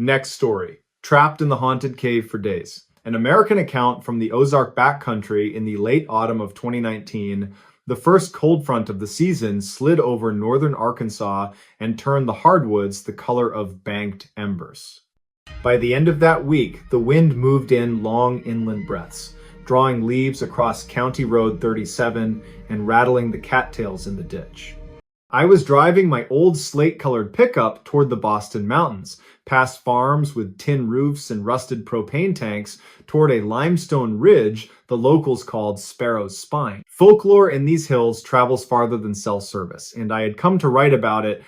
Next story. Trapped in the haunted cave for days. An American account from the Ozark backcountry in the late autumn of 2019, the first cold front of the season slid over northern Arkansas and turned the hardwoods the color of banked embers. By the end of that week, the wind moved in long inland breaths, drawing leaves across County Road 37 and rattling the cattails in the ditch. I was driving my old slate-colored pickup toward the Boston Mountains, past farms with tin roofs and rusted propane tanks, toward a limestone ridge the locals called Sparrow's Spine. Folklore in these hills travels farther than cell service, and I had come to write about it.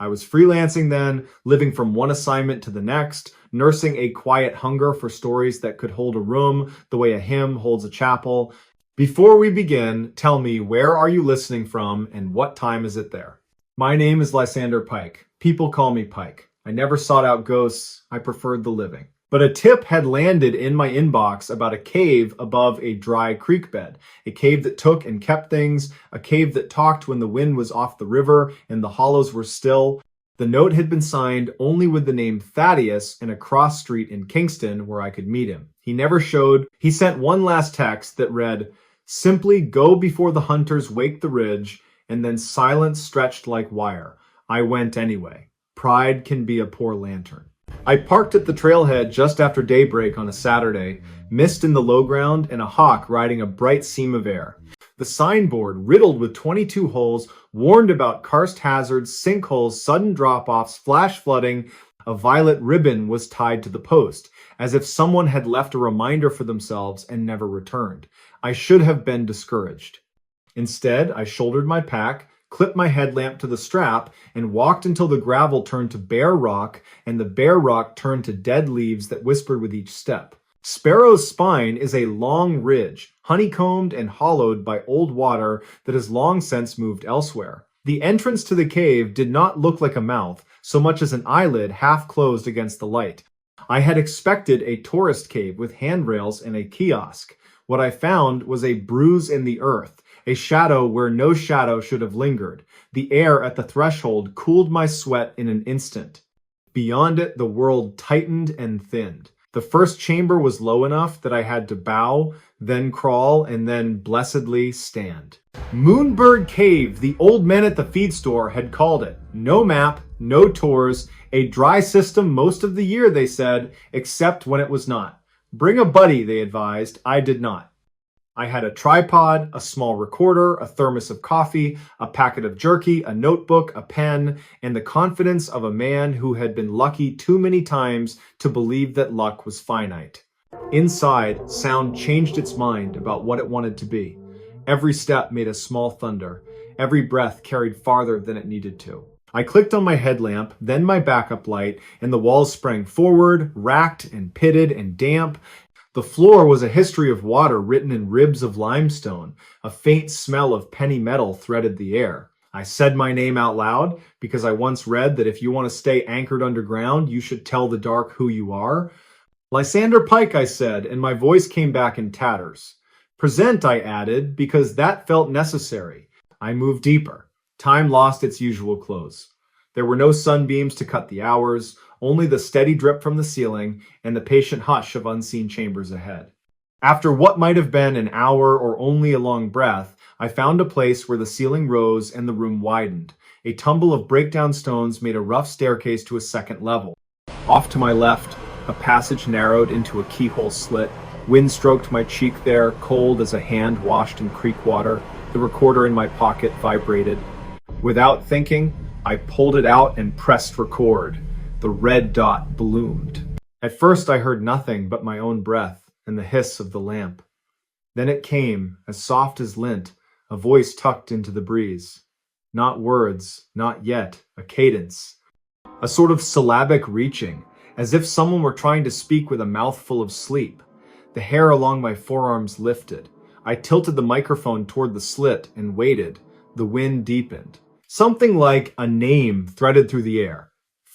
I was freelancing then, living from one assignment to the next, nursing a quiet hunger for stories that could hold a room the way a hymn holds a chapel. Before we begin, tell me, where are you listening from and what time is it there? My name is Lysander Pike. People call me Pike. I never sought out ghosts. I preferred the living. But a tip had landed in my inbox about a cave above a dry creek bed. A cave that took and kept things. A cave that talked when the wind was off the river and the hollows were still. The note had been signed only with the name Thaddeus and a cross street in Kingston where I could meet him. He never showed. He sent one last text that read, "Simply go before the hunters wake the ridge," and then silence stretched like wire. I went anyway. Pride can be a poor lantern. I parked at the trailhead just after daybreak on a Saturday, mist in the low ground and a hawk riding a bright seam of air. The signboard, riddled with 22 holes, warned about karst hazards, sinkholes, sudden drop-offs, flash flooding. A violet ribbon was tied to the post, as if someone had left a reminder for themselves and never returned. I should have been discouraged. Instead, I shouldered my pack, clipped my headlamp to the strap, and walked until the gravel turned to bare rock, and the bare rock turned to dead leaves that whispered with each step. Sparrow's Spine is a long ridge, honeycombed and hollowed by old water that has long since moved elsewhere. The entrance to the cave did not look like a mouth, so much as an eyelid half closed against the light. I had expected a tourist cave with handrails and a kiosk. What I found was a bruise in the earth, a shadow where no shadow should have lingered. The air at the threshold cooled my sweat in an instant. Beyond it, the world tightened and thinned. The first chamber was low enough that I had to bow, then crawl, and then blessedly stand. Moonbird Cave, the old men at the feed store had called it. No map, no tours, a dry system most of the year, they said, except when it was not. Bring a buddy, they advised. I did not. I had a tripod, a small recorder, a thermos of coffee, a packet of jerky, a notebook, a pen, and the confidence of a man who had been lucky too many times to believe that luck was finite. Inside, sound changed its mind about what it wanted to be. Every step made a small thunder. Every breath carried farther than it needed to. I clicked on my headlamp, then my backup light, and the walls sprang forward, racked and pitted and damp. The floor was a history of water written in ribs of limestone. A faint smell of penny metal threaded the air. I said my name out loud because I once read that if you want to stay anchored underground, you should tell the dark who you are. Lysander Pike, I said, and my voice came back in tatters. Present, I added, because that felt necessary. I moved deeper. Time lost its usual close. There were no sunbeams to cut the hours, only the steady drip from the ceiling and the patient hush of unseen chambers ahead. After what might have been an hour or only a long breath, I found a place where the ceiling rose and the room widened. A tumble of breakdown stones made a rough staircase to a second level. Off to my left, a passage narrowed into a keyhole slit. Wind stroked my cheek there, cold as a hand washed in creek water. The recorder in my pocket vibrated. Without thinking, I pulled it out and pressed record. The red dot bloomed. At first I heard nothing but my own breath and the hiss of the lamp. Then it came, as soft as lint, a voice tucked into the breeze. Not words, not yet, a cadence. A sort of syllabic reaching, as if someone were trying to speak with a mouthful of sleep. The hair along my forearms lifted. I tilted the microphone toward the slit and waited. The wind deepened. Something like a name threaded through the air.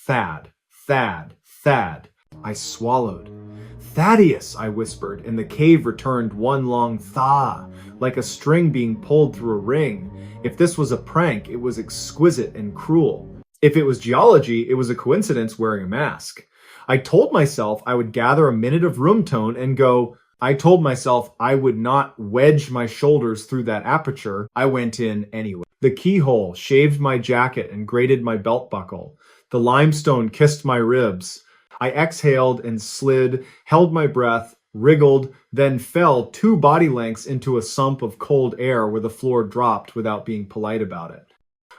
Thad, Thad, Thad. I swallowed. Thaddeus, I whispered, and the cave returned one long thaw, like a string being pulled through a ring. If this was a prank, it was exquisite and cruel. If it was geology, it was a coincidence wearing a mask. I told myself I would gather a minute of room tone and go. I told myself I would not wedge my shoulders through that aperture. I went in anyway. The keyhole shaved my jacket and grated my belt buckle. The limestone kissed my ribs. I exhaled and slid, held my breath, wriggled, then fell 2 body lengths into a sump of cold air where the floor dropped without being polite about it.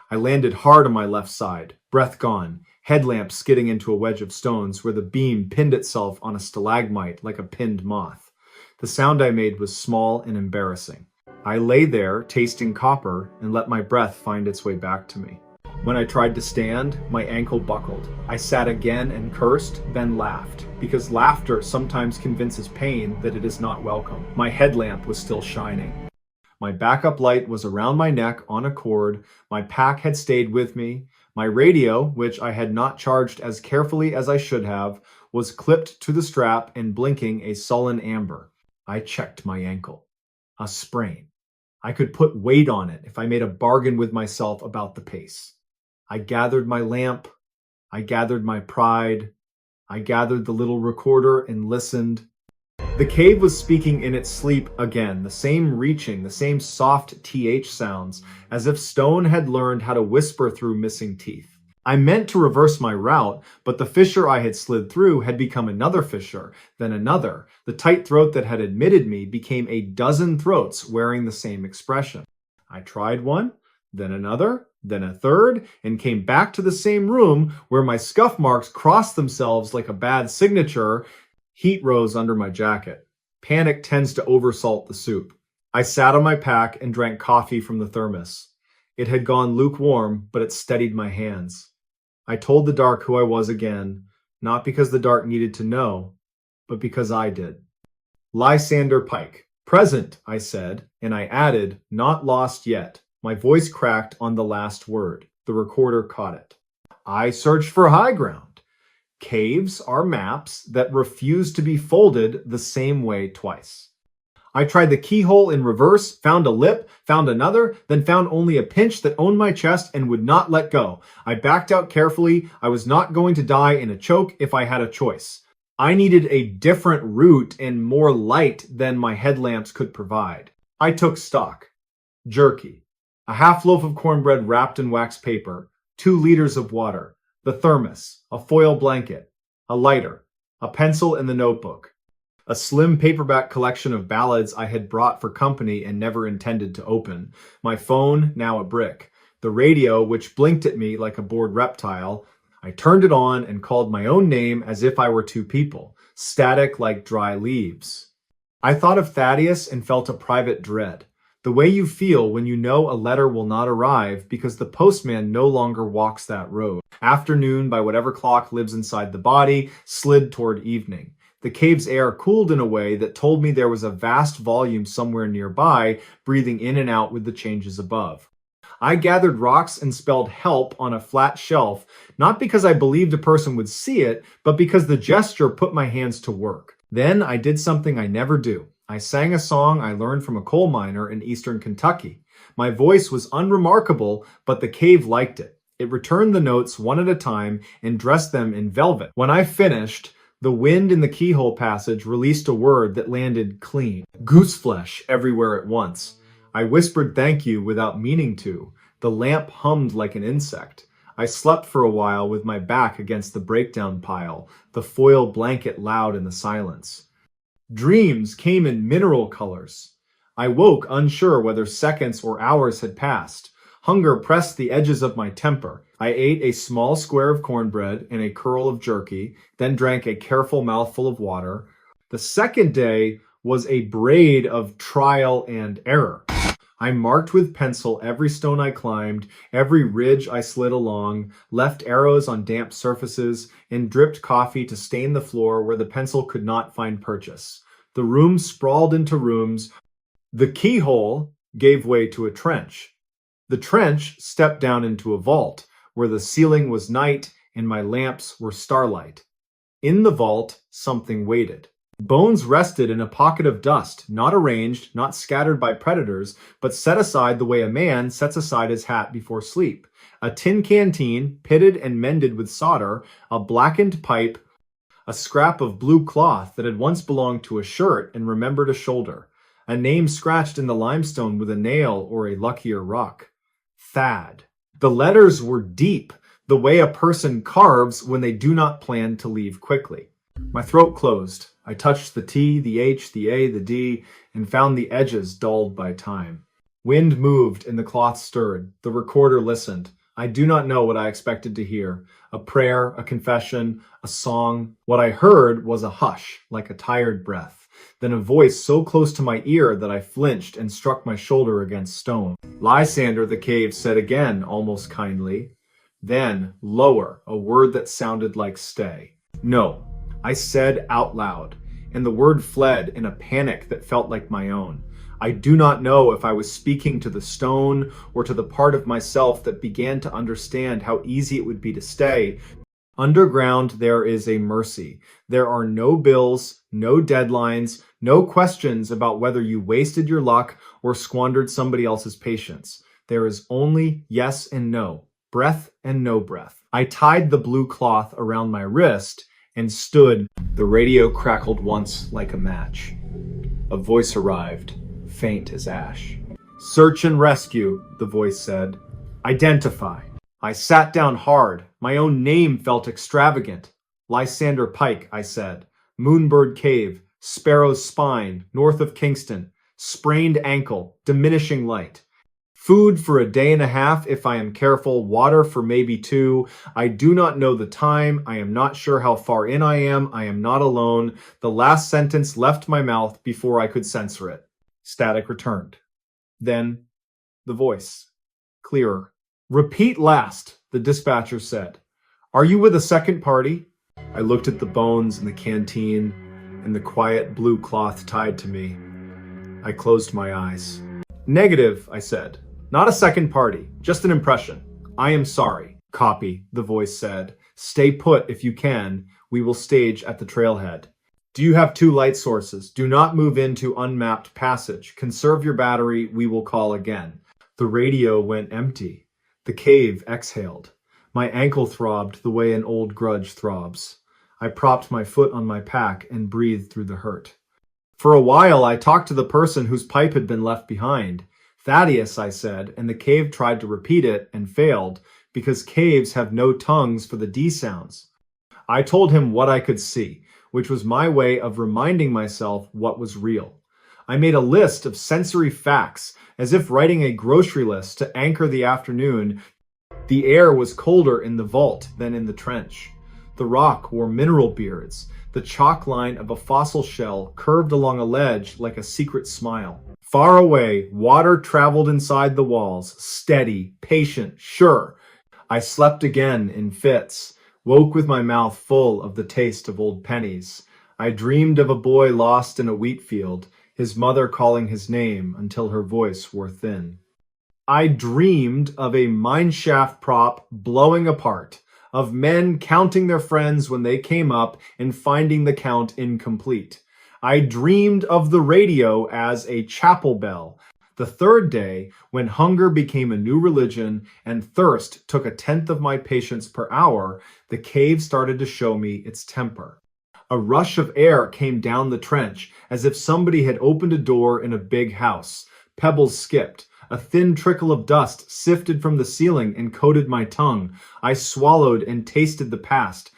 I landed hard on my left side, breath gone, headlamp skidding into a wedge of stones where the beam pinned itself on a stalagmite like a pinned moth. The sound I made was small and embarrassing. I lay there, tasting copper, and let my breath find its way back to me. When I tried to stand, my ankle buckled. I sat again and cursed, then laughed, because laughter sometimes convinces pain that it is not welcome. My headlamp was still shining. My backup light was around my neck on a cord. My pack had stayed with me. My radio, which I had not charged as carefully as I should have, was clipped to the strap and blinking a sullen amber. I checked my ankle. A sprain. I could put weight on it if I made a bargain with myself about the pace. I gathered my lamp. I gathered my pride. I gathered the little recorder and listened. The cave was speaking in its sleep again, the same reaching, the same soft TH sounds, as if stone had learned how to whisper through missing teeth. I meant to reverse my route, but the fissure I had slid through had become another fissure, then another. The tight throat that had admitted me became a dozen throats wearing the same expression. I tried one, then another, then a third, and came back to the same room where my scuff marks crossed themselves like a bad signature. Heat rose under my jacket. Panic tends to oversalt the soup. I sat on my pack and drank coffee from the thermos. It had gone lukewarm, but it steadied my hands. I told the dark who I was again, not because the dark needed to know, but because I did. Lysander Pike. Present, I said, and I added, not lost yet. My voice cracked on the last word. The recorder caught it. I searched for high ground. Caves are maps that refuse to be folded the same way twice. I tried the keyhole in reverse, found a lip, found another, then found only a pinch that owned my chest and would not let go. I backed out carefully. I was not going to die in a choke if I had a choice. I needed a different route and more light than my headlamps could provide. I took stock. Jerky. A half loaf of cornbread wrapped in wax paper. 2 liters of water. The thermos. A foil blanket. A lighter. A pencil in the notebook. A slim paperback collection of ballads I had brought for company and never intended to open. My phone, now a brick. The radio, which blinked at me like a bored reptile. I turned it on and called my own name as if I were 2 people, static like dry leaves. I thought of Thaddeus and felt a private dread. The way you feel when you know a letter will not arrive because the postman no longer walks that road. Afternoon, by whatever clock lives inside the body, slid toward evening. The cave's air cooled in a way that told me there was a vast volume somewhere nearby, breathing in and out with the changes above. I gathered rocks and spelled help on a flat shelf, not because I believed a person would see it, but because the gesture put my hands to work. Then I did something I never do. I sang a song I learned from a coal miner in eastern Kentucky. My voice was unremarkable, but the cave liked it. It returned the notes one at a time and dressed them in velvet. When I finished, the wind in the keyhole passage released a word that landed clean. Gooseflesh everywhere at once. I whispered thank you without meaning to. The lamp hummed like an insect. I slept for a while with my back against the breakdown pile, the foil blanket loud in the silence. Dreams came in mineral colors. I woke unsure whether seconds or hours had passed. Hunger pressed the edges of my temper. I ate a small square of cornbread and a curl of jerky, then drank a careful mouthful of water. The second day was a braid of trial and error. I marked with pencil every stone I climbed, every ridge I slid along, left arrows on damp surfaces, and dripped coffee to stain the floor where the pencil could not find purchase. The room sprawled into rooms. The keyhole gave way to a trench. The trench stepped down into a vault, where the ceiling was night and my lamps were starlight. In the vault, something waited. Bones rested in a pocket of dust, not arranged, not scattered by predators, but set aside the way a man sets aside his hat before sleep. A tin canteen, pitted and mended with solder, a blackened pipe, A scrap of blue cloth that had once belonged to a shirt and remembered a shoulder. A name scratched in the limestone with a nail or a luckier rock. Thad. The letters were deep, the way a person carves when they do not plan to leave quickly. My throat closed. I touched the T, the H, the A, the D, and found the edges dulled by time. Wind moved and the cloth stirred. The recorder listened. I do not know what I expected to hear. A prayer, a confession, a song. What I heard was a hush, like a tired breath. Then a voice so close to my ear that I flinched and struck my shoulder against stone. Lysander the cave said again, almost kindly. Then, lower, a word that sounded like stay. No, I said out loud, and the word fled in a panic that felt like my own. I do not know if I was speaking to the stone or to the part of myself that began to understand how easy it would be to stay. Underground, there is a mercy. There are no bills, no deadlines, no questions about whether you wasted your luck or squandered somebody else's patience. There is only yes and no, breath and no breath. I tied the blue cloth around my wrist and stood. The radio crackled once like a match. A voice arrived, faint as ash. Search and rescue, the voice said. Identify. I sat down hard. My own name felt extravagant. Lysander Pike, I said. Moonbird Cave, Sparrow's Spine, north of Kingston. Sprained ankle, diminishing light. Food for a day and a half if I am careful, water for maybe 2. I do not know the time. I am not sure how far in I am. I am not alone. The last sentence left my mouth before I could censor it. Static returned. Then, the voice. Clearer. Repeat last, the dispatcher said. Are you with a second party? I looked at the bones in the canteen and the quiet blue cloth tied to me. I closed my eyes. Negative, I said. Not a second party, just an impression. I am sorry. Copy, the voice said. Stay put if you can. We will stage at the trailhead. Do you have 2 light sources? Do not move into unmapped passage. Conserve your battery. We will call again. The radio went empty. The cave exhaled. My ankle throbbed the way an old grudge throbs. I propped my foot on my pack and breathed through the hurt. For a while, I talked to the person whose pipe had been left behind. Thaddeus, I said, and the cave tried to repeat it and failed because caves have no tongues for the D sounds. I told him what I could see, which was my way of reminding myself what was real. I made a list of sensory facts, as if writing a grocery list to anchor the afternoon. The air was colder in the vault than in the trench. The rock wore mineral beards. The chalk line of a fossil shell curved along a ledge like a secret smile. Far away, water traveled inside the walls, steady, patient, sure. I slept again in fits, woke with my mouth full of the taste of old pennies. I dreamed of a boy lost in a wheat field, his mother calling his name until her voice wore thin. I dreamed of a mineshaft prop blowing apart, of men counting their friends when they came up and finding the count incomplete. I dreamed of the radio as a chapel bell. The third day, when hunger became a new religion and thirst took 1/10 of my patience per hour, the cave started to show me its temper. A rush of air came down the trench, as if somebody had opened a door in a big house. Pebbles skipped. A thin trickle of dust sifted from the ceiling and coated my tongue. I swallowed and tasted the past.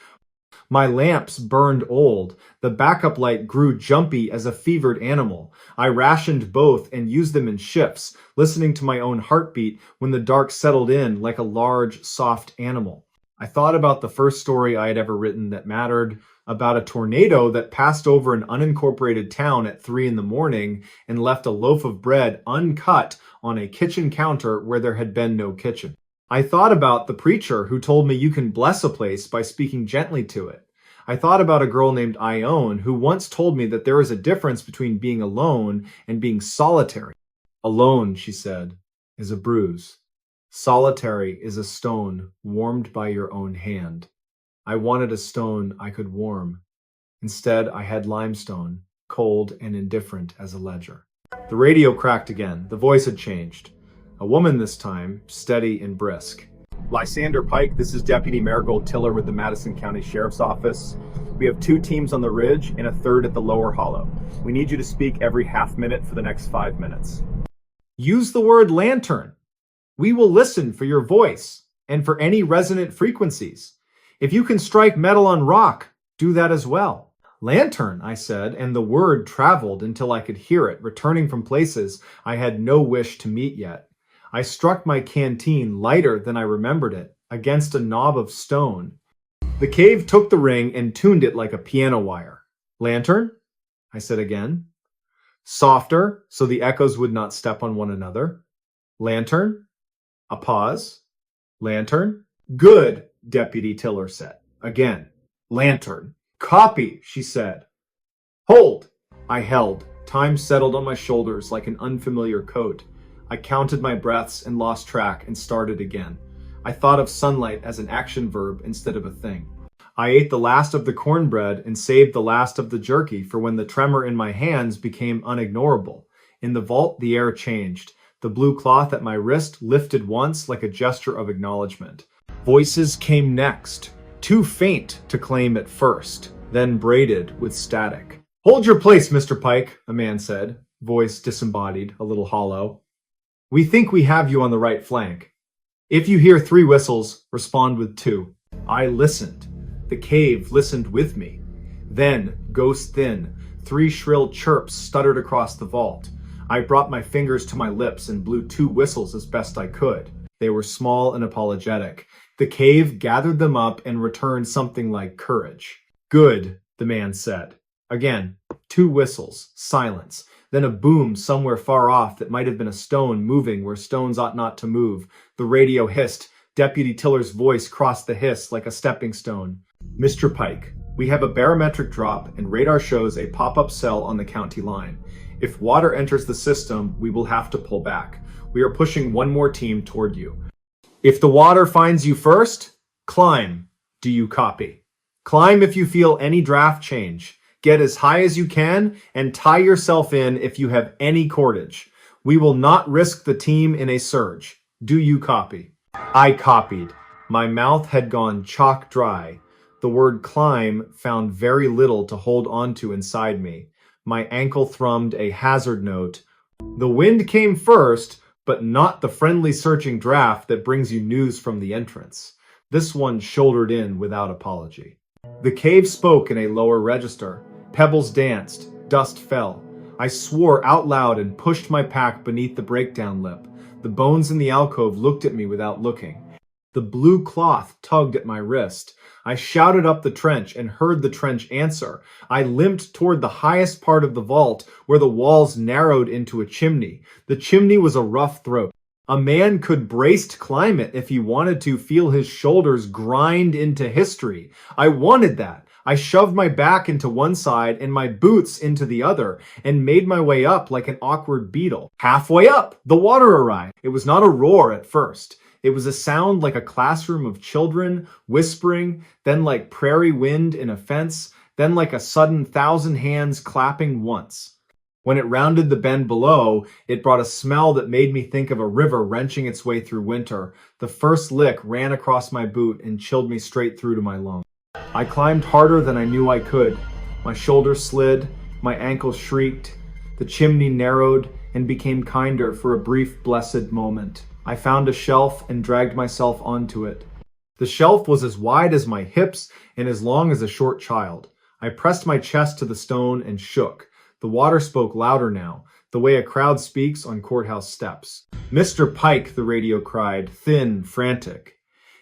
My lamps burned old. The backup light grew jumpy as a fevered animal. I rationed both and used them in shifts, listening to my own heartbeat when the dark settled in like a large, soft animal. I thought about the first story I had ever written that mattered, about a tornado that passed over an unincorporated town at 3 a.m. and left a loaf of bread uncut on a kitchen counter where there had been no kitchen. I thought about the preacher who told me you can bless a place by speaking gently to it. I thought about a girl named Ione who once told me that there is a difference between being alone and being solitary. Alone, she said, is a bruise. Solitary is a stone warmed by your own hand. I wanted a stone I could warm. Instead, I had limestone, cold and indifferent as a ledger. The radio cracked again. The voice had changed. A woman this time, steady and brisk. Lysander Pike, this is Deputy Marigold Tiller with the Madison County Sheriff's Office. We have 2 teams on the ridge and a third at the lower hollow. We need you to speak every half minute for the next 5 minutes. Use the word lantern. We will listen for your voice and for any resonant frequencies. If you can strike metal on rock, do that as well. Lantern, I said, and the word traveled until I could hear it, returning from places I had no wish to meet yet. I struck my canteen lighter than I remembered it, against a knob of stone. The cave took the ring and tuned it like a piano wire. Lantern? I said again. Softer, so the echoes would not step on one another. Lantern? A pause. Lantern? Good, Deputy Tiller said. Again. Lantern. Copy, she said. Hold! I held. Time settled on my shoulders like an unfamiliar coat. I counted my breaths and lost track and started again. I thought of sunlight as an action verb instead of a thing. I ate the last of the cornbread and saved the last of the jerky for when the tremor in my hands became unignorable. In the vault, the air changed. The blue cloth at my wrist lifted once like a gesture of acknowledgement. Voices came next, too faint to claim at first, then braided with static. Hold your place, Mr. Pike, a man said, voice disembodied, a little hollow. We think we have you on the right flank. If you hear 3 whistles, respond with 2. I listened. The cave listened with me. Then, ghost thin, 3 shrill chirps stuttered across the vault. I brought my fingers to my lips and blew 2 whistles as best I could. They were small and apologetic. The cave gathered them up and returned something like courage. Good, the man said. Again, 2 whistles, silence, then a boom somewhere far off that might have been a stone moving where stones ought not to move. The radio hissed. Deputy Tiller's voice crossed the hiss like a stepping stone. Mr. Pike, we have a barometric drop and radar shows a pop-up cell on the county line. If water enters the system, we will have to pull back. We are pushing 1 more team toward you. If the water finds you first, climb. Do you copy? Climb if you feel any draft change. Get as high as you can and tie yourself in if you have any cordage. We will not risk the team in a surge. Do you copy? I copied. My mouth had gone chalk dry. The word climb found very little to hold onto inside me. My ankle thrummed a hazard note. The wind came first, but not the friendly searching draft that brings you news from the entrance. This one shouldered in without apology. The cave spoke in a lower register. Pebbles danced. Dust fell. I swore out loud and pushed my pack beneath the breakdown lip. The bones in the alcove looked at me without looking. The blue cloth tugged at my wrist. I shouted up the trench and heard the trench answer. I limped toward the highest part of the vault where the walls narrowed into a chimney. The chimney was a rough throat. A man could braced climb it if he wanted to feel his shoulders grind into history. I wanted that. I shoved my back into one side and my boots into the other and made my way up like an awkward beetle. Halfway up, the water arrived. It was not a roar at first. It was a sound like a classroom of children whispering, then like prairie wind in a fence, then like a sudden 1,000 hands clapping once. When it rounded the bend below, it brought a smell that made me think of a river wrenching its way through winter. The first lick ran across my boot and chilled me straight through to my lungs. I climbed harder than I knew I could. My shoulders slid, my ankles shrieked, the chimney narrowed and became kinder for a brief, blessed moment. I found a shelf and dragged myself onto it. The shelf was as wide as my hips and as long as a short child. I pressed my chest to the stone and shook. The water spoke louder now, the way a crowd speaks on courthouse steps. Mr. Pike, the radio cried, thin, frantic.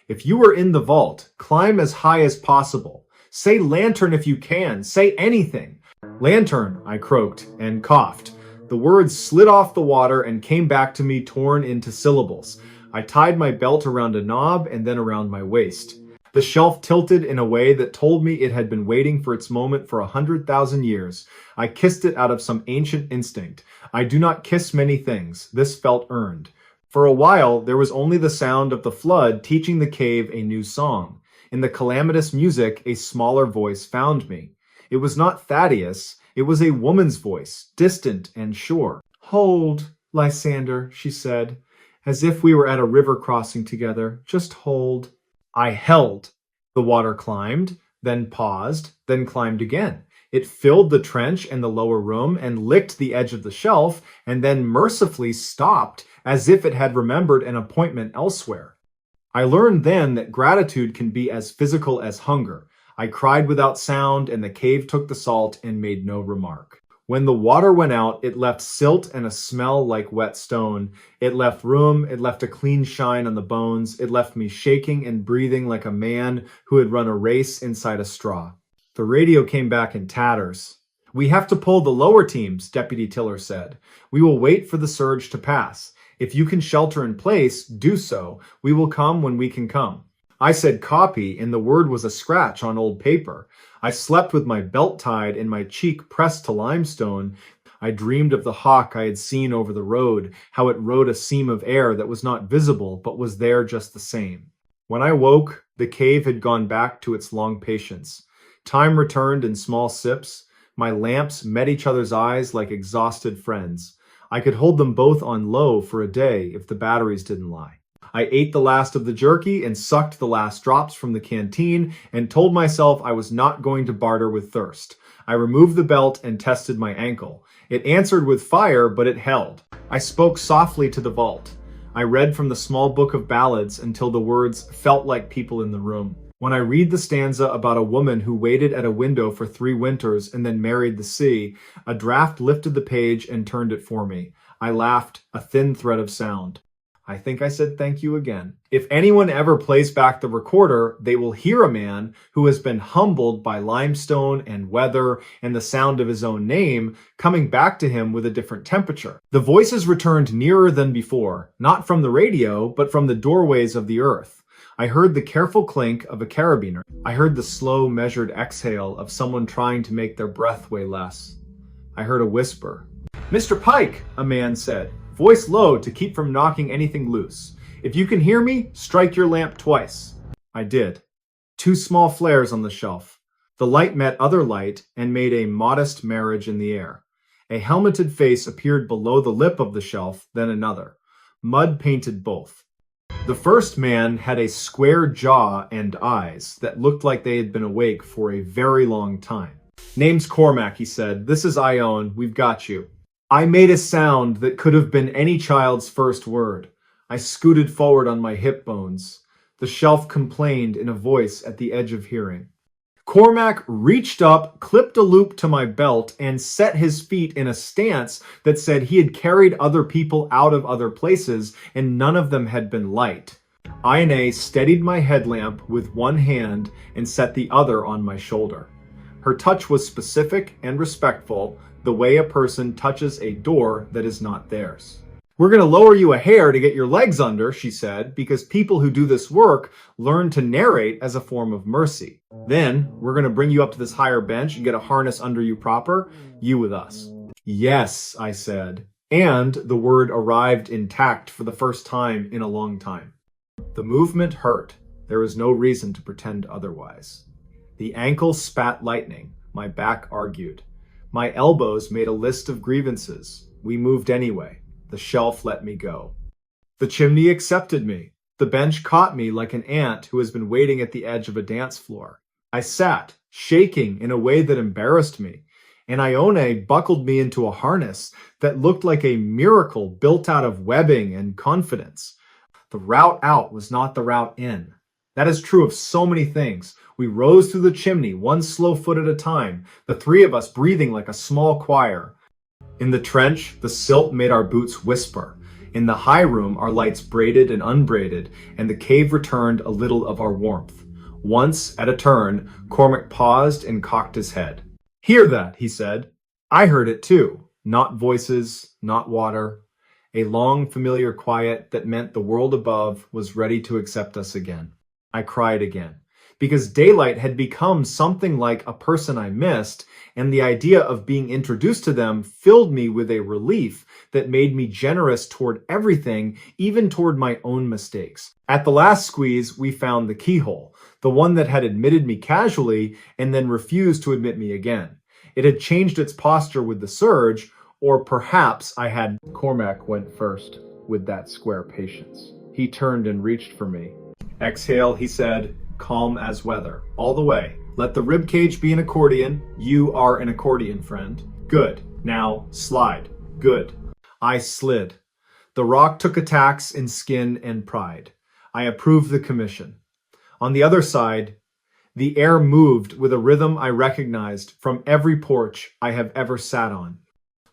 If you are in the vault, climb as high as possible. Say lantern if you can. Say anything. Lantern, I croaked and coughed. The words slid off the water and came back to me torn into syllables. I tied my belt around a knob and then around my waist. The shelf tilted in a way that told me it had been waiting for its moment for 100,000 years. I kissed it out of some ancient instinct. I do not kiss many things. This felt earned. For a while, there was only the sound of the flood teaching the cave a new song. In the calamitous music, a smaller voice found me. It was not Thaddeus. It was a woman's voice, distant and sure. Hold, Lysander, she said, as if we were at a river crossing together. Just hold. I held. The water climbed, then paused, then climbed again. It filled the trench and the lower room and licked the edge of the shelf and then mercifully stopped as if it had remembered an appointment elsewhere. I learned then that gratitude can be as physical as hunger. I cried without sound, and the cave took the salt and made no remark. When the water went out, it left silt and a smell like wet stone. It left room, it left a clean shine on the bones. It left me shaking and breathing like a man who had run a race inside a straw. The radio came back in tatters. "We have to pull the lower teams," Deputy Tiller said. "We will wait for the surge to pass. If you can shelter in place, do so. We will come when we can come." I said copy, and the word was a scratch on old paper. I slept with my belt tied and my cheek pressed to limestone. I dreamed of the hawk I had seen over the road, how it rode a seam of air that was not visible but was there just the same. When I woke, the cave had gone back to its long patience. Time returned in small sips. My lamps met each other's eyes like exhausted friends. I could hold them both on low for a day if the batteries didn't lie. I ate the last of the jerky and sucked the last drops from the canteen and told myself I was not going to barter with thirst. I removed the belt and tested my ankle. It answered with fire, but it held. I spoke softly to the vault. I read from the small book of ballads until the words felt like people in the room. When I read the stanza about a woman who waited at a window for 3 winters and then married the sea, a draft lifted the page and turned it for me. I laughed, a thin thread of sound. I think I said thank you again. If anyone ever plays back the recorder, they will hear a man who has been humbled by limestone and weather and the sound of his own name coming back to him with a different temperature. The voices returned nearer than before, not from the radio, but from the doorways of the earth. I heard the careful clink of a carabiner. I heard the slow, measured exhale of someone trying to make their breath weigh less. I heard a whisper. "Mr. Pike," a man said, voice low to keep from knocking anything loose. "If you can hear me, strike your lamp twice." I did. 2 small flares on the shelf. The light met other light and made a modest marriage in the air. A helmeted face appeared below the lip of the shelf, then another. Mud painted both. The first man had a square jaw and eyes that looked like they had been awake for a very long time. "Name's Cormac," he said. "This is Ione. We've got you." I made a sound that could have been any child's first word. I scooted forward on my hip bones. The shelf complained in a voice at the edge of hearing. Cormac reached up, clipped a loop to my belt, and set his feet in a stance that said he had carried other people out of other places, and none of them had been light. Ione steadied my headlamp with one hand and set the other on my shoulder. Her touch was specific and respectful, the way a person touches a door that is not theirs. "We're going to lower you a hair to get your legs under," she said, "because people who do this work learn to narrate as a form of mercy. Then, we're going to bring you up to this higher bench and get a harness under you proper, you with us." "Yes," I said, and the word arrived intact for the first time in a long time. The movement hurt. There was no reason to pretend otherwise. The ankle spat lightning. My back argued. My elbows made a list of grievances. We moved anyway. The shelf let me go. The chimney accepted me. The bench caught me like an ant who has been waiting at the edge of a dance floor. I sat, shaking in a way that embarrassed me, and Ione buckled me into a harness that looked like a miracle built out of webbing and confidence. The route out was not the route in. That is true of so many things. We rose through the chimney, one slow foot at a time, the 3 of us breathing like a small choir. In the trench, the silt made our boots whisper. In the high room, our lights braided and unbraided, and the cave returned a little of our warmth. Once, at a turn, Cormac paused and cocked his head. "Hear that," he said. I heard it too. Not voices, not water. A long, familiar quiet that meant the world above was ready to accept us again. I cried again, because daylight had become something like a person I missed, and the idea of being introduced to them filled me with a relief that made me generous toward everything, even toward my own mistakes. At the last squeeze, we found the keyhole, the one that had admitted me casually and then refused to admit me again. It had changed its posture with the surge, or perhaps I had... Cormac went first. with that square patience. He turned and reached for me. Exhale, he said, calm as weather. All the way. Let the ribcage be an accordion. You are an accordion, friend. Good. Now, slide. Good. I slid. The rock took attacks in skin and pride. I approved the commission. On the other side, the air moved with a rhythm I recognized from every porch I have ever sat on.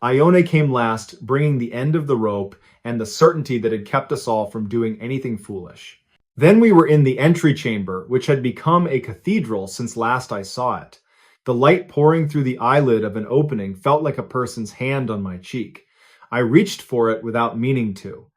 Ione came last, bringing the end of the rope and the certainty that had kept us all from doing anything foolish. Then we were in the entry chamber, which had become a cathedral since last I saw it. The light pouring through the eyelid of an opening felt like a person's hand on my cheek. I reached for it without meaning to.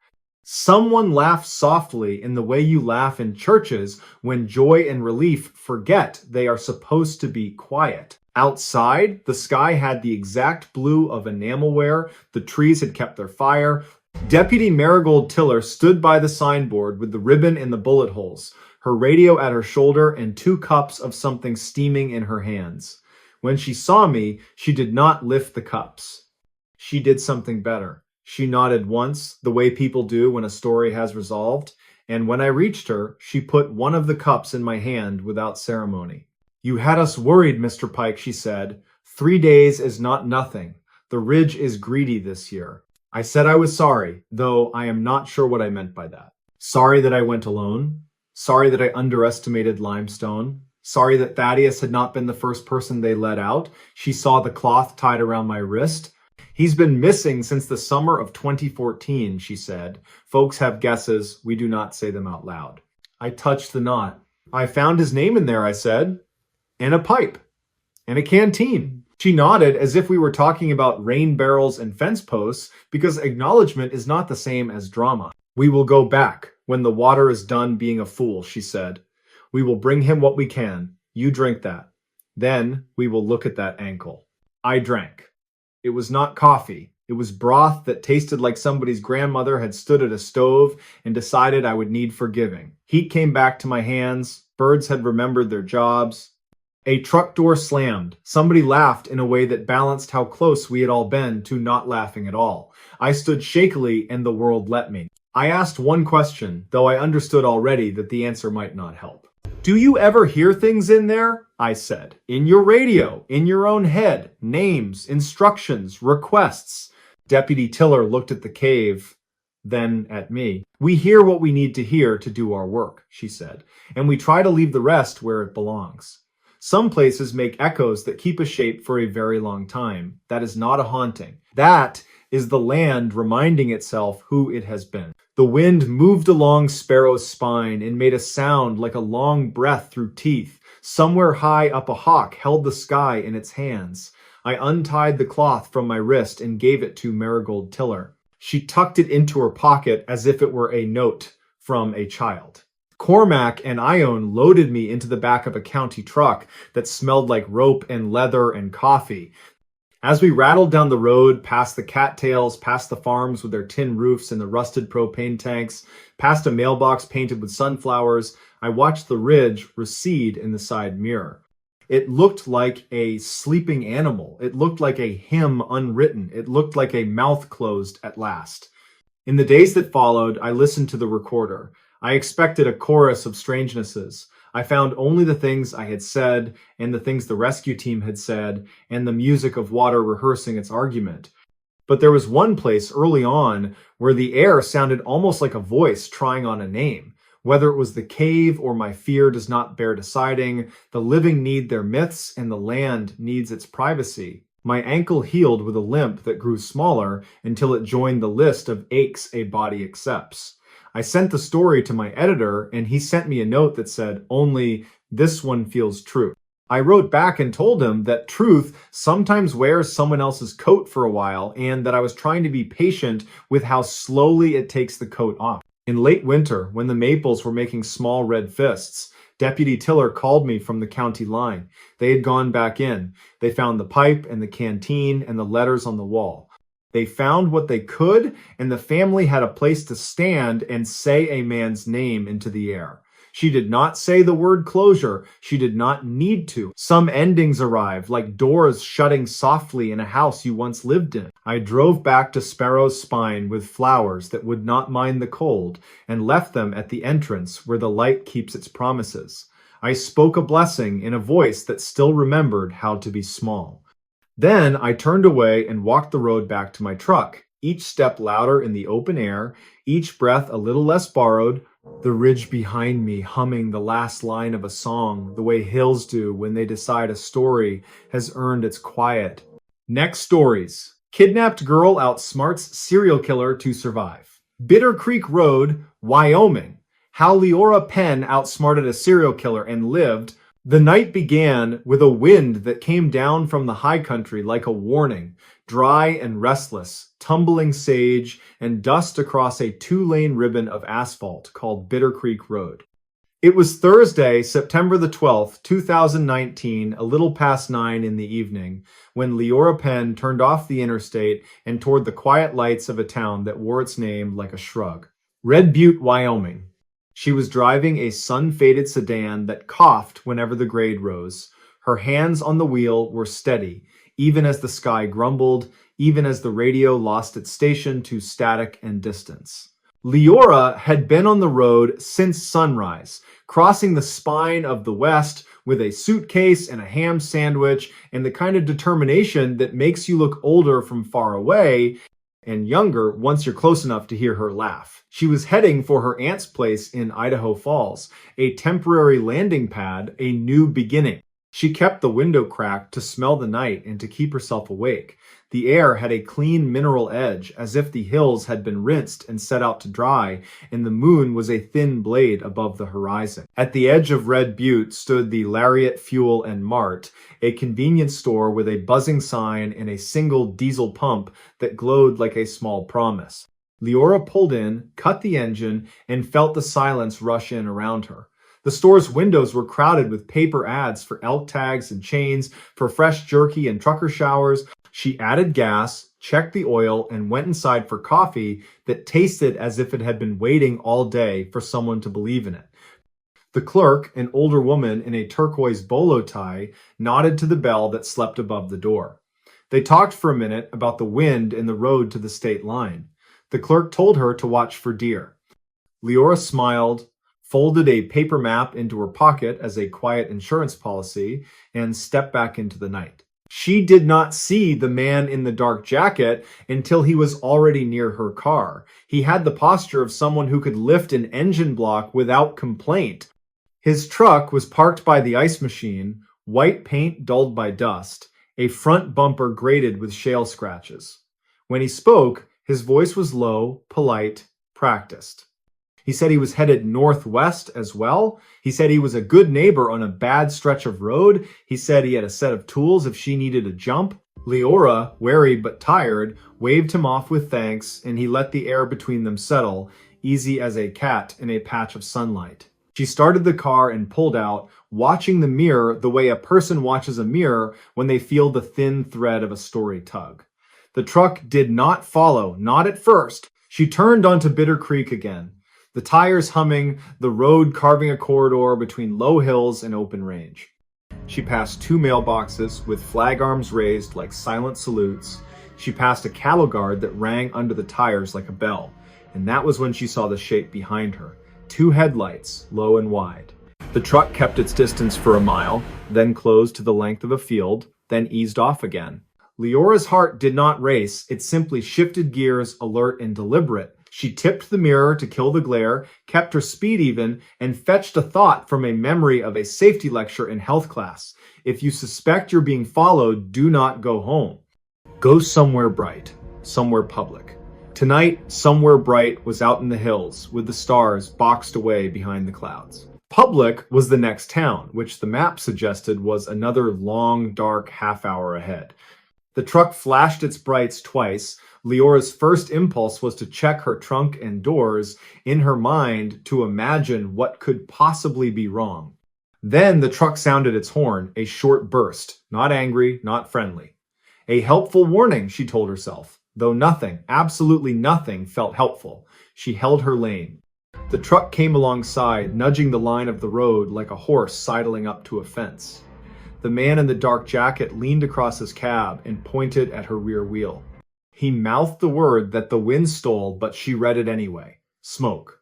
Someone laughed softly in the way you laugh in churches when joy and relief forget they are supposed to be quiet. Outside, the sky had the exact blue of enamelware, the trees had kept their fire. Deputy Marigold Tiller stood by the signboard with the ribbon in the bullet holes, her radio at her shoulder and 2 cups of something steaming in her hands. When she saw me, she did not lift the cups. She did something better. She nodded once, the way people do when a story has resolved, and when I reached her, she put one of the cups in my hand without ceremony. You had us worried, Mr. Pike, she said. 3 days is not nothing. The Ridge is greedy this year. I said I was sorry, though I am not sure what I meant by that. Sorry that I went alone. Sorry that I underestimated Limestone. Sorry that Thaddeus had not been the first person they let out. She saw the cloth tied around my wrist. He's been missing since the summer of 2014, she said. Folks have guesses. We do not say them out loud. I touched the knot. I found his name in there, I said. And a pipe. And a canteen. She nodded as if we were talking about rain barrels and fence posts, because acknowledgement is not the same as drama. We will go back when the water is done being a fool, she said. We will bring him what we can. You drink that. Then we will look at that ankle. I drank. It was not coffee. It was broth that tasted like somebody's grandmother had stood at a stove and decided I would need forgiving. Heat came back to my hands. Birds had remembered their jobs. A truck door slammed. Somebody laughed in a way that balanced how close we had all been to not laughing at all. I stood shakily and the world let me. I asked one question, though I understood already that the answer might not help. Do you ever hear things in there? I said. In your radio, in your own head, names, instructions, requests. Deputy Tiller looked at the cave, then at me. We hear what we need to hear to do our work, she said, and we try to leave the rest where it belongs. Some places make echoes that keep a shape for a very long time. That is not a haunting. That is the land reminding itself who it has been. The wind moved along Sparrow's spine and made a sound like a long breath through teeth. Somewhere high up a hawk held the sky in its hands. I untied the cloth from my wrist and gave it to Marigold Tiller. She tucked it into her pocket as if it were a note from a child. Cormac and Ione loaded me into the back of a county truck that smelled like rope and leather and coffee. As we rattled down the road, past the cattails, past the farms with their tin roofs and the rusted propane tanks, past a mailbox painted with sunflowers, I watched the ridge recede in the side mirror. It looked like a sleeping animal. It looked like a hymn unwritten. It looked like a mouth closed at last. In the days that followed, I listened to the recorder. I expected a chorus of strangenesses. I found only the things I had said and the things the rescue team had said and the music of water rehearsing its argument. But there was one place early on where the air sounded almost like a voice trying on a name. Whether it was the cave or my fear does not bear deciding. The living need their myths and the land needs its privacy. My ankle healed with a limp that grew smaller until it joined the list of aches a body accepts. I sent the story to my editor, and he sent me a note that said, only this one feels true. I wrote back and told him that truth sometimes wears someone else's coat for a while, and that I was trying to be patient with how slowly it takes the coat off. In late winter, when the maples were making small red fists, Deputy Tiller called me from the county line. They had gone back in. They found the pipe and the canteen and the letters on the wall. They found what they could, and the family had a place to stand and say a man's name into the air. She did not say the word closure. She did not need to. Some endings arrived, like doors shutting softly in a house you once lived in. I drove back to Sparrow's Spine with flowers that would not mind the cold, and left them at the entrance where the light keeps its promises. I spoke a blessing in a voice that still remembered how to be small. Then I turned away and walked the road back to my truck, each step louder in the open air, each breath a little less borrowed, the ridge behind me humming the last line of a song the way hills do when they decide a story has earned its quiet. Next stories. Kidnapped girl outsmarts serial killer to survive. Bitter Creek Road, Wyoming. How Leora Penn outsmarted a serial killer and lived. The night began with a wind that came down from the high country like a warning, dry and restless, tumbling sage and dust across a two-lane ribbon of asphalt called Bitter Creek Road. It was Thursday, September the 12th, 2019, a little past 9 in the evening, when Leora Penn turned off the interstate and toward the quiet lights of a town that wore its name like a shrug. Red Butte, Wyoming. She was driving a sun-faded sedan that coughed whenever the grade rose. Her hands on the wheel were steady, even as the sky grumbled, even as the radio lost its station to static and distance. Leora had been on the road since sunrise, crossing the spine of the West with a suitcase and a ham sandwich and the kind of determination that makes you look older from far away and younger once you're close enough to hear her laugh. She was heading for her aunt's place in Idaho Falls, a temporary landing pad, a new beginning. She kept the window cracked to smell the night and to keep herself awake. The air had a clean mineral edge, as if the hills had been rinsed and set out to dry, and the moon was a thin blade above the horizon. At the edge of Red Butte stood the Lariat Fuel and Mart, a convenience store with a buzzing sign and a single diesel pump that glowed like a small promise. Leora pulled in, cut the engine, and felt the silence rush in around her. The store's windows were crowded with paper ads for elk tags and chains, for fresh jerky and trucker showers. She added gas, checked the oil, and went inside for coffee that tasted as if it had been waiting all day for someone to believe in it. The clerk, an older woman in a turquoise bolo tie, nodded to the bell that slept above the door. They talked for a minute about the wind and the road to the state line. The clerk told her to watch for deer. Leora smiled, folded a paper map into her pocket as a quiet insurance policy, and stepped back into the night. She did not see the man in the dark jacket until he was already near her car. He had the posture of someone who could lift an engine block without complaint. His truck was parked by the ice machine, white paint dulled by dust, a front bumper grated with shale scratches. When he spoke, his voice was low, polite, practiced. He said he was headed northwest as well. He said he was a good neighbor on a bad stretch of road. He said he had a set of tools if she needed a jump. Leora, wary but tired, waved him off with thanks, and he let the air between them settle, easy as a cat in a patch of sunlight. She started the car and pulled out, watching the mirror the way a person watches a mirror when they feel the thin thread of a story tug. The truck did not follow, not at first. She turned onto Bitter Creek again, the tires humming, the road carving a corridor between low hills and open range. She passed 2 mailboxes with flag arms raised like silent salutes. She passed a cattle guard that rang under the tires like a bell, and that was when she saw the shape behind her. 2 headlights, low and wide. The truck kept its distance for a mile, then closed to the length of a field, then eased off again. Leora's heart did not race, it simply shifted gears, alert and deliberate. She tipped the mirror to kill the glare, kept her speed even, and fetched a thought from a memory of a safety lecture in health class. If you suspect you're being followed, do not go home. Go somewhere bright, somewhere public. Tonight, somewhere bright was out in the hills, with the stars boxed away behind the clouds. Public was the next town, which the map suggested was another long, dark half-hour ahead. The truck flashed its brights twice. Leora's first impulse was to check her trunk and doors, in her mind to imagine what could possibly be wrong. Then the truck sounded its horn, a short burst, not angry, not friendly. A helpful warning, she told herself, though nothing, absolutely nothing, felt helpful. She held her lane. The truck came alongside, nudging the line of the road like a horse sidling up to a fence. The man in the dark jacket leaned across his cab and pointed at her rear wheel. He mouthed the word that the wind stole, but she read it anyway: smoke.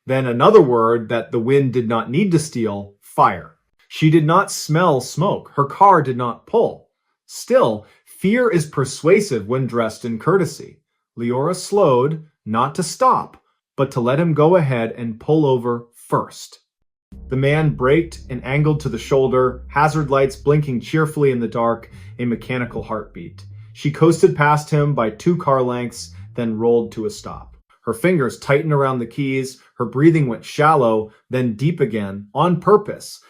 Then another word that the wind did not need to steal: fire. She did not smell smoke. Her car did not pull. Still, fear is persuasive when dressed in courtesy. Leora slowed, not to stop, but to let him go ahead and pull over first. The man braked and angled to the shoulder, hazard lights blinking cheerfully in the dark, a mechanical heartbeat. She coasted past him by 2 car lengths, then rolled to a stop. Her fingers tightened around the keys, her breathing went shallow, then deep again, on purpose.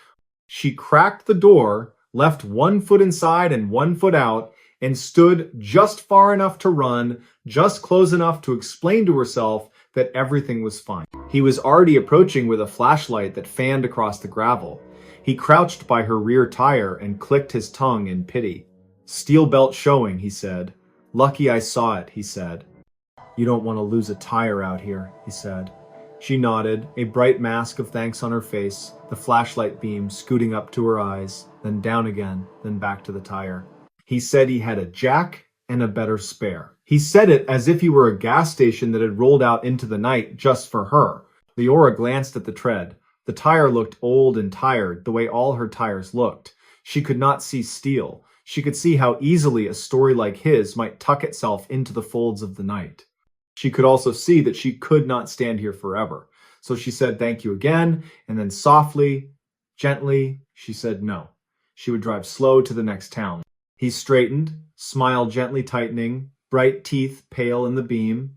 She cracked the door, left 1 foot inside and 1 foot out, and stood just far enough to run, just close enough to explain to herself that everything was fine. He was already approaching with a flashlight that fanned across the gravel. He crouched by her rear tire and clicked his tongue in pity. "Steel belt showing," he said. "Lucky I saw it," he said. "You don't want to lose a tire out here," he said. She nodded, a bright mask of thanks on her face, the flashlight beam scooting up to her eyes, then down again, then back to the tire. He said he had a jack and a better spare. He said it as if he were a gas station that had rolled out into the night just for her. Leora glanced at the tread. The tire looked old and tired, the way all her tires looked. She could not see steel. She could see how easily a story like his might tuck itself into the folds of the night. She could also see that she could not stand here forever. So she said thank you again, and then softly, gently, she said no. She would drive slow to the next town. He straightened, smile gently tightening, bright teeth pale in the beam.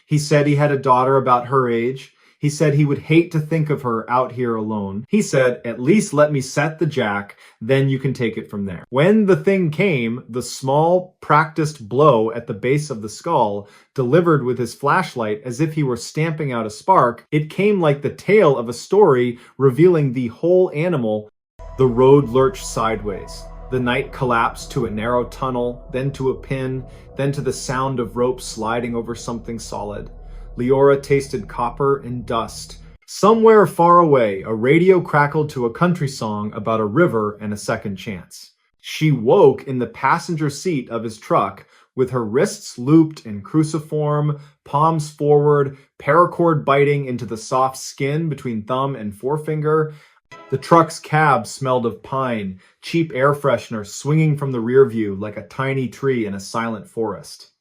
He said he had a daughter about her age. He said he would hate to think of her out here alone. He said, "At least let me set the jack, then you can take it from there." When the thing came, the small, practiced blow at the base of the skull, delivered with his flashlight as if he were stamping out a spark, it came like the tale of a story revealing the whole animal. The road lurched sideways. The night collapsed to a narrow tunnel, then to a pin, then to the sound of ropes sliding over something solid. Leora tasted copper and dust. Somewhere far away, a radio crackled to a country song about a river and a second chance. She woke in the passenger seat of his truck, with her wrists looped and cruciform, palms forward, paracord biting into the soft skin between thumb and forefinger. The truck's cab smelled of pine, cheap air freshener swinging from the rear view like a tiny tree in a silent forest.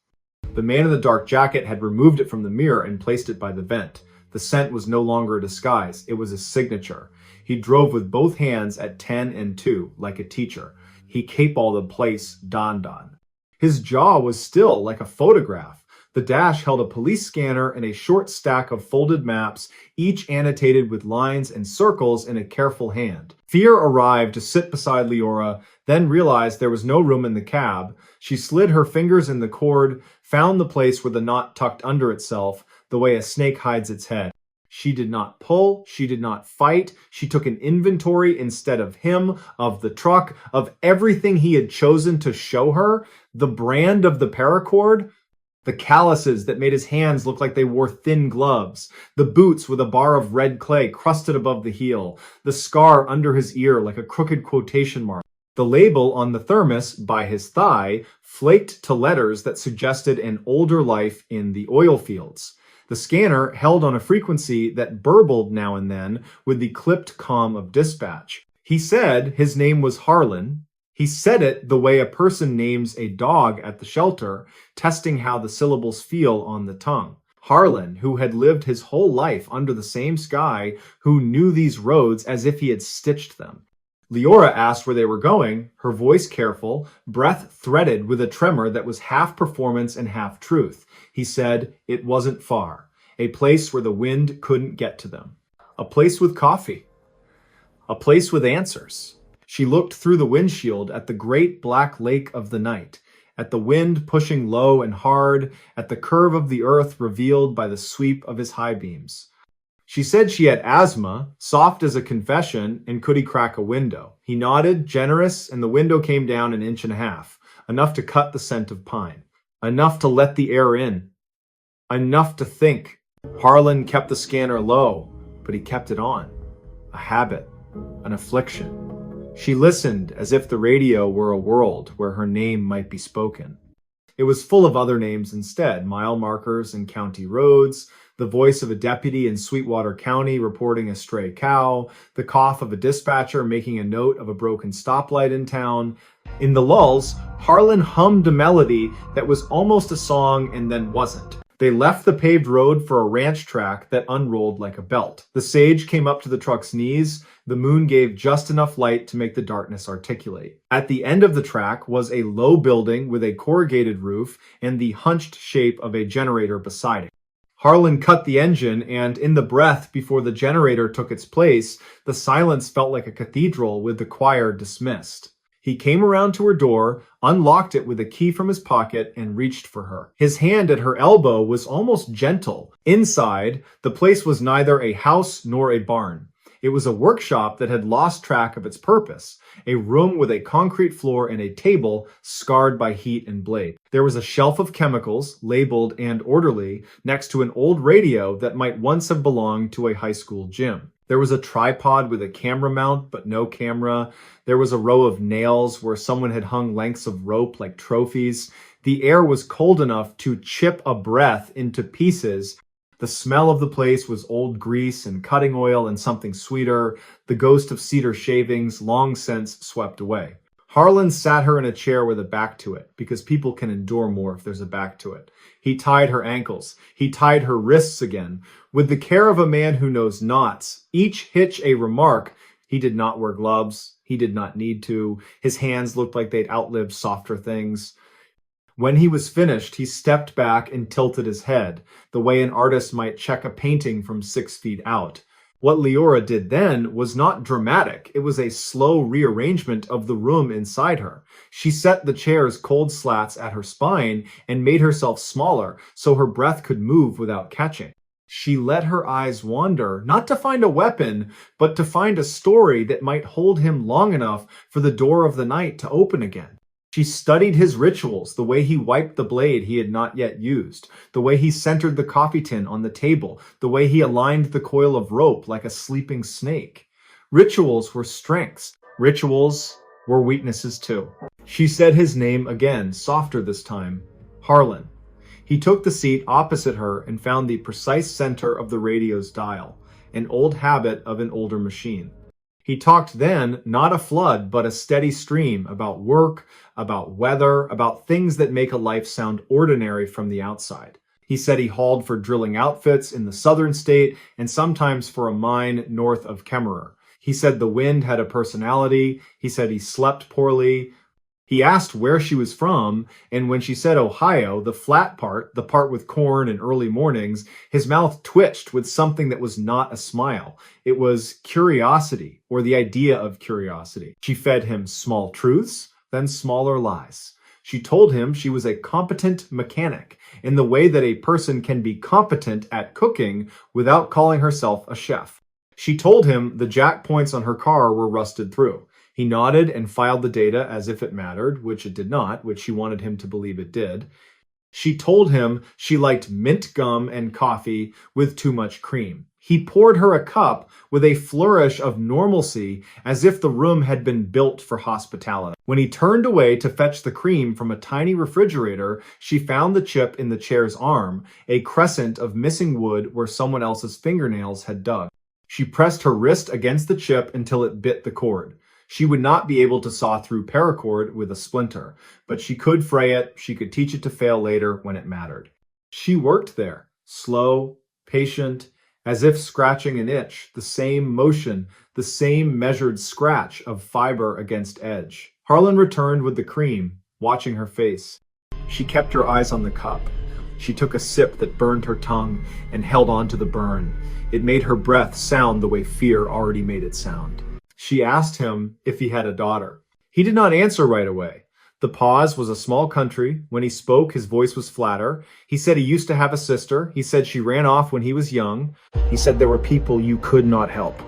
The man in the dark jacket had removed it from the mirror and placed it by the vent. The scent was no longer a disguise, it was his signature. He drove with both hands at 10 and 2, like a teacher. He capalled the place Don Don. His jaw was still like a photograph. The dash held a police scanner and a short stack of folded maps, each annotated with lines and circles in a careful hand. Fear arrived to sit beside Leora, then realized there was no room in the cab. She slid her fingers in the cord, found the place where the knot tucked under itself, the way a snake hides its head. She did not pull, she did not fight, she took an inventory instead of him, of the truck, of everything he had chosen to show her, the brand of the paracord, the calluses that made his hands look like they wore thin gloves, the boots with a bar of red clay crusted above the heel, the scar under his ear like a crooked quotation mark. The label on the thermos by his thigh flaked to letters that suggested an older life in the oil fields. The scanner held on a frequency that burbled now and then with the clipped calm of dispatch. He said his name was Harlan. He said it the way a person names a dog at the shelter, testing how the syllables feel on the tongue. Harlan, who had lived his whole life under the same sky, who knew these roads as if he had stitched them. Leora asked where they were going, her voice careful, breath threaded with a tremor that was half performance and half truth. He said it wasn't far, a place where the wind couldn't get to them. A place with coffee. A place with answers. She looked through the windshield at the great black lake of the night, at the wind pushing low and hard, at the curve of the earth revealed by the sweep of his high beams. She said she had asthma, soft as a confession, and could he crack a window? He nodded, generous, and the window came down 1.5 inches, enough to cut the scent of pine, enough to let the air in, enough to think. Harlan kept the scanner low, but he kept it on. A habit, an affliction. She listened as if the radio were a world where her name might be spoken. It was full of other names instead, mile markers and county roads, the voice of a deputy in Sweetwater County reporting a stray cow, the cough of a dispatcher making a note of a broken stoplight in town. In the lulls, Harlan hummed a melody that was almost a song and then wasn't. They left the paved road for a ranch track that unrolled like a belt. The sage came up to the truck's knees. The moon gave just enough light to make the darkness articulate. At the end of the track was a low building with a corrugated roof and the hunched shape of a generator beside it. Harlan cut the engine, and in the breath before the generator took its place, the silence felt like a cathedral with the choir dismissed. He came around to her door, unlocked it with a key from his pocket, and reached for her. His hand at her elbow was almost gentle. Inside, the place was neither a house nor a barn. It was a workshop that had lost track of its purpose, a room with a concrete floor and a table scarred by heat and blade. There was a shelf of chemicals, labeled and orderly, next to an old radio that might once have belonged to a high school gym. There was a tripod with a camera mount, but no camera. There was a row of nails where someone had hung lengths of rope like trophies. The air was cold enough to chip a breath into pieces. The smell of the place was old grease and cutting oil and something sweeter, the ghost of cedar shavings long since swept away. Harlan sat her in a chair with a back to it, because people can endure more if there's a back to it. He tied her ankles. He tied her wrists again. With the care of a man who knows knots, each hitch a remark. He did not wear gloves. He did not need to. His hands looked like they'd outlived softer things. When he was finished, he stepped back and tilted his head, the way an artist might check a painting from 6 feet out. What Leora did then was not dramatic. It was a slow rearrangement of the room inside her. She set the chair's cold slats at her spine and made herself smaller so her breath could move without catching. She let her eyes wander, not to find a weapon, but to find a story that might hold him long enough for the door of the night to open again. She studied his rituals, the way he wiped the blade he had not yet used, the way he centered the coffee tin on the table, the way he aligned the coil of rope like a sleeping snake. Rituals were strengths. Rituals were weaknesses too. She said his name again, softer this time, Harlan. He took the seat opposite her and found the precise center of the radio's dial, an old habit of an older machine. He talked then, not a flood, but a steady stream about work, about weather, about things that make a life sound ordinary from the outside. He said he hauled for drilling outfits in the southern state and sometimes for a mine north of Kemmerer. He said the wind had a personality. He said he slept poorly. He asked where she was from, and when she said Ohio, the flat part, the part with corn and early mornings, his mouth twitched with something that was not a smile. It was curiosity, or the idea of curiosity. She fed him small truths, then smaller lies. She told him she was a competent mechanic, in the way that a person can be competent at cooking without calling herself a chef. She told him the jack points on her car were rusted through. He nodded and filed the data as if it mattered, which it did not, which she wanted him to believe it did. She told him she liked mint gum and coffee with too much cream. He poured her a cup with a flourish of normalcy as if the room had been built for hospitality. When he turned away to fetch the cream from a tiny refrigerator, she found the chip in the chair's arm, a crescent of missing wood where someone else's fingernails had dug. She pressed her wrist against the chip until it bit the cord. She would not be able to saw through paracord with a splinter, but she could fray it. She could teach it to fail later when it mattered. She worked there, slow, patient, as if scratching an itch, the same motion, the same measured scratch of fiber against edge. Harlan returned with the cream, watching her face. She kept her eyes on the cup. She took a sip that burned her tongue and held on to the burn. It made her breath sound the way fear already made it sound. She asked him if he had a daughter. He did not answer right away. The pause was a small country. When he spoke, his voice was flatter. He said he used to have a sister. He said she ran off when he was young. He said there were people you could not help.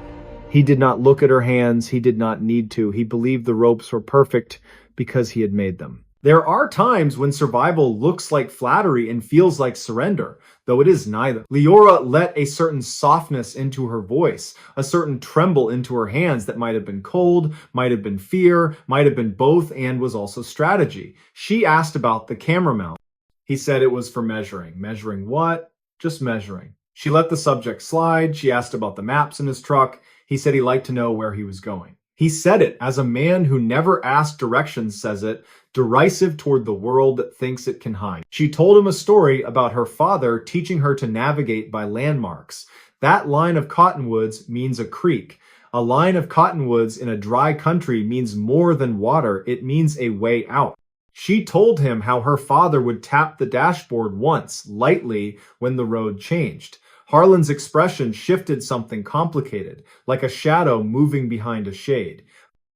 He did not look at her hands. He did not need to. He believed the ropes were perfect because he had made them. There are times when survival looks like flattery and feels like surrender, though it is neither. Leora let a certain softness into her voice, a certain tremble into her hands that might have been cold, might have been fear, might have been both, and was also strategy. She asked about the camera mount. He said it was for measuring. Measuring what? Just measuring. She let the subject slide. She asked about the maps in his truck. He said he liked to know where he was going. He said it as a man who never asked directions says it, derisive toward the world that thinks it can hide. She told him a story about her father teaching her to navigate by landmarks. That line of cottonwoods means a creek. A line of cottonwoods in a dry country means more than water. It means a way out. She told him how her father would tap the dashboard once, lightly, when the road changed. Harlan's expression shifted something complicated, like a shadow moving behind a shade.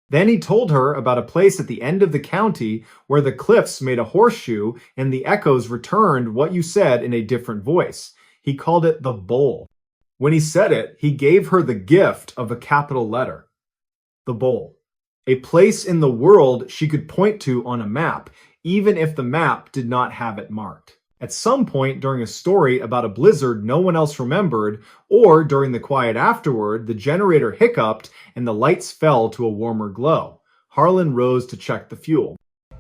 Then he told her about a place at the end of the county where the cliffs made a horseshoe and the echoes returned what you said in a different voice. He called it the bowl. When he said it, he gave her the gift of a capital letter. The bowl. A place in the world she could point to on a map, even if the map did not have it marked. At some point during a story about a blizzard no one else remembered, or during the quiet afterward, the generator hiccuped and the lights fell to a warmer glow. Harlan rose to check the fuel.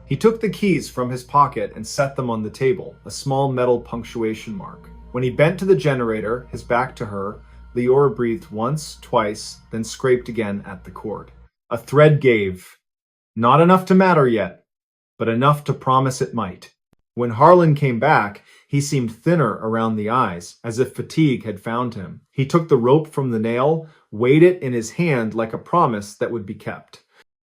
He took the keys from his pocket and set them on the table, a small metal punctuation mark. When he bent to the generator, his back to her, Leora breathed once, twice, then scraped again at the cord. A thread gave. Not enough to matter yet, but enough to promise it might. When Harlan came back, he seemed thinner around the eyes, as if fatigue had found him. He took the rope from the nail, weighed it in his hand like a promise that would be kept.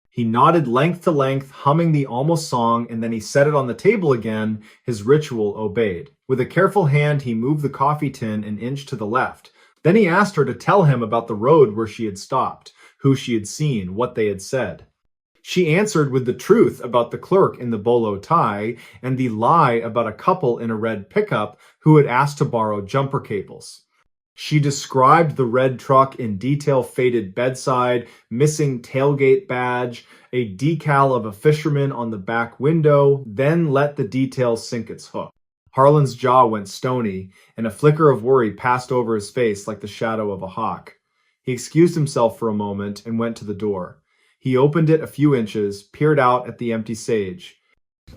He nodded length to length, humming the almost song, and then he set it on the table again. His ritual obeyed. With a careful hand, he moved the coffee tin an inch to the left. Then he asked her to tell him about the road where she had stopped, who she had seen, what they had said. She answered with the truth about the clerk in the bolo tie and the lie about a couple in a red pickup who had asked to borrow jumper cables. She described the red truck in detail, faded bedside, missing tailgate badge, a decal of a fisherman on the back window, then let the details sink its hook. Harlan's jaw went stony, and a flicker of worry passed over his face like the shadow of a hawk. He excused himself for a moment and went to the door. He opened it a few inches, peered out at the empty sage.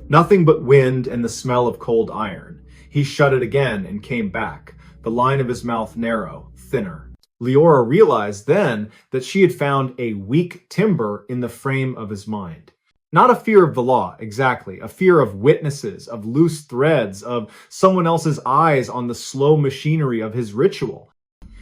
Nothing but wind and the smell of cold iron. He shut it again and came back, the line of his mouth narrow, thinner. Leora realized then that she had found a weak timber in the frame of his mind. Not a fear of the law, exactly. A fear of witnesses, of loose threads, of someone else's eyes on the slow machinery of his ritual.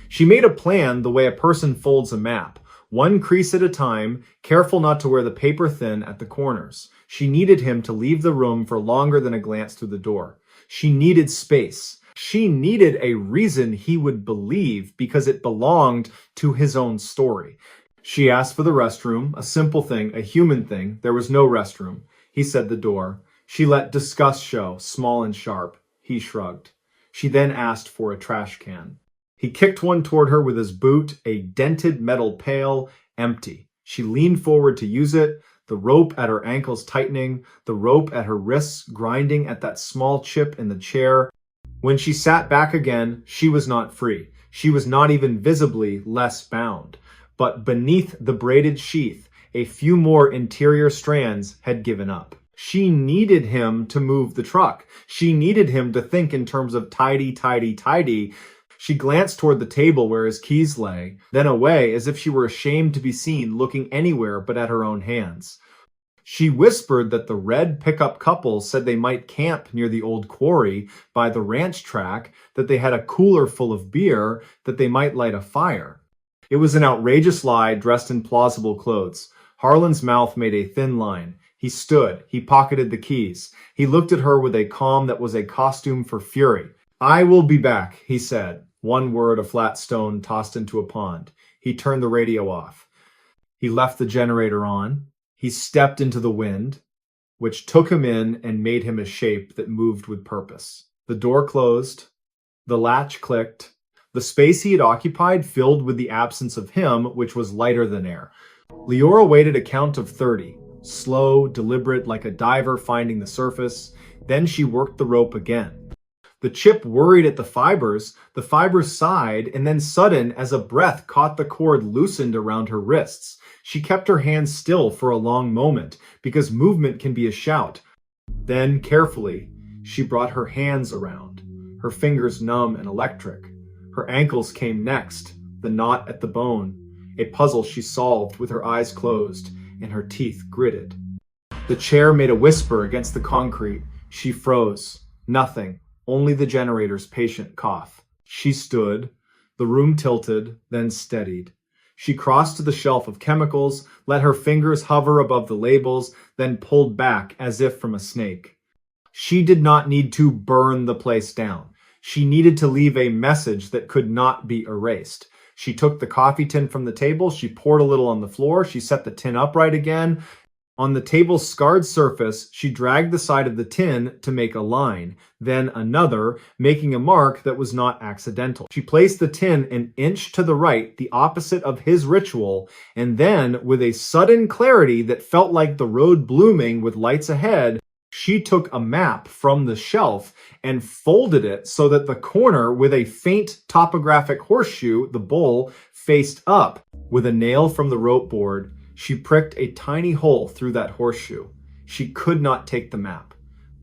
She made a plan the way a person folds a map. One crease at a time, careful not to wear the paper thin at the corners. She needed him to leave the room for longer than a glance through the door. She needed space. She needed a reason he would believe because it belonged to his own story. She asked for the restroom, a simple thing, a human thing. There was no restroom. He said the door. She let disgust show, small and sharp. He shrugged. She then asked for a trash can. He kicked one toward her with his boot, a dented metal pail, empty. She leaned forward to use it, the rope at her ankles tightening, the rope at her wrists grinding at that small chip in the chair. When she sat back again, she was not free. She was not even visibly less bound. But beneath the braided sheath, a few more interior strands had given up. She needed him to move the truck. She needed him to think in terms of tidy, tidy, tidy. She glanced toward the table where his keys lay, then away as if she were ashamed to be seen looking anywhere but at her own hands. She whispered that the red pickup couple said they might camp near the old quarry by the ranch track, that they had a cooler full of beer, that they might light a fire. It was an outrageous lie dressed in plausible clothes. Harlan's mouth made a thin line. He stood. He pocketed the keys. He looked at her with a calm that was a costume for fury. "I will be back," he said. One word, a flat stone tossed into a pond. He turned the radio off. He left the generator on. He stepped into the wind, which took him in and made him a shape that moved with purpose. The door closed. The latch clicked. The space he had occupied filled with the absence of him, which was lighter than air. Leora waited a count of 30. slow, deliberate, like a diver finding the surface. Then she worked the rope again. The chip worried at the fibers sighed, and then sudden, as a breath caught the cord loosened around her wrists. She kept her hands still for a long moment, because movement can be a shout. Then, carefully, she brought her hands around, her fingers numb and electric. Her ankles came next, the knot at the bone, a puzzle she solved with her eyes closed and her teeth gritted. The chair made a whisper against the concrete. She froze. Nothing. Only the generator's patient cough. She stood. The room tilted, then steadied. She crossed to the shelf of chemicals, let her fingers hover above the labels, then pulled back as if from a snake. She did not need to burn the place down. She needed to leave a message that could not be erased. She took the coffee tin from the table, she poured a little on the floor, she set the tin upright again. On the table's scarred surface, she dragged the side of the tin to make a line, then another, making a mark that was not accidental. She placed the tin an inch to the right, the opposite of his ritual, and then, with a sudden clarity that felt like the road blooming with lights ahead, she took a map from the shelf and folded it so that the corner with a faint topographic horseshoe, the bowl, faced up. With a nail from the rope board, she pricked a tiny hole through that horseshoe. She could not take the map,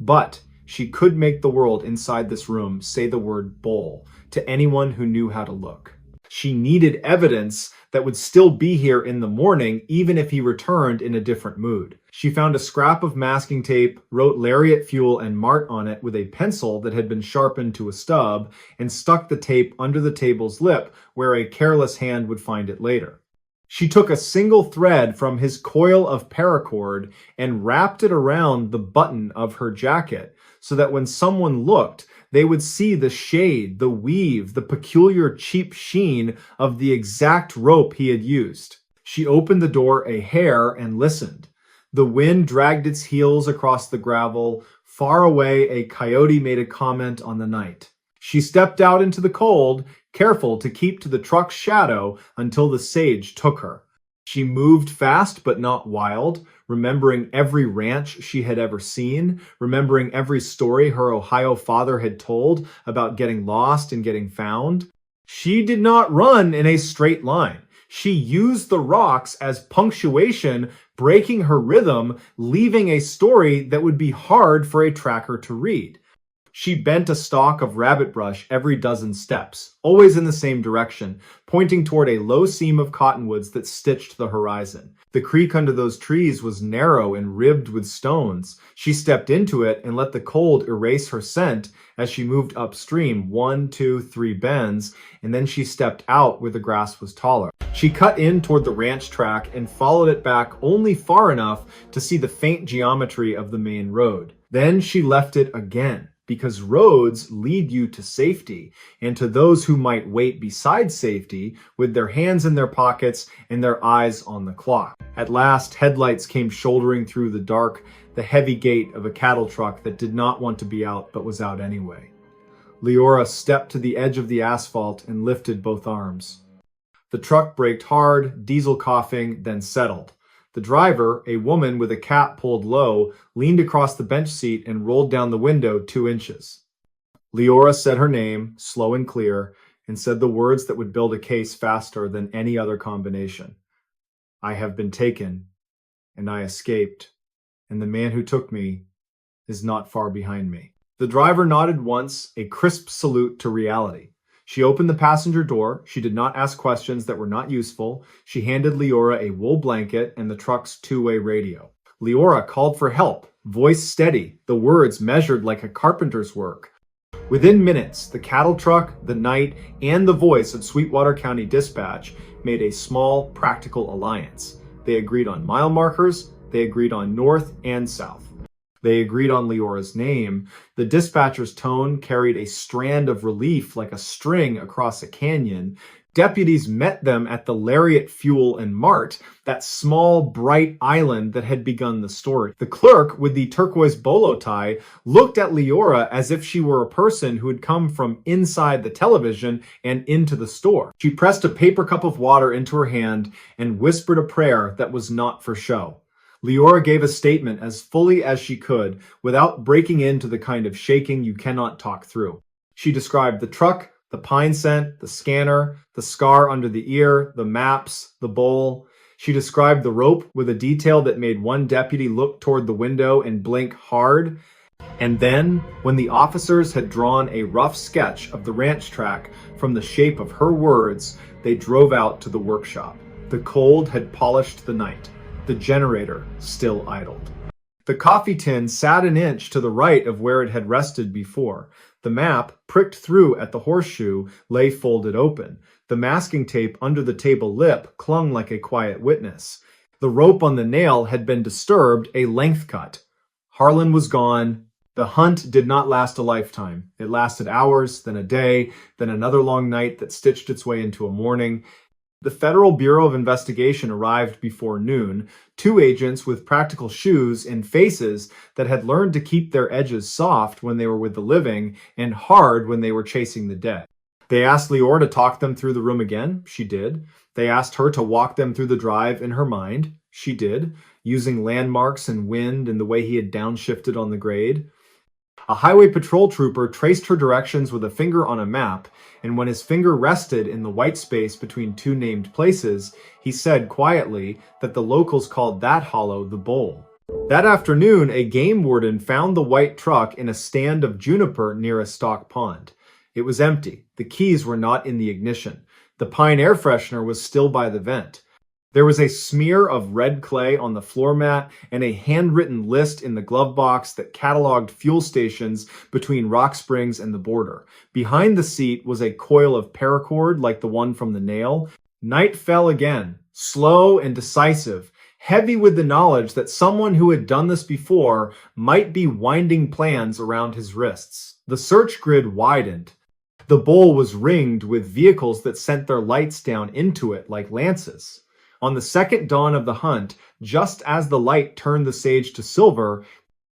but she could make the world inside this room say the word bowl to anyone who knew how to look. She needed evidence that would still be here in the morning, even if he returned in a different mood. She found a scrap of masking tape, wrote Lariat Fuel and Mart on it with a pencil that had been sharpened to a stub, and stuck the tape under the table's lip where a careless hand would find it later. She took a single thread from his coil of paracord and wrapped it around the button of her jacket so that when someone looked, they would see the shade, the weave, the peculiar cheap sheen of the exact rope he had used. She opened the door a hair and listened. The wind dragged its heels across the gravel. Far away, a coyote made a comment on the night. She stepped out into the cold, careful to keep to the truck's shadow until the sage took her. She moved fast but not wild, remembering every ranch she had ever seen, remembering every story her Ohio father had told about getting lost and getting found. She did not run in a straight line. She used the rocks as punctuation, breaking her rhythm, leaving a story that would be hard for a tracker to read. She bent a stalk of rabbit brush every dozen steps, always in the same direction, pointing toward a low seam of cottonwoods that stitched the horizon. The creek under those trees was narrow and ribbed with stones. She stepped into it and let the cold erase her scent as she moved upstream 1, 2, 3 bends, and then she stepped out where the grass was taller. She cut in toward the ranch track and followed it back only far enough to see the faint geometry of the main road. Then she left it again, because roads lead you to safety and to those who might wait beside safety with their hands in their pockets and their eyes on the clock. At last, headlights came shouldering through the dark, the heavy gait of a cattle truck that did not want to be out but was out anyway. Leora stepped to the edge of the asphalt and lifted both arms. The truck braked hard, diesel coughing, then settled. The driver, a woman with a cap pulled low, leaned across the bench seat and rolled down the window 2 inches. Leora said her name, slow and clear, and said the words that would build a case faster than any other combination. I have been taken, and I escaped, and the man who took me is not far behind me. The driver nodded once, a crisp salute to reality. She opened the passenger door. She did not ask questions that were not useful. She handed Leora a wool blanket and the truck's 2-way radio. Leora called for help, voice steady, the words measured like a carpenter's work. Within minutes, the cattle truck, the night, and the voice of Sweetwater County Dispatch made a small, practical alliance. They agreed on mile markers. They agreed on north and south. They agreed on Leora's name. The dispatcher's tone carried a strand of relief like a string across a canyon. Deputies met them at the Lariat Fuel and Mart, that small, bright island that had begun the story. The clerk with the turquoise bolo tie looked at Leora as if she were a person who had come from inside the television and into the store. She pressed a paper cup of water into her hand and whispered a prayer that was not for show. Leora gave a statement as fully as she could without breaking into the kind of shaking you cannot talk through. She described the truck, the pine scent, the scanner, the scar under the ear, the maps, the bowl. She described the rope with a detail that made one deputy look toward the window and blink hard. And then, when the officers had drawn a rough sketch of the ranch track from the shape of her words, they drove out to the workshop. The cold had polished the night. The generator still idled. The coffee tin sat an inch to the right of where it had rested before. The map, pricked through at the horseshoe, lay folded open. The masking tape under the table lip clung like a quiet witness. The rope on the nail had been disturbed, a length cut. Harlan was gone. The hunt did not last a lifetime. It lasted hours, then a day, then another long night that stitched its way into a morning. The Federal Bureau of Investigation arrived before noon, two agents with practical shoes and faces that had learned to keep their edges soft when they were with the living and hard when they were chasing the dead. They asked Leora to talk them through the room again. She did. They asked her to walk them through the drive in her mind. She did, using landmarks and wind and the way he had downshifted on the grade. A highway patrol trooper traced her directions with a finger on a map, and when his finger rested in the white space between two named places, he said quietly that the locals called that hollow the bowl. That afternoon, a game warden found the white truck in a stand of juniper near a stock pond. It was empty. The keys were not in the ignition. The pine air freshener was still by the vent. There was a smear of red clay on the floor mat and a handwritten list in the glove box that cataloged fuel stations between Rock Springs and the border. Behind the seat was a coil of paracord like the one from the nail. Night fell again, slow and decisive, heavy with the knowledge that someone who had done this before might be winding plans around his wrists. The search grid widened. The bowl was ringed with vehicles that sent their lights down into it like lances. On the second dawn of the hunt, just as the light turned the sage to silver,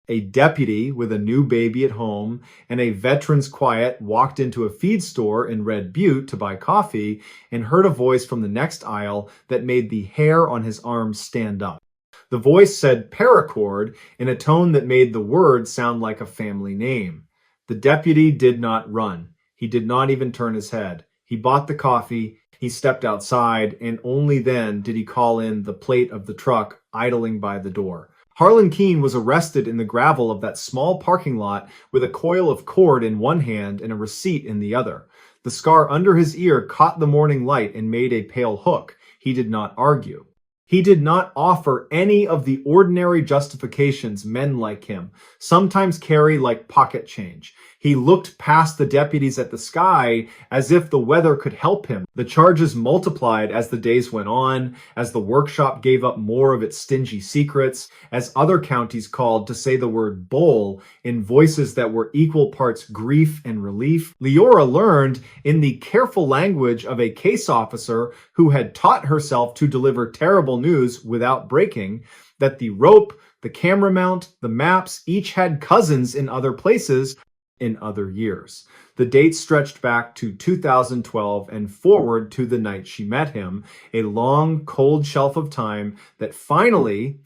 a deputy with a new baby at home and a veteran's quiet walked into a feed store in Red Butte to buy coffee and heard a voice from the next aisle that made the hair on his arms stand up. The voice said paracord in a tone that made the word sound like a family name. The deputy did not run. He did not even turn his head. He bought the coffee. He stepped outside, and only then did he call in the plate of the truck idling by the door. Harlan Keene was arrested in the gravel of that small parking lot with a coil of cord in one hand and a receipt in the other. The scar under his ear caught the morning light and made a pale hook. He did not argue. He did not offer any of the ordinary justifications men like him sometimes carry like pocket change. He looked past the deputies at the sky as if the weather could help him. The charges multiplied as the days went on, as the workshop gave up more of its stingy secrets, as other counties called to say the word bowl in voices that were equal parts grief and relief. Leora learned in the careful language of a case officer who had taught herself to deliver terrible news without breaking that the rope, the camera mount, the maps each had cousins in other places in other years. The dates stretched back to 2012 and forward to the night she met him, a long, cold shelf of time that finally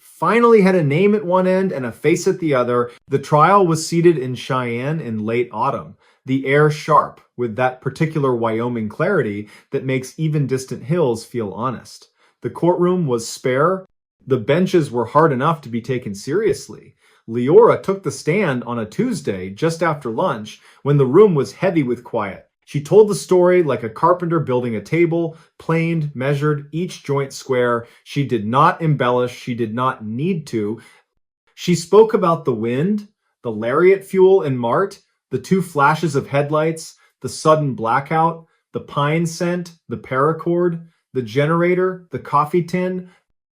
had a name at one end and a face at the other. The trial was seated in Cheyenne in late autumn, the air sharp with that particular Wyoming clarity that makes even distant hills feel honest. The courtroom was spare. The benches were hard enough to be taken seriously. Leora took the stand on a Tuesday just after lunch when the room was heavy with quiet. She told the story like a carpenter building a table, planed, measured, each joint square. She did not embellish. She did not need to. She spoke about the wind, the lariat fuel in Mart, the two flashes of headlights, the sudden blackout, the pine scent, the paracord, the generator, the coffee tin,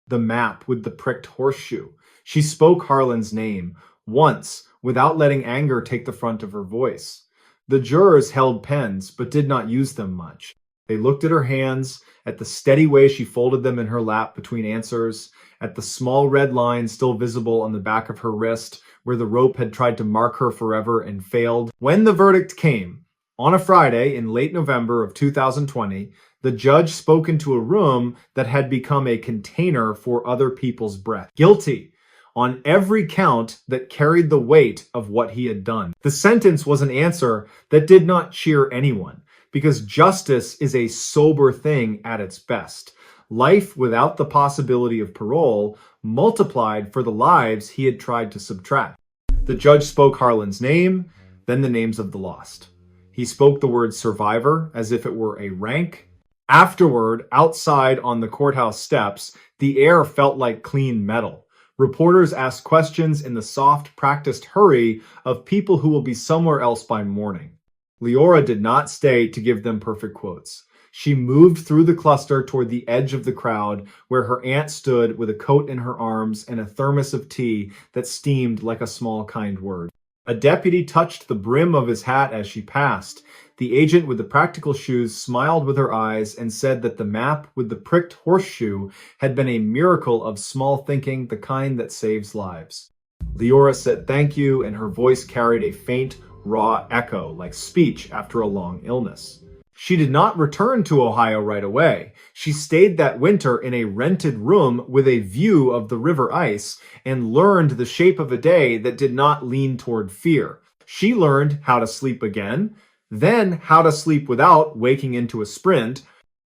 the map with the pricked horseshoe. She spoke Harlan's name, once, without letting anger take the front of her voice. The jurors held pens, but did not use them much. They looked at her hands, at the steady way she folded them in her lap between answers, at the small red line still visible on the back of her wrist, where the rope had tried to mark her forever and failed. When the verdict came, on a Friday in late November of 2020, the judge spoke into a room that had become a container for other people's breath. Guilty. on every count that carried the weight of what he had done. The sentence was an answer that did not cheer anyone, because justice is a sober thing at its best. Life without the possibility of parole multiplied for the lives he had tried to subtract. The judge spoke Harlan's name, then the names of the lost. He spoke the word survivor as if it were a rank. Afterward, outside on the courthouse steps, the air felt like clean metal. Reporters asked questions in the soft, practiced hurry of people who will be somewhere else by morning. Leora did not stay to give them perfect quotes. She moved through the cluster toward the edge of the crowd, where her aunt stood with a coat in her arms and a thermos of tea that steamed like a small kind word. A deputy touched the brim of his hat as she passed. The agent with the practical shoes smiled with her eyes and said that the map with the pricked horseshoe had been a miracle of small thinking, the kind that saves lives. Leora said thank you, and her voice carried a faint, raw echo like speech after a long illness. She did not return to Ohio right away. She stayed that winter in a rented room with a view of the river ice and learned the shape of a day that did not lean toward fear. She learned how to sleep again, then how to sleep without waking into a sprint.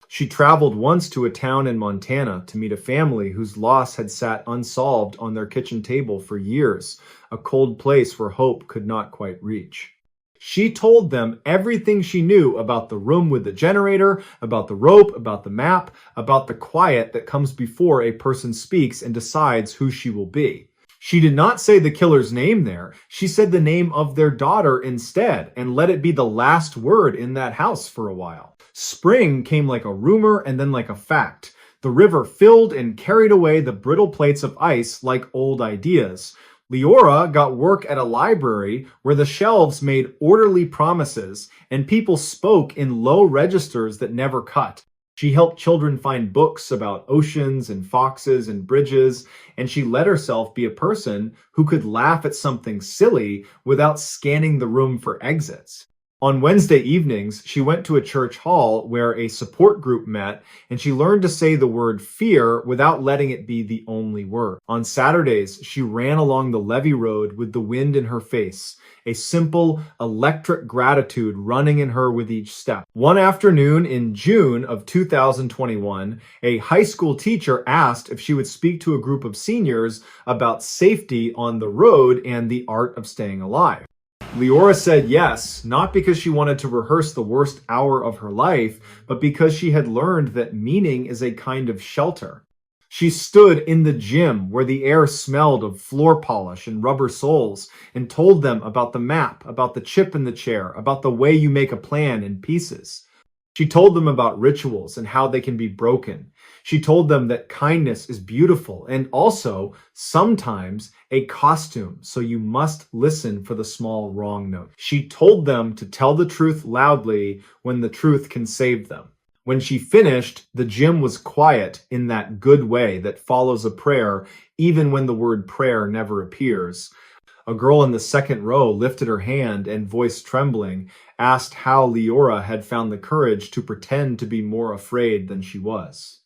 She traveled once to a town in Montana to meet a family whose loss had sat unsolved on their kitchen table for years, a cold place where hope could not quite reach. She told them everything she knew about the room with the generator, about the rope, about the map, about the quiet that comes before a person speaks and decides who she will be. She did not say the killer's name there. She said the name of their daughter instead and let it be the last word in that house for a while. Spring came like a rumor and then like a fact. The river filled and carried away the brittle plates of ice like old ideas. Leora got work at a library where the shelves made orderly promises and people spoke in low registers that never cut. She helped children find books about oceans and foxes and bridges, and she let herself be a person who could laugh at something silly without scanning the room for exits. On Wednesday evenings, she went to a church hall where a support group met, and she learned to say the word fear without letting it be the only word. On Saturdays, she ran along the levee road with the wind in her face, a simple, electric gratitude running in her with each step. One afternoon in June of 2021, a high school teacher asked if she would speak to a group of seniors about safety on the road and the art of staying alive. Leora said yes, not because she wanted to rehearse the worst hour of her life, but because she had learned that meaning is a kind of shelter. She stood in the gym where the air smelled of floor polish and rubber soles and told them about the map, about the chip in the chair, about the way you make a plan in pieces. She told them about rituals and how they can be broken. She told them that kindness is beautiful and also sometimes a costume, so you must listen for the small wrong note. She told them to tell the truth loudly when the truth can save them. When she finished, the gym was quiet in that good way that follows a prayer, even when the word prayer never appears. A girl in the second row lifted her hand and, voice trembling, asked how Leora had found the courage to pretend to be more afraid than she was.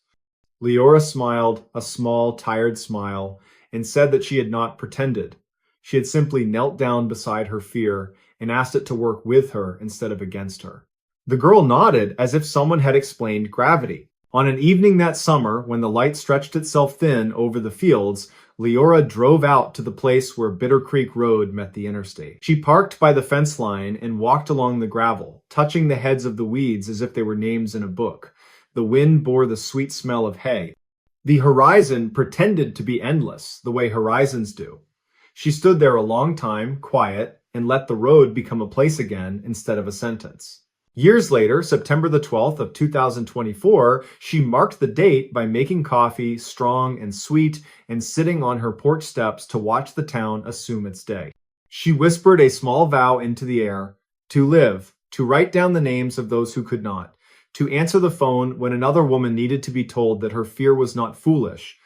Leora smiled, a small, tired smile, and said that she had not pretended. She had simply knelt down beside her fear and asked it to work with her instead of against her. The girl nodded as if someone had explained gravity. On an evening that summer, when the light stretched itself thin over the fields, Leora drove out to the place where Bitter Creek Road met the interstate. She parked by the fence line and walked along the gravel, touching the heads of the weeds as if they were names in a book. The wind bore the sweet smell of hay. The horizon pretended to be endless, the way horizons do. She stood there a long time, quiet, and let the road become a place again instead of a sentence. Years later, September the 12th of 2024, she marked the date by making coffee strong and sweet and sitting on her porch steps to watch the town assume its day. She whispered a small vow into the air: to live, to write down the names of those who could not, to answer the phone when another woman needed to be told that her fear was not foolish,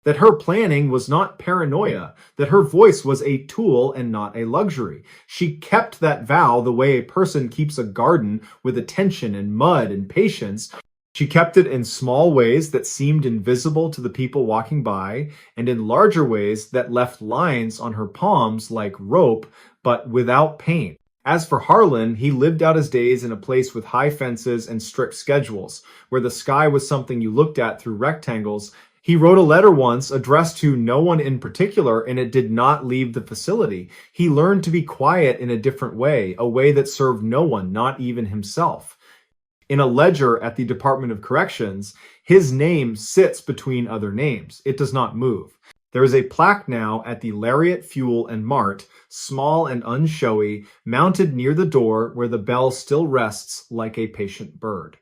that her planning was not paranoia, that her voice was a tool and not a luxury. She kept that vow the way a person keeps a garden with attention and mud and patience. She kept it in small ways that seemed invisible to the people walking by, and in larger ways that left lines on her palms like rope, but without pain. As for Harlan, he lived out his days in a place with high fences and strict schedules, where the sky was something you looked at through rectangles. He wrote a letter once addressed to no one in particular, and it did not leave the facility. He learned to be quiet in a way that served no one, not even himself. In a ledger at the Department of Corrections, his name sits between other names. It does not move. There is a plaque now at the Lariat Fuel and Mart, small and unshowy, mounted near the door where the bell still rests like a patient bird.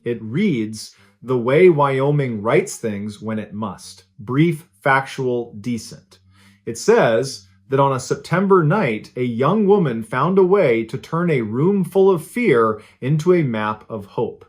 It reads, "The way Wyoming writes things when it must. Brief, factual, decent." It says that on a September night, a young woman found a way to turn a room full of fear into a map of hope.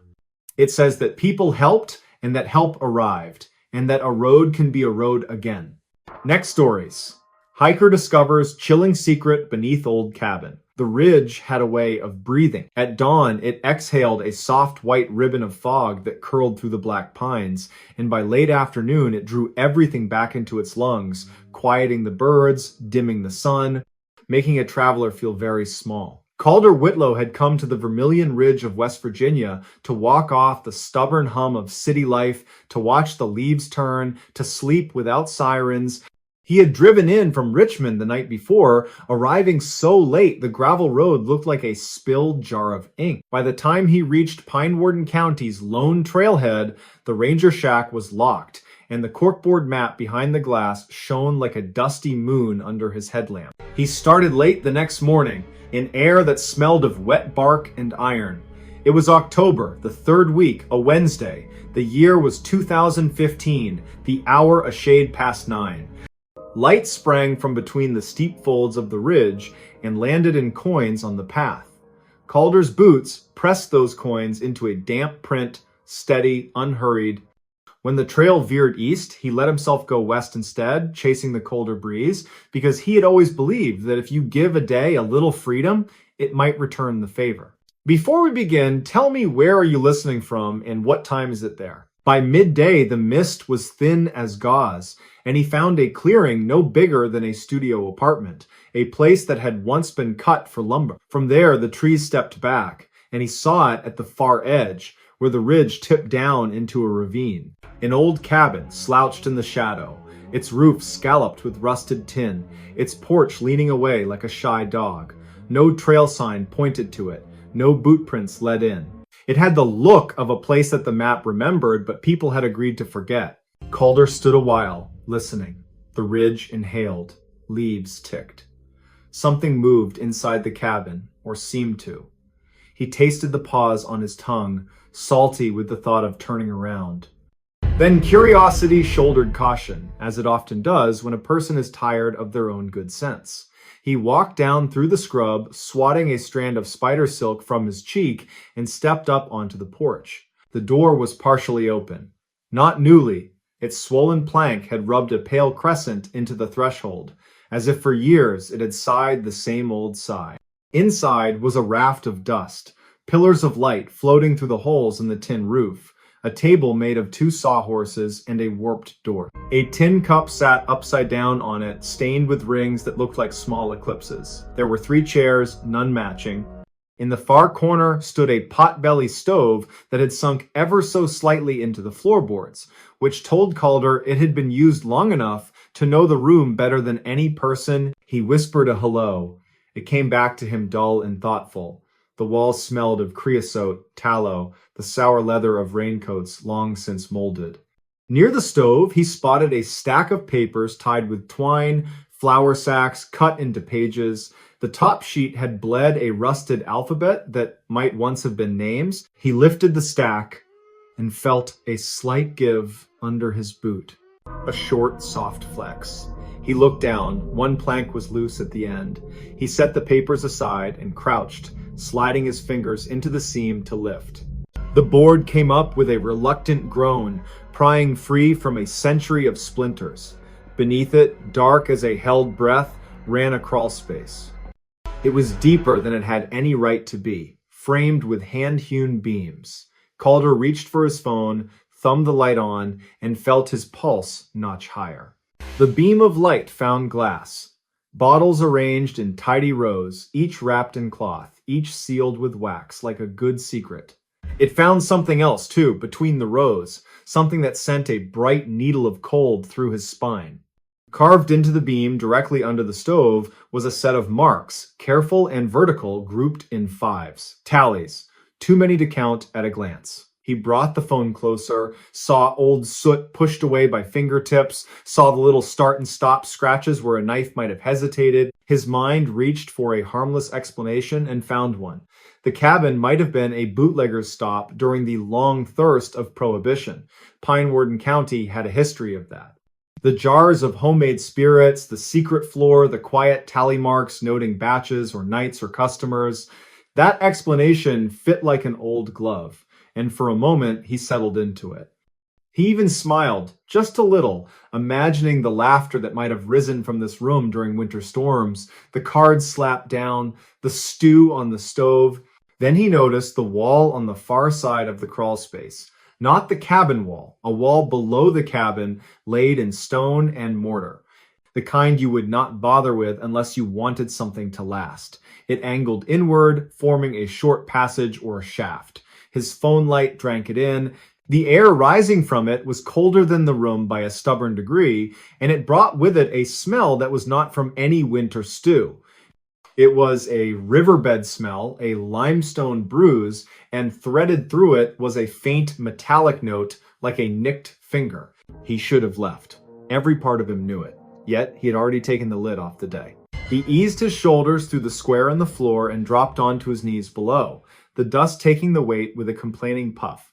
It says that people helped and that help arrived, and that a road can be a road again. Next stories. Hiker discovers chilling secret beneath old cabin. The ridge had a way of breathing. At dawn, it exhaled a soft white ribbon of fog that curled through the black pines, and by late afternoon, it drew everything back into its lungs, quieting the birds, dimming the sun, making a traveler feel very small. Calder Whitlow had come to the Vermilion Ridge of West Virginia to walk off the stubborn hum of city life, to watch the leaves turn, to sleep without sirens. He had driven in from Richmond the night before, arriving so late the gravel road looked like a spilled jar of ink. By the time he reached Pine Warden County's lone trailhead, the ranger shack was locked, and the corkboard map behind the glass shone like a dusty moon under his headlamp. He started late the next morning, in air that smelled of wet bark and iron. It was October, the third week, a Wednesday. The year was 2015, the hour a shade past 9. Light sprang from between the steep folds of the ridge and landed in coins on the path. Calder's boots pressed those coins into a damp print, steady, unhurried. When the trail veered east, he let himself go west instead, chasing the colder breeze, because he had always believed that if you give a day a little freedom, it might return the favor. Before we begin, tell me, where are you listening from and what time is it there? By midday, the mist was thin as gauze, and he found a clearing no bigger than a studio apartment, a place that had once been cut for lumber. From there, the trees stepped back, and he saw it at the far edge, where the ridge tipped down into a ravine. An old cabin slouched in the shadow, its roof scalloped with rusted tin, its porch leaning away like a shy dog. No trail sign pointed to it, no boot prints led in. It had the look of a place that the map remembered, but people had agreed to forget. Calder stood a while, listening. The ridge inhaled. Leaves ticked. Something moved inside the cabin, or seemed to. He tasted the pause on his tongue, salty with the thought of turning around. Then curiosity shouldered caution, as it often does when a person is tired of their own good sense. He walked down through the scrub, swatting a strand of spider silk from his cheek, and stepped up onto the porch. The door was partially open. Not newly, its swollen plank had rubbed a pale crescent into the threshold, as if for years it had sighed the same old sigh. Inside was a raft of dust, pillars of light floating through the holes in the tin roof, a table made of 2 sawhorses, and a warped door. A tin cup sat upside down on it, stained with rings that looked like small eclipses. There were 3 chairs, none matching. In the far corner stood a pot-belly stove that had sunk ever so slightly into the floorboards, which told Calder it had been used long enough to know the room better than any person. He whispered a hello. It came back to him dull and thoughtful. The walls smelled of creosote, tallow, the sour leather of raincoats long since molded. Near the stove, he spotted a stack of papers tied with twine, flour sacks cut into pages. The top sheet had bled a rusted alphabet that might once have been names. He lifted the stack and felt a slight give under his boot. A short, soft flex. He looked down. One plank was loose at the end. He set the papers aside and crouched, sliding his fingers into the seam to lift. The board came up with a reluctant groan, prying free from a century of splinters. Beneath it, dark as a held breath, ran a crawlspace. It was deeper than it had any right to be, framed with hand-hewn beams. Calder reached for his phone, thumbed the light on, and felt his pulse notch higher. The beam of light found glass. Bottles arranged in tidy rows, each wrapped in cloth, each sealed with wax, like a good secret. It found something else, too, between the rows, something that sent a bright needle of cold through his spine. Carved into the beam directly under the stove was a set of marks, careful and vertical, grouped in fives. Tallies, too many to count at a glance. He brought the phone closer, saw old soot pushed away by fingertips, saw the little start and stop scratches where a knife might have hesitated. His mind reached for a harmless explanation and found one. The cabin might have been a bootlegger's stop during the long thirst of Prohibition. Pine Warden County had a history of that. The jars of homemade spirits, the secret floor, the quiet tally marks noting batches or nights or customers. That explanation fit like an old glove, and for a moment he settled into it. He even smiled, just a little, imagining the laughter that might have risen from this room during winter storms, the cards slapped down, the stew on the stove. Then he noticed the wall on the far side of the crawl space. Not the cabin wall, a wall below the cabin laid in stone and mortar. The kind you would not bother with unless you wanted something to last. It angled inward, forming a short passage or a shaft. His phone light drank it in. The air rising from it was colder than the room by a stubborn degree, and it brought with it a smell that was not from any winter stew. It was a riverbed smell, a limestone bruise, and threaded through it was a faint metallic note like a nicked finger. He should have left. Every part of him knew it. Yet he had already taken the lid off the day. He eased his shoulders through the square in the floor and dropped onto his knees below, the dust taking the weight with a complaining puff.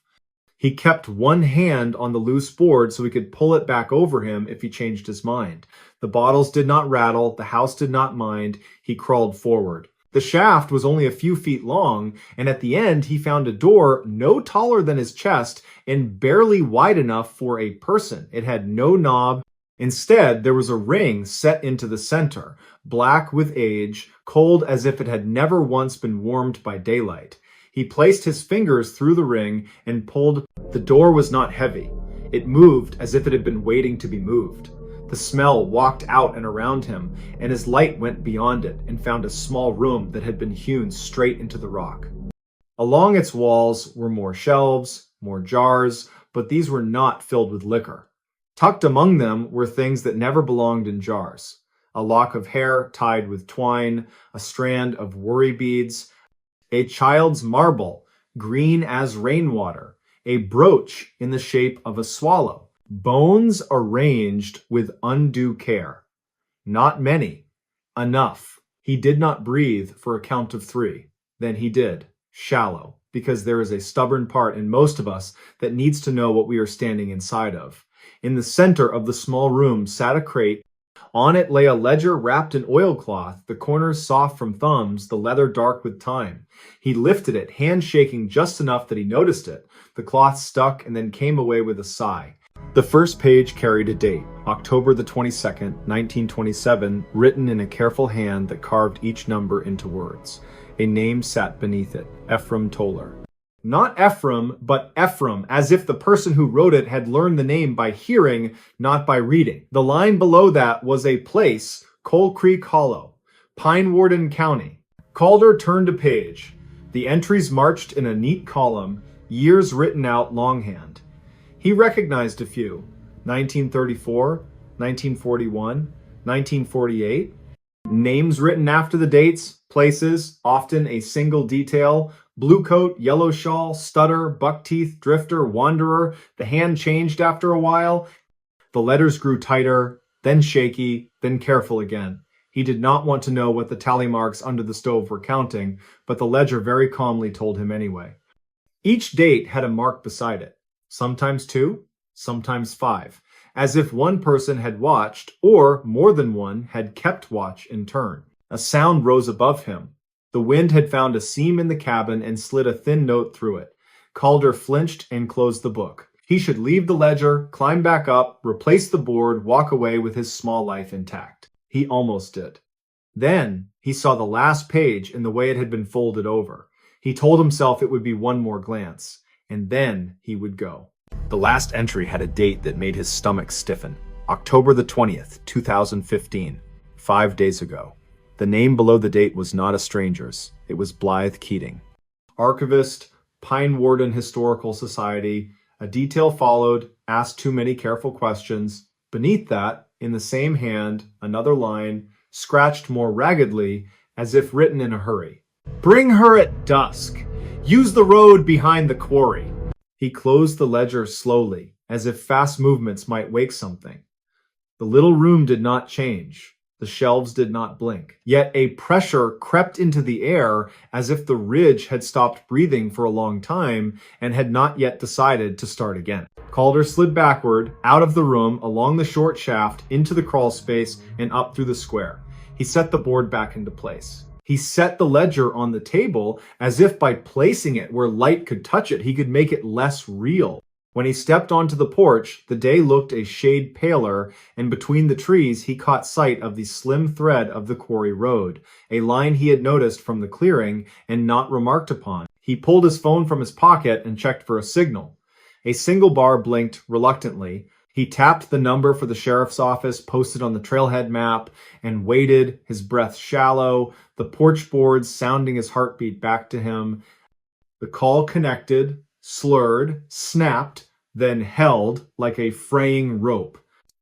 He kept one hand on the loose board so he could pull it back over him if he changed his mind. The bottles did not rattle, the house did not mind. He crawled forward. The shaft was only a few feet long, and at the end he found a door no taller than his chest and barely wide enough for a person. It had no knob. Instead, there was a ring set into the center, black with age, cold as if it had never once been warmed by daylight. He placed his fingers through the ring and pulled. The door was not heavy. It moved as if it had been waiting to be moved. The smell walked out and around him, and his light went beyond it and found a small room that had been hewn straight into the rock. Along its walls were more shelves, more jars, but these were not filled with liquor. Tucked among them were things that never belonged in jars. A lock of hair tied with twine, a strand of worry beads, a child's marble, green as rainwater, a brooch in the shape of a swallow, bones arranged with undue care. Not many. Enough. He did not breathe for a count of 3. Then he did. Shallow, because there is a stubborn part in most of us that needs to know what we are standing inside of. In the center of the small room sat a crate. On it lay a ledger wrapped in oilcloth, the corners soft from thumbs, the leather dark with time. He lifted it, hand shaking just enough that he noticed it. The cloth stuck and then came away with a sigh. The first page carried a date, October the 22nd, 1927, written in a careful hand that carved each number into words. A name sat beneath it, Ephraim Toller. Not Ephraim, but Ephraim, as if the person who wrote it had learned the name by hearing, not by reading. The line below that was a place, Coal Creek Hollow, Pine Warden County. Calder turned a page. The entries marched in a neat column, years written out longhand. He recognized a few. 1934, 1941, 1948. Names written after the dates, places, often a single detail. Blue coat, yellow shawl, stutter, buckteeth, drifter, wanderer. The hand changed after a while. The letters grew tighter, then shaky, then careful again. He did not want to know what the tally marks under the stove were counting, but the ledger very calmly told him anyway. Each date had a mark beside it, sometimes 2, sometimes 5, as if one person had watched, or more than one had kept watch in turn. A sound rose above him. The wind had found a seam in the cabin and slid a thin note through it. Calder flinched and closed the book. He should leave the ledger, climb back up, replace the board, walk away with his small life intact. He almost did. Then he saw the last page in the way it had been folded over. He told himself it would be one more glance. and then he would go. The last entry had a date that made his stomach stiffen. October the 20th, 2015, 5 days ago. The name below the date was not a stranger's. It was Blythe Keating. Archivist, Pine Warden Historical Society. A detail followed, asked too many careful questions. Beneath that, in the same hand, another line, scratched more raggedly, as if written in a hurry. Bring her at dusk. Use the road behind the quarry. He closed the ledger slowly, as if fast movements might wake something. The little room did not change. The shelves did not blink. Yet a pressure crept into the air as if the ridge had stopped breathing for a long time and had not yet decided to start again. Calder slid backward, out of the room, along the short shaft, into the crawl space, and up through the square. He set the board back into place. He set the ledger on the table as if by placing it where light could touch it, he could make it less real. When he stepped onto the porch, the day looked a shade paler, and between the trees he caught sight of the slim thread of the quarry road, a line he had noticed from the clearing and not remarked upon. He pulled his phone from his pocket and checked for a signal. A single bar blinked reluctantly. He tapped the number for the sheriff's office posted on the trailhead map and waited, his breath shallow, the porch boards sounding his heartbeat back to him. The call connected, slurred, snapped, then held like a fraying rope.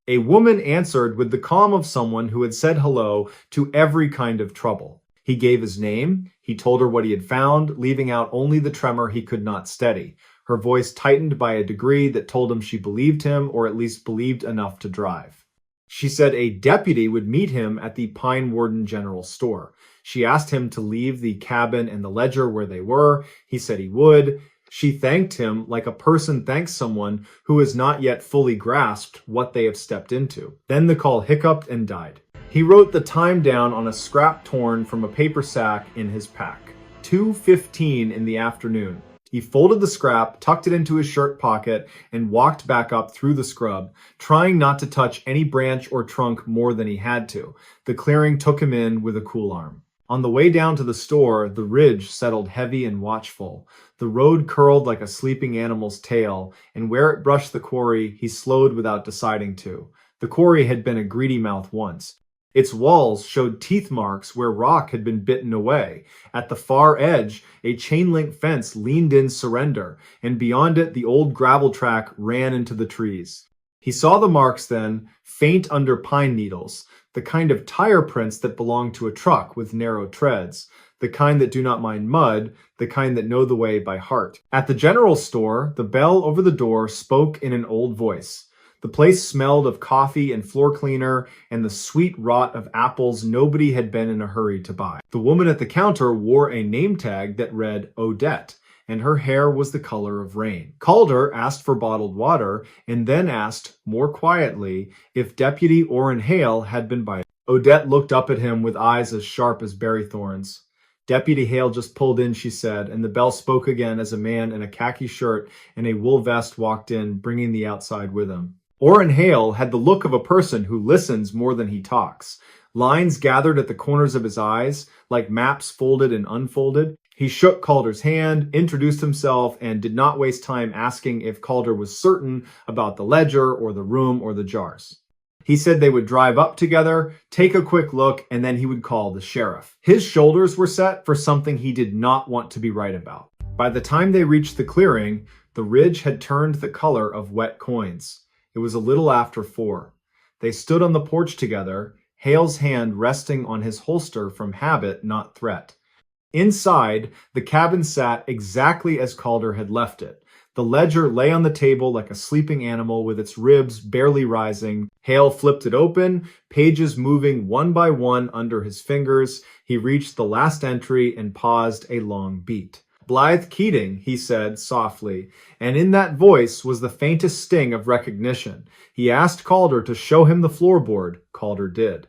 A woman answered with the calm of someone who had said hello to every kind of trouble. He gave his name. He told her what he had found, leaving out only the tremor he could not steady. Her voice tightened by a degree that told him she believed him, or at least believed enough to drive. She said a deputy would meet him at the Pine Warden General Store. She asked him to leave the cabin and the ledger where they were. He said he would. She thanked him like a person thanks someone who has not yet fully grasped what they have stepped into. Then the call hiccuped and died. He wrote the time down on a scrap torn from a paper sack in his pack. 2:15 in the afternoon. He folded the scrap, tucked it into his shirt pocket, and walked back up through the scrub, trying not to touch any branch or trunk more than he had to. The clearing took him in with a cool arm. On the way down to the store, the ridge settled heavy and watchful. The road curled like a sleeping animal's tail, and where it brushed the quarry, he slowed without deciding to. The quarry had been a greedy mouth once. Its walls showed teeth marks where rock had been bitten away. At the far edge, a chain-link fence leaned in surrender, and beyond it, the old gravel track ran into the trees. He saw the marks then, faint under pine needles, the kind of tire prints that belong to a truck with narrow treads, the kind that do not mind mud, the kind that know the way by heart. At the general store, the bell over the door spoke in an old voice. The place smelled of coffee and floor cleaner and the sweet rot of apples nobody had been in a hurry to buy. The woman at the counter wore a name tag that read Odette, and her hair was the color of rain. Calder asked for bottled water and then asked, more quietly, if Deputy Orrin Hale had been by. Odette looked up at him with eyes as sharp as berry thorns. Deputy Hale just pulled in, she said, and the bell spoke again as a man in a khaki shirt and a wool vest walked in, bringing the outside with him. Orrin Hale had the look of a person who listens more than he talks. Lines gathered at the corners of his eyes, like maps folded and unfolded. He shook Calder's hand, introduced himself, and did not waste time asking if Calder was certain about the ledger or the room or the jars. He said they would drive up together, take a quick look, and then he would call the sheriff. His shoulders were set for something he did not want to be right about. By the time they reached the clearing, the ridge had turned the color of wet coins. It was a little after 4. They stood on the porch together, Hale's hand resting on his holster from habit, not threat. Inside, the cabin sat exactly as Calder had left it. The ledger lay on the table like a sleeping animal with its ribs barely rising. Hale flipped it open, pages moving one by one under his fingers. He reached the last entry and paused a long beat. Blythe Keating, he said softly, and in that voice was the faintest sting of recognition. He asked Calder to show him the floorboard. Calder did.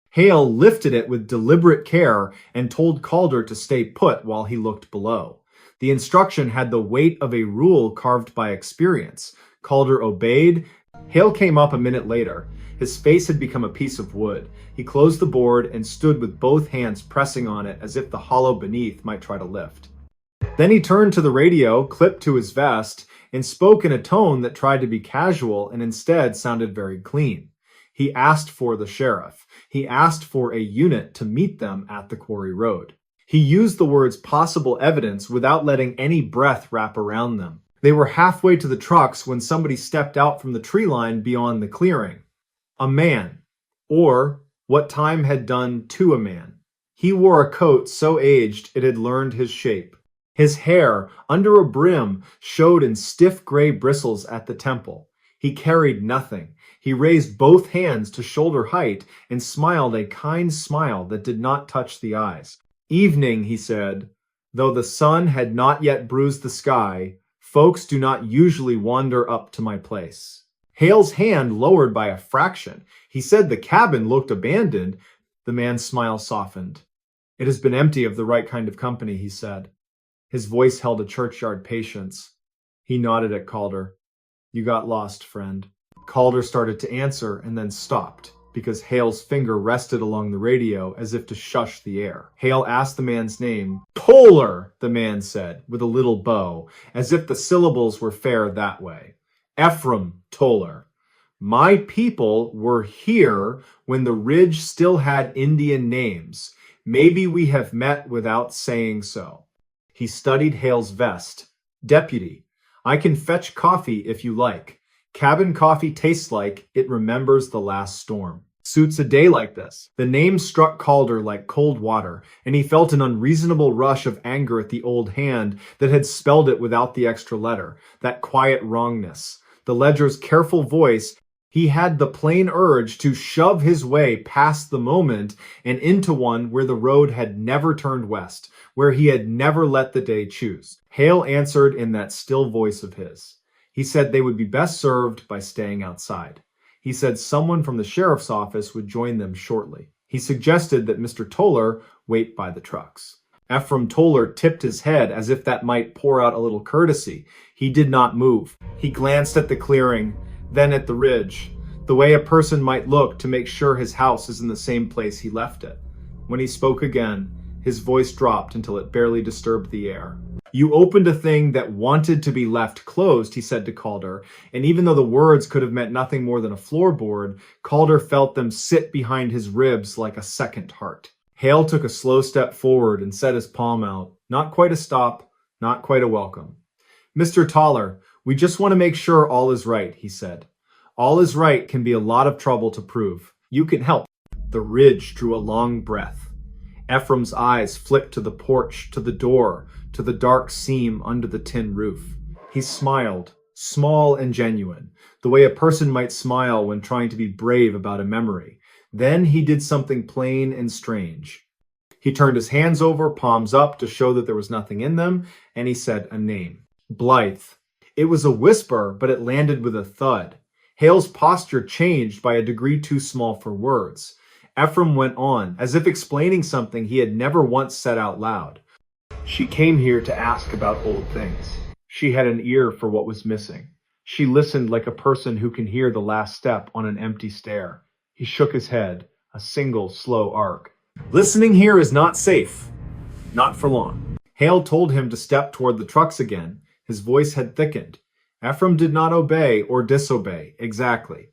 Hale lifted it with deliberate care and told Calder to stay put while he looked below. The instruction had the weight of a rule carved by experience. Calder obeyed. Hale came up a minute later. His face had become a piece of wood. He closed the board and stood with both hands pressing on it as if the hollow beneath might try to lift. Then he turned to the radio, clipped to his vest, and spoke in a tone that tried to be casual and instead sounded very clean. He asked for the sheriff. He asked for a unit to meet them at the quarry road. He used the words possible evidence without letting any breath wrap around them. They were halfway to the trucks when somebody stepped out from the tree line beyond the clearing. A man, or what time had done to a man. He wore a coat so aged it had learned his shape. His hair, under a brim, showed in stiff gray bristles at the temple. He carried nothing. He raised both hands to shoulder height and smiled a kind smile that did not touch the eyes. Evening, he said, though the sun had not yet bruised the sky, folks do not usually wander up to my place. Hale's hand lowered by a fraction. He said the cabin looked abandoned. The man's smile softened. It has been empty of the right kind of company, he said. His voice held a churchyard patience. He nodded at Calder. You got lost, friend. Calder started to answer and then stopped, because Hale's finger rested along the radio as if to shush the air. Hale asked the man's name. Toller, the man said, with a little bow, as if the syllables were fair that way. Ephraim Toller. My people were here when the ridge still had Indian names. Maybe we have met without saying so. He studied Hale's vest. Deputy, I can fetch coffee if you like. Cabin coffee tastes like it remembers the last storm. Suits a day like this. The name struck Calder like cold water, and he felt an unreasonable rush of anger at the old hand that had spelled it without the extra letter, that quiet wrongness. The ledger's careful voice. He had the plain urge to shove his way past the moment and into one where the road had never turned west, where he had never let the day choose. Hale answered in that still voice of his. He said they would be best served by staying outside. He said someone from the sheriff's office would join them shortly. He suggested that Mr. Toller wait by the trucks. Ephraim Toller tipped his head as if that might pour out a little courtesy. He did not move. He glanced at the clearing, then at the ridge, the way a person might look to make sure his house is in the same place he left it. When he spoke again, his voice dropped until it barely disturbed the air. You opened a thing that wanted to be left closed, he said to Calder, and even though the words could have meant nothing more than a floorboard, Calder felt them sit behind his ribs like a second heart. Hale took a slow step forward and set his palm out. Not quite a stop, not quite a welcome. Mr. Toller, we just want to make sure all is right, he said. All is right can be a lot of trouble to prove. You can help. The ridge drew a long breath. Ephraim's eyes flicked to the porch, to the door, to the dark seam under the tin roof. He smiled, small and genuine, the way a person might smile when trying to be brave about a memory. Then he did something plain and strange. He turned his hands over, palms up, to show that there was nothing in them, and he said a name. Blythe. It was a whisper, but it landed with a thud. Hale's posture changed by a degree too small for words. Ephraim went on, as if explaining something he had never once said out loud. She came here to ask about old things. She had an ear for what was missing. She listened like a person who can hear the last step on an empty stair. He shook his head, a single slow arc. Listening here is not safe. Not for long. Hale told him to step toward the trucks again. His voice had thickened. Ephraim did not obey or disobey, exactly.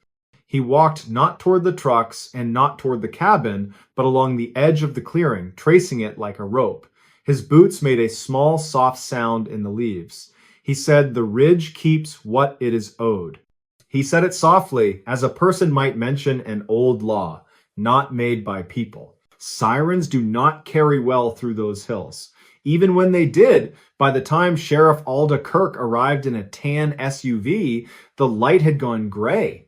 He walked not toward the trucks and not toward the cabin, but along the edge of the clearing, tracing it like a rope. His boots made a small, soft sound in the leaves. He said, the ridge keeps what it is owed. He said it softly, as a person might mention an old law, not made by people. Sirens do not carry well through those hills. Even when they did, by the time Sheriff Alda Kirk arrived in a tan SUV, the light had gone gray.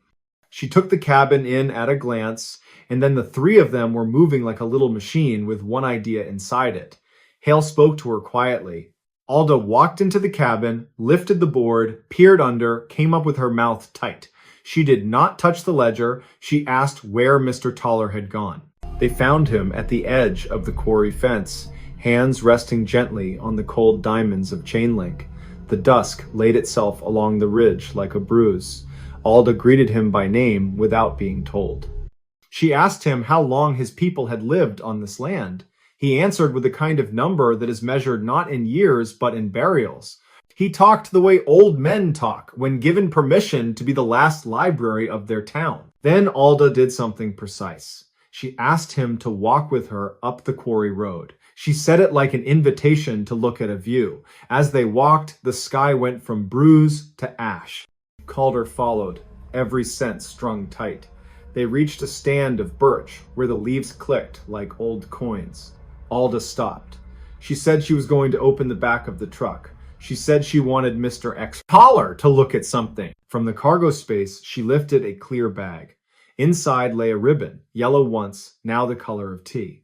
She took the cabin in at a glance, and then the three of them were moving like a little machine with one idea inside it. Hale spoke to her quietly. Alda walked into the cabin, lifted the board, peered under, came up with her mouth tight. She did not touch the ledger. She asked where Mr. Toller had gone. They found him at the edge of the quarry fence, hands resting gently on the cold diamonds of chain link. The dusk laid itself along the ridge like a bruise. Alda greeted him by name without being told. She asked him how long his people had lived on this land. He answered with a kind of number that is measured not in years but in burials. He talked the way old men talk when given permission to be the last library of their town. Then Alda did something precise. She asked him to walk with her up the quarry road. She said it like an invitation to look at a view. As they walked, the sky went from bruise to ash. Calder followed, every sense strung tight. They reached a stand of birch where the leaves clicked like old coins. Alda stopped. She said she was going to open the back of the truck. She said she wanted Mr. X Collar to look at something. From the cargo space, she lifted a clear bag. Inside lay a ribbon, yellow once, now the color of tea.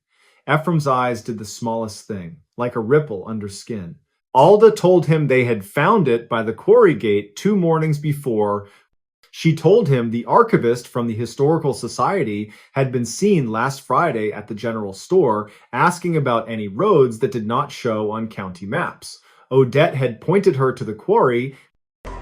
Ephraim's eyes did the smallest thing, like a ripple under skin. Alda told him they had found it by the quarry gate 2 mornings before. She told him the archivist from the Historical Society had been seen last Friday at the general store asking about any roads that did not show on county maps. Odette had pointed her to the quarry.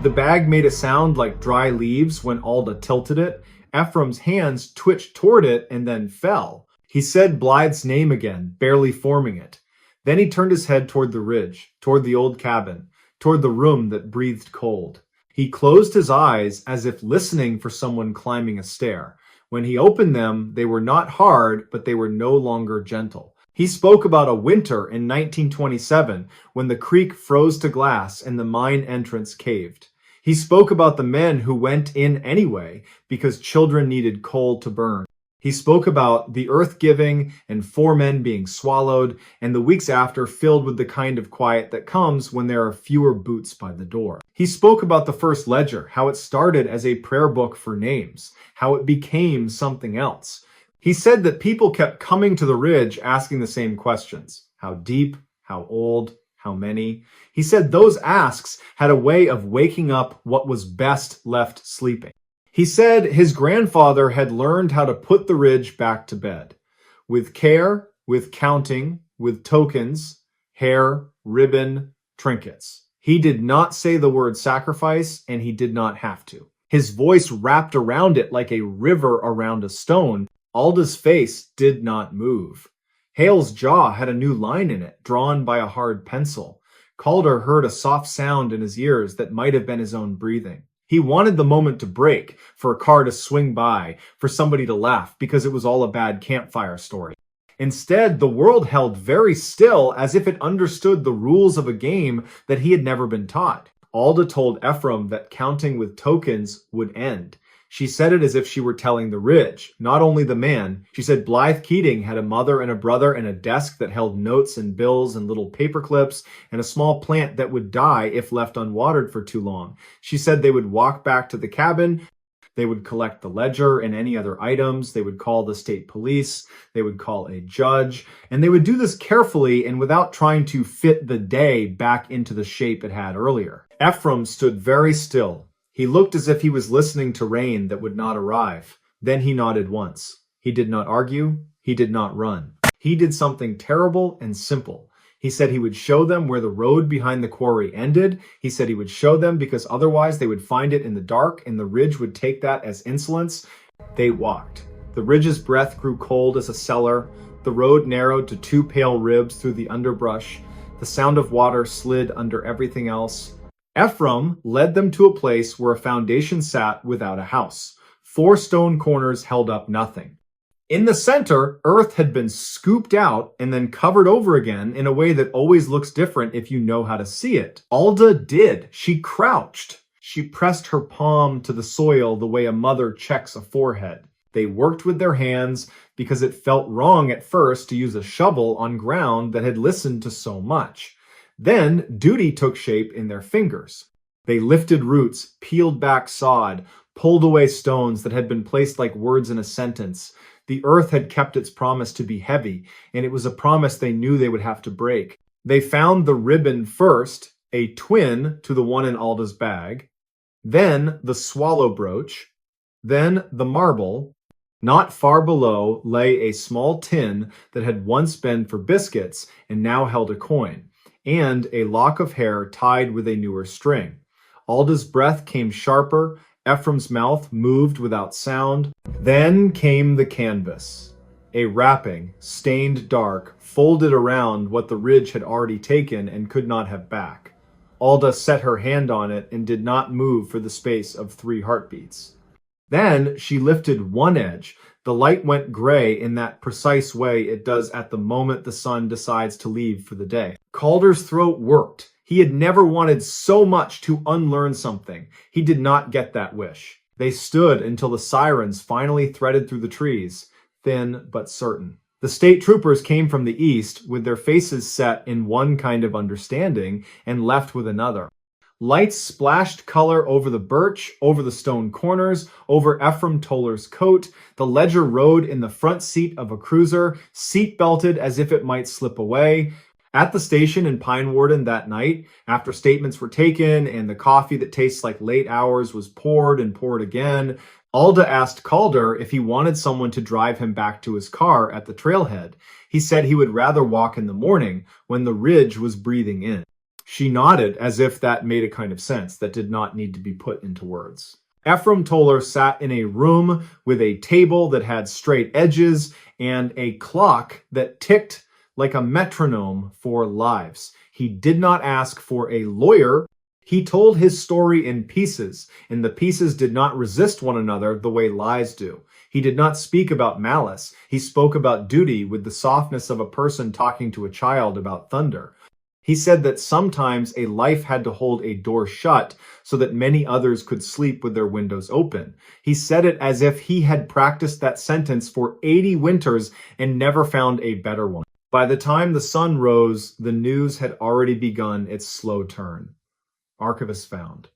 The bag made a sound like dry leaves when Alda tilted it. Ephraim's hands twitched toward it and then fell. He said Blythe's name again, barely forming it. Then he turned his head toward the ridge, toward the old cabin, toward the room that breathed cold. He closed his eyes as if listening for someone climbing a stair. When he opened them, they were not hard, but they were no longer gentle. He spoke about a winter in 1927 when the creek froze to glass and the mine entrance caved. He spoke about the men who went in anyway because children needed coal to burn. He spoke about the earth giving and 4 men being swallowed, and the weeks after filled with the kind of quiet that comes when there are fewer boots by the door. He spoke about the first ledger, how it started as a prayer book for names, how it became something else. He said that people kept coming to the ridge asking the same questions. How deep? How old? How many? He said those asks had a way of waking up what was best left sleeping. He said his grandfather had learned how to put the ridge back to bed. With care, with counting, with tokens, hair, ribbon, trinkets. He did not say the word sacrifice, and he did not have to. His voice wrapped around it like a river around a stone. Alda's face did not move. Hale's jaw had a new line in it, drawn by a hard pencil. Calder heard a soft sound in his ears that might have been his own breathing. He wanted the moment to break, for a car to swing by, for somebody to laugh, because it was all a bad campfire story. Instead, the world held very still, as if it understood the rules of a game that he had never been taught. Alda told Ephraim that counting with tokens would end. She said it as if she were telling the ridge, not only the man. She said Blythe Keating had a mother and a brother and a desk that held notes and bills and little paper clips and a small plant that would die if left unwatered for too long. She said they would walk back to the cabin. They would collect the ledger and any other items. They would call the state police. They would call a judge. And they would do this carefully and without trying to fit the day back into the shape it had earlier. Ephraim stood very still. He looked as if he was listening to rain that would not arrive. Then he nodded once. He did not argue. He did not run. He did something terrible and simple. He said he would show them where the road behind the quarry ended. He said he would show them because otherwise they would find it in the dark and the ridge would take that as insolence. They walked. The ridge's breath grew cold as a cellar. The road narrowed to 2 pale ribs through the underbrush. The sound of water slid under everything else. Ephraim led them to a place where a foundation sat without a house. 4 stone corners held up nothing. In the center, earth had been scooped out and then covered over again in a way that always looks different if you know how to see it. Alda did. She crouched. She pressed her palm to the soil the way a mother checks a forehead. They worked with their hands because it felt wrong at first to use a shovel on ground that had listened to so much. Then duty took shape in their fingers. They lifted roots, peeled back sod, pulled away stones that had been placed like words in a sentence. The earth had kept its promise to be heavy, and it was a promise they knew they would have to break. They found the ribbon first, a twin to the one in Alda's bag, then the swallow brooch, then the marble. Not far below lay a small tin that had once been for biscuits and now held a coin, and a lock of hair tied with a newer string. Alda's breath came sharper. Ephraim's mouth moved without sound. Then came the canvas. A wrapping, stained dark, folded around what the ridge had already taken and could not have back. Alda set her hand on it and did not move for the space of 3 heartbeats. Then she lifted one edge. The light went gray in that precise way it does at the moment the sun decides to leave for the day. Calder's throat worked. He had never wanted so much to unlearn something. He did not get that wish. They stood until the sirens finally threaded through the trees, thin but certain. The state troopers came from the east, with their faces set in one kind of understanding and left with another. Lights splashed color over the birch, over the stone corners, over Ephraim Toller's coat. The ledger rode in the front seat of a cruiser, seat-belted as if it might slip away. At the station in Pine Warden that night, after statements were taken and the coffee that tastes like late hours was poured and poured again, Alda asked Calder if he wanted someone to drive him back to his car at the trailhead. He said he would rather walk in the morning when the ridge was breathing in. She nodded as if that made a kind of sense that did not need to be put into words. Ephraim Toller sat in a room with a table that had straight edges and a clock that ticked like a metronome for lives. He did not ask for a lawyer. He told his story in pieces, and the pieces did not resist one another the way lies do. He did not speak about malice. He spoke about duty with the softness of a person talking to a child about thunder. He said that sometimes a life had to hold a door shut so that many others could sleep with their windows open. He said it as if he had practiced that sentence for 80 winters and never found a better one. By the time the sun rose, the news had already begun its slow turn. Archivist found.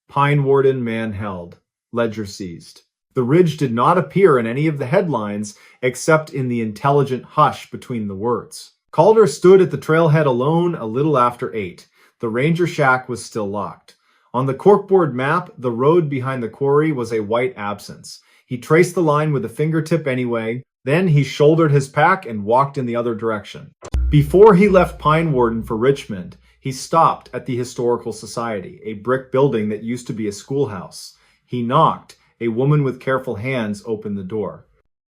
Pine Warden man held. Ledger seized. The ridge did not appear in any of the headlines except in the intelligent hush between the words. Calder stood at the trailhead alone a little after 8. The ranger shack was still locked. On the corkboard map, the road behind the quarry was a white absence. He traced the line with a fingertip anyway. Then he shouldered his pack and walked in the other direction. Before he left Pine Warden for Richmond, he stopped at the Historical Society, a brick building that used to be a schoolhouse. He knocked. A woman with careful hands opened the door.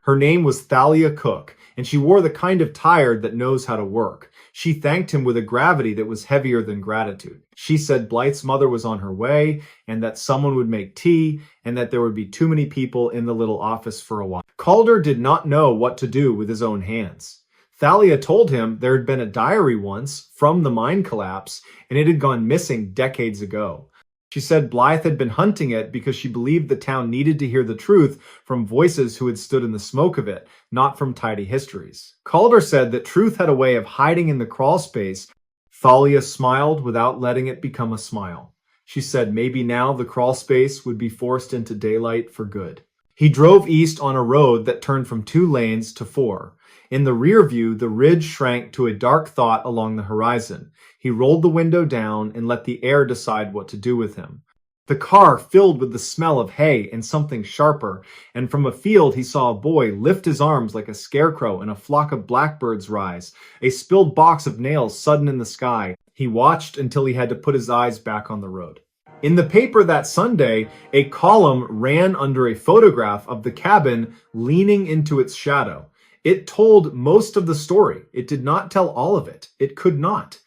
Her name was Thalia Cook, and she wore the kind of tired that knows how to work. She thanked him with a gravity that was heavier than gratitude. She said Blythe's mother was on her way, and that someone would make tea, and that there would be too many people in the little office for a while. Calder did not know what to do with his own hands. Thalia told him there had been a diary once from the mine collapse, and it had gone missing decades ago. She said Blythe had been hunting it because she believed the town needed to hear the truth from voices who had stood in the smoke of it, not from tidy histories. Calder said that truth had a way of hiding in the crawl space. Thalia smiled without letting it become a smile. She said maybe now the crawl space would be forced into daylight for good. He drove east on a road that turned from 2 lanes to 4. In the rear view, the ridge shrank to a dark thought along the horizon. He rolled the window down and let the air decide what to do with him. The car filled with the smell of hay and something sharper, and from a field he saw a boy lift his arms like a scarecrow and a flock of blackbirds rise, a spilled box of nails sudden in the sky. He watched until he had to put his eyes back on the road. In the paper that Sunday, a column ran under a photograph of the cabin leaning into its shadow. It told most of the story. It did not tell all of it. It could not.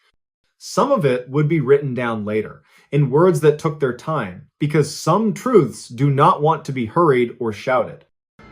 Some of it would be written down later, in words that took their time, because some truths do not want to be hurried or shouted.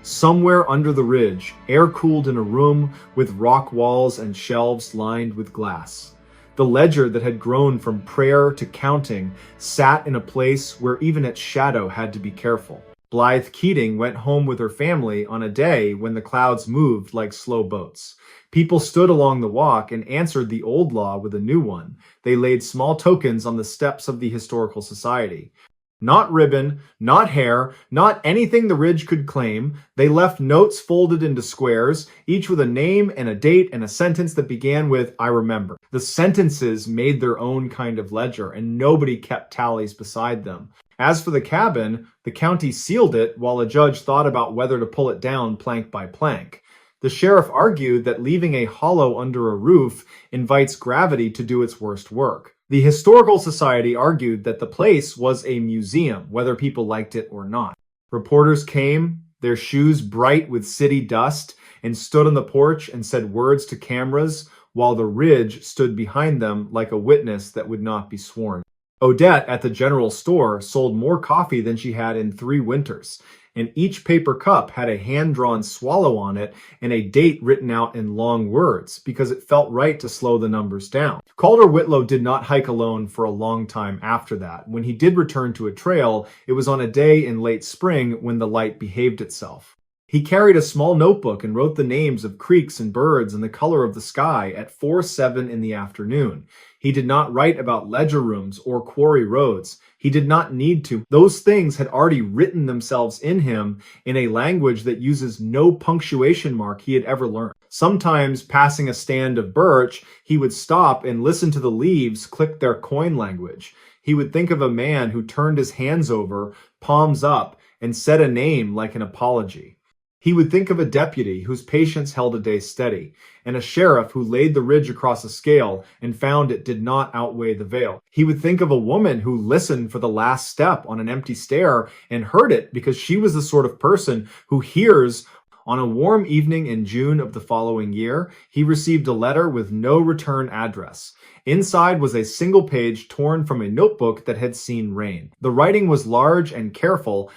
Somewhere under the ridge, air-cooled in a room with rock walls and shelves lined with glass. The ledger that had grown from prayer to counting sat in a place where even its shadow had to be careful. Blythe Keating went home with her family on a day when the clouds moved like slow boats. People stood along the walk and answered the old law with a new one. They laid small tokens on the steps of the Historical Society. Not ribbon, not hair, not anything the ridge could claim. They left notes folded into squares, each with a name and a date and a sentence that began with, "I remember." The sentences made their own kind of ledger, and nobody kept tallies beside them. As for the cabin, the county sealed it while a judge thought about whether to pull it down plank by plank. The sheriff argued that leaving a hollow under a roof invites gravity to do its worst work. The Historical Society argued that the place was a museum, whether people liked it or not. Reporters came, their shoes bright with city dust, and stood on the porch and said words to cameras while the Ridge stood behind them like a witness that would not be sworn. Odette at the general store sold more coffee than she had in 3 winters, and each paper cup had a hand-drawn swallow on it and a date written out in long words because it felt right to slow the numbers down. Calder Whitlow did not hike alone for a long time after that. When he did return to a trail, it was on a day in late spring when the light behaved itself. He carried a small notebook and wrote the names of creeks and birds and the color of the sky at 4:07 in the afternoon. He did not write about ledger rooms or quarry roads. He did not need to. Those things had already written themselves in him in a language that uses no punctuation mark he had ever learned. Sometimes, passing a stand of birch, he would stop and listen to the leaves click their coin language. He would think of a man who turned his hands over, palms up, and said a name like an apology. He would think of a deputy whose patience held a day steady, and a sheriff who laid the ridge across a scale and found it did not outweigh the veil. He would think of a woman who listened for the last step on an empty stair and heard it because she was the sort of person who hears. On a warm evening in June of the following year, he received a letter with no return address. Inside was a single page torn from a notebook that had seen rain. The writing was large and careful.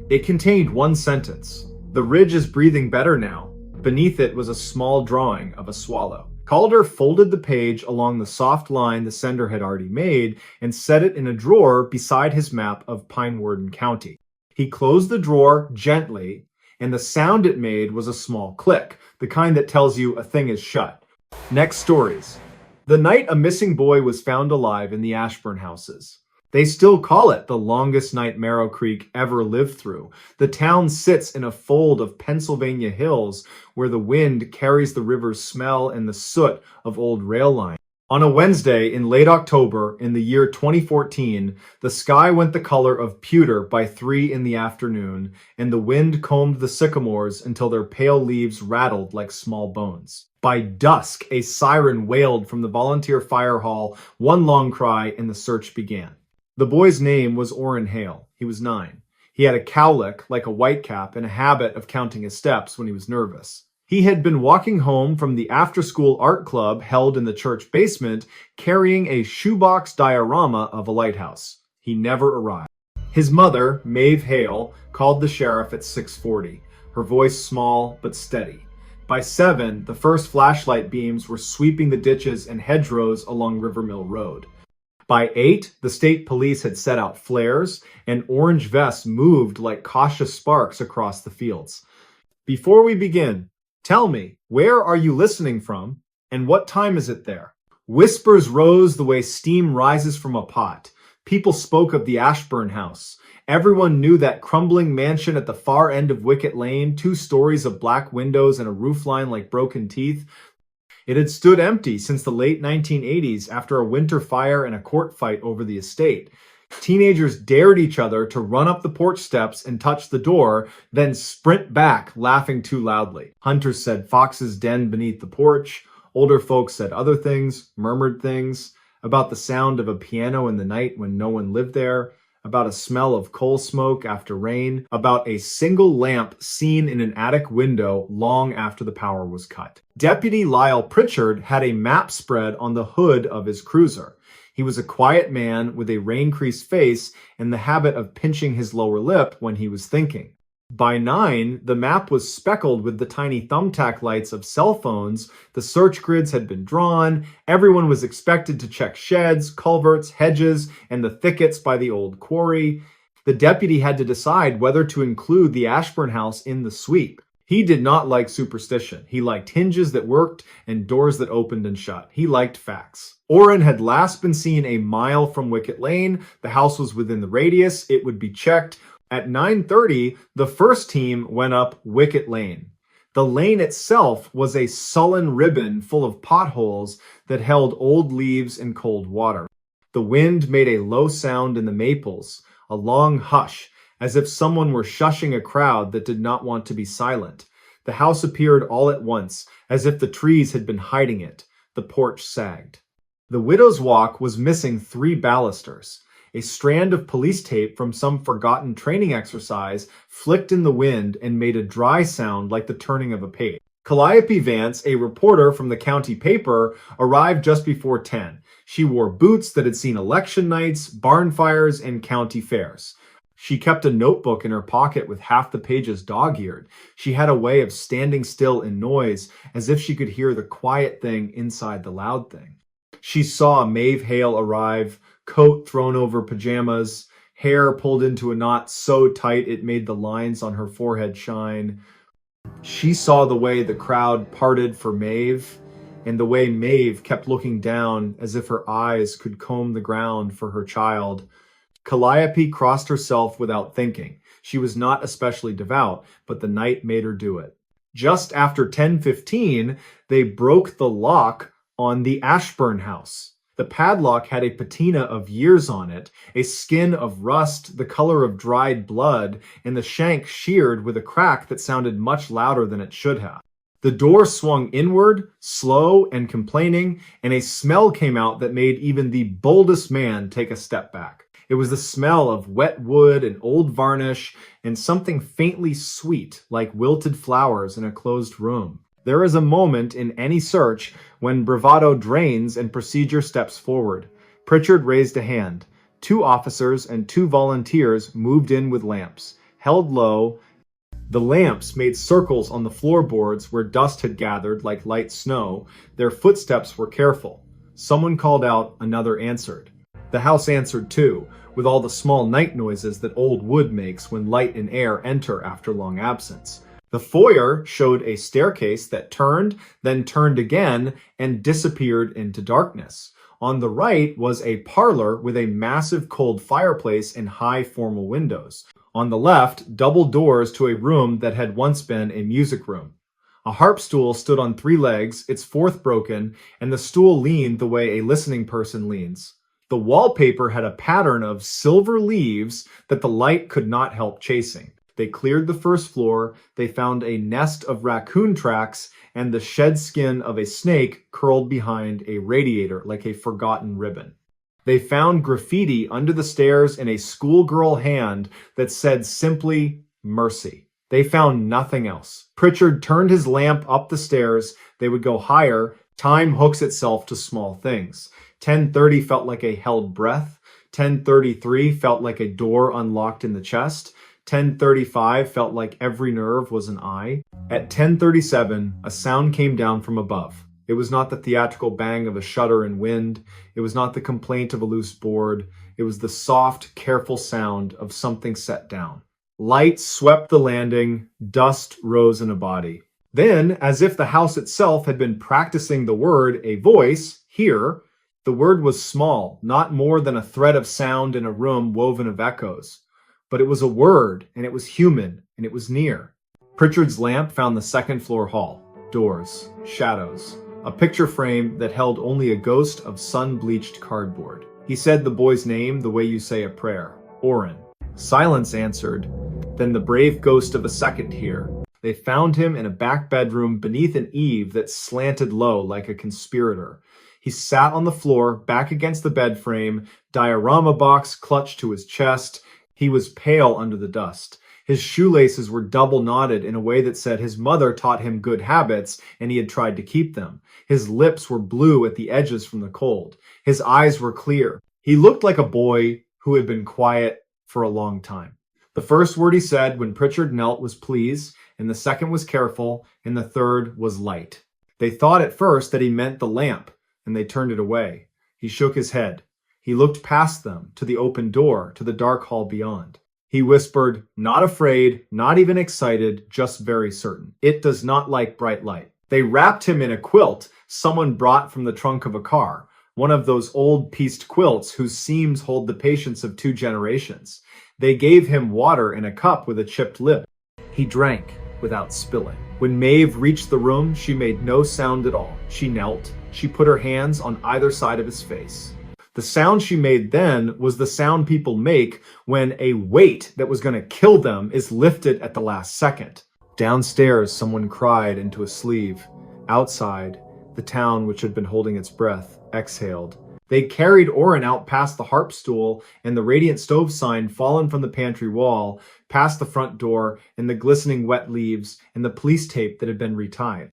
It contained one sentence. The ridge is breathing better now. Beneath it was a small drawing of a swallow. Calder folded the page along the soft line the sender had already made and set it in a drawer beside his map of Pinewarden County. He closed the drawer gently, and the sound it made was a small click, the kind that tells you a thing is shut. Next stories. The night a missing boy was found alive in the Ashburn houses. They still call it the longest night Marrow Creek ever lived through. The town sits in a fold of Pennsylvania hills where the wind carries the river's smell and the soot of old rail lines. On a Wednesday in late October in the year 2014, the sky went the color of pewter by 3 in the afternoon, and the wind combed the sycamores until their pale leaves rattled like small bones. By dusk, a siren wailed from the volunteer fire hall, one long cry, and the search began. The boy's name was Orrin Hale. He was 9. He had a cowlick like a whitecap and a habit of counting his steps when he was nervous. He had been walking home from the after-school art club held in the church basement, carrying a shoebox diorama of a lighthouse. He never arrived. His mother, Maeve Hale, called the sheriff at 6:40, her voice small but steady. By 7, the first flashlight beams were sweeping the ditches and hedgerows along Rivermill Road. By 8, the state police had set out flares, and orange vests moved like cautious sparks across the fields. Before we begin, tell me, where are you listening from, and what time is it there? Whispers rose the way steam rises from a pot. People spoke of the Ashburn house. Everyone knew that crumbling mansion at the far end of Wicket Lane, 2 stories of black windows and a roofline like broken teeth. It had stood empty since the late 1980s after a winter fire and a court fight over the estate. Teenagers dared each other to run up the porch steps and touch the door, then sprint back, laughing too loudly. Hunters said foxes denned beneath the porch. Older folks said other things, murmured things, about the sound of a piano in the night when no one lived there, about a smell of coal smoke after rain, about a single lamp seen in an attic window long after the power was cut. Deputy Lyle Pritchard had a map spread on the hood of his cruiser. He was a quiet man with a rain-creased face and the habit of pinching his lower lip when he was thinking. By 9, the map was speckled with the tiny thumbtack lights of cell phones. The search grids had been drawn. Everyone was expected to check sheds, culverts, hedges, and the thickets by the old quarry. The deputy had to decide whether to include the Ashburn house in the sweep. He did not like superstition. He liked hinges that worked and doors that opened and shut. He liked facts. Orrin had last been seen a mile from Wicket Lane. The house was within the radius. It would be checked. At 9:30, the first team went up Wicket Lane. The lane itself was a sullen ribbon full of potholes that held old leaves and cold water. The wind made a low sound in the maples, a long hush, as if someone were shushing a crowd that did not want to be silent. The house appeared all at once, as if the trees had been hiding it. The porch sagged. The widow's walk was missing 3 balusters. A strand of police tape from some forgotten training exercise flicked in the wind and made a dry sound like the turning of a page. Calliope Vance, a reporter from the county paper, arrived just before 10. She wore boots that had seen election nights, barn fires, and county fairs. She kept a notebook in her pocket with half the pages dog-eared. She had a way of standing still in noise, as if she could hear the quiet thing inside the loud thing. She saw Maeve Hale arrive, coat thrown over pajamas, hair pulled into a knot so tight it made the lines on her forehead shine. She saw the way the crowd parted for Maeve, and the way Maeve kept looking down as if her eyes could comb the ground for her child. Calliope crossed herself without thinking. She was not especially devout, but the night made her do it. Just after 10:15, they broke the lock on the Ashburn house. The padlock had a patina of years on it, a skin of rust the color of dried blood, and the shank sheared with a crack that sounded much louder than it should have. The door swung inward, slow and complaining, and a smell came out that made even the boldest man take a step back. It was the smell of wet wood and old varnish and something faintly sweet like wilted flowers in a closed room. There is a moment in any search when bravado drains and procedure steps forward. Pritchard raised a hand. 2 officers and 2 volunteers moved in with lamps. Held low, the lamps made circles on the floorboards where dust had gathered like light snow. Their footsteps were careful. Someone called out, another answered. The house answered too, with all the small night noises that old wood makes when light and air enter after long absence. The foyer showed a staircase that turned, then turned again, and disappeared into darkness. On the right was a parlor with a massive cold fireplace and high formal windows. On the left, double doors to a room that had once been a music room. A harp stool stood on 3 legs, its 4th broken, and the stool leaned the way a listening person leans. The wallpaper had a pattern of silver leaves that the light could not help chasing. They cleared the first floor, they found a nest of raccoon tracks, and the shed skin of a snake curled behind a radiator like a forgotten ribbon. They found graffiti under the stairs in a schoolgirl hand that said simply, "Mercy." They found nothing else. Pritchard turned his lamp up the stairs. They would go higher. Time hooks itself to small things. 10:30 felt like a held breath. 10:33 felt like a door unlocked in the chest. 10:35 felt like every nerve was an eye. At 10:37, a sound came down from above. It was not the theatrical bang of a shutter in wind. It was not the complaint of a loose board. It was the soft, careful sound of something set down. Light swept the landing. Dust rose in a body. Then, as if the house itself had been practicing the word, a voice, here. The word was small, not more than a thread of sound in a room woven of echoes. But it was a word, and it was human, and it was near. Pritchard's lamp found the 2nd floor hall. Doors, shadows, a picture frame that held only a ghost of sun-bleached cardboard. He said the boy's name the way you say a prayer, Oren. Silence answered, then the brave ghost of a second here. They found him in a back bedroom beneath an eave that slanted low like a conspirator. He sat on the floor, back against the bed frame, diorama box clutched to his chest. He was pale under the dust. His shoelaces were double knotted in a way that said his mother taught him good habits and he had tried to keep them. His lips were blue at the edges from the cold. His eyes were clear. He looked like a boy who had been quiet for a long time. The first word he said when Pritchard knelt was please, and the second was careful, and the third was light. They thought at first that he meant the lamp, and they turned it away. He shook his head. He looked past them, to the open door, to the dark hall beyond. He whispered, not afraid, not even excited, just very certain. It does not like bright light. They wrapped him in a quilt someone brought from the trunk of a car, one of those old pieced quilts whose seams hold the patience of 2 generations. They gave him water in a cup with a chipped lip. He drank without spilling. When Maeve reached the room, she made no sound at all. She knelt. She put her hands on either side of his face. The sound she made then was the sound people make when a weight that was going to kill them is lifted at the last second. Downstairs, someone cried into a sleeve. Outside, the town, which had been holding its breath, exhaled. They carried Orrin out past the harp stool and the radiant stove sign fallen from the pantry wall, past the front door and the glistening wet leaves and the police tape that had been retied.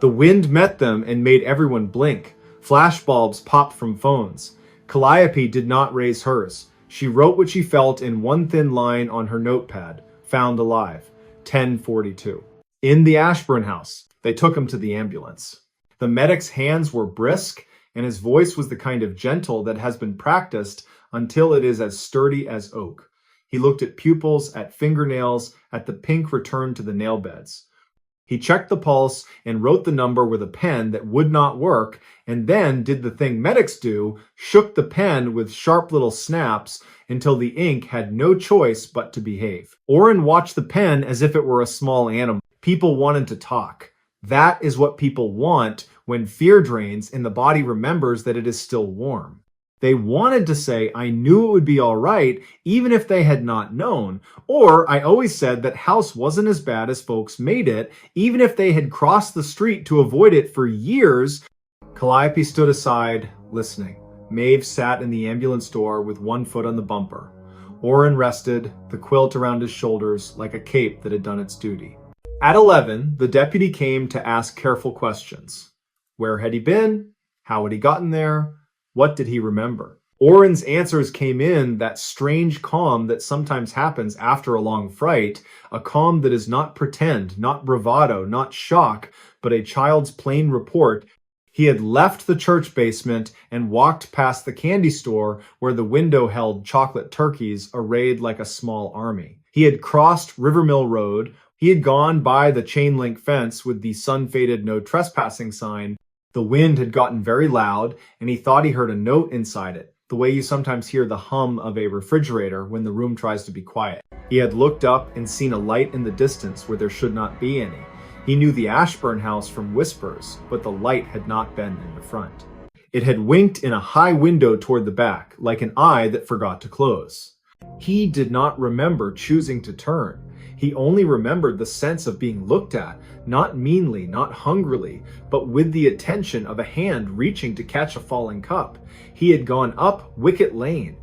The wind met them and made everyone blink. Flashbulbs popped from phones. Calliope did not raise hers. She wrote what she felt in one thin line on her notepad. Found alive. 10:42. In the Ashburn house. They took him to the ambulance. The medic's hands were brisk, and his voice was the kind of gentle that has been practiced until it is as sturdy as oak. He looked at pupils, at fingernails, at the pink return to the nail beds. He checked the pulse and wrote the number with a pen that would not work, and then did the thing medics do, shook the pen with sharp little snaps until the ink had no choice but to behave. Orrin watched the pen as if it were a small animal. People wanted to talk. That is what people want when fear drains and the body remembers that it is still warm. They wanted to say, I knew it would be all right, even if they had not known. Or I always said that house wasn't as bad as folks made it, even if they had crossed the street to avoid it for years. Calliope stood aside, listening. Maeve sat in the ambulance door with one foot on the bumper. Orrin rested, the quilt around his shoulders like a cape that had done its duty. At 11, the deputy came to ask careful questions. Where had he been? How had he gotten there? What did he remember? Orrin's answers came in that strange calm that sometimes happens after a long fright, a calm that is not pretend, not bravado, not shock, but a child's plain report. He had left the church basement and walked past the candy store where the window held chocolate turkeys arrayed like a small army. He had crossed Rivermill Road. He had gone by the chain link fence with the sun-faded no trespassing sign. The wind had gotten very loud, and he thought he heard a note inside it, the way you sometimes hear the hum of a refrigerator when the room tries to be quiet. He had looked up and seen a light in the distance where there should not be any. He knew the Ashburn house from whispers, but the light had not been in the front. It had winked in a high window toward the back, like an eye that forgot to close. He did not remember choosing to turn. He only remembered the sense of being looked at, not meanly, not hungrily, but with the attention of a hand reaching to catch a falling cup. He had gone up Wicket Lane.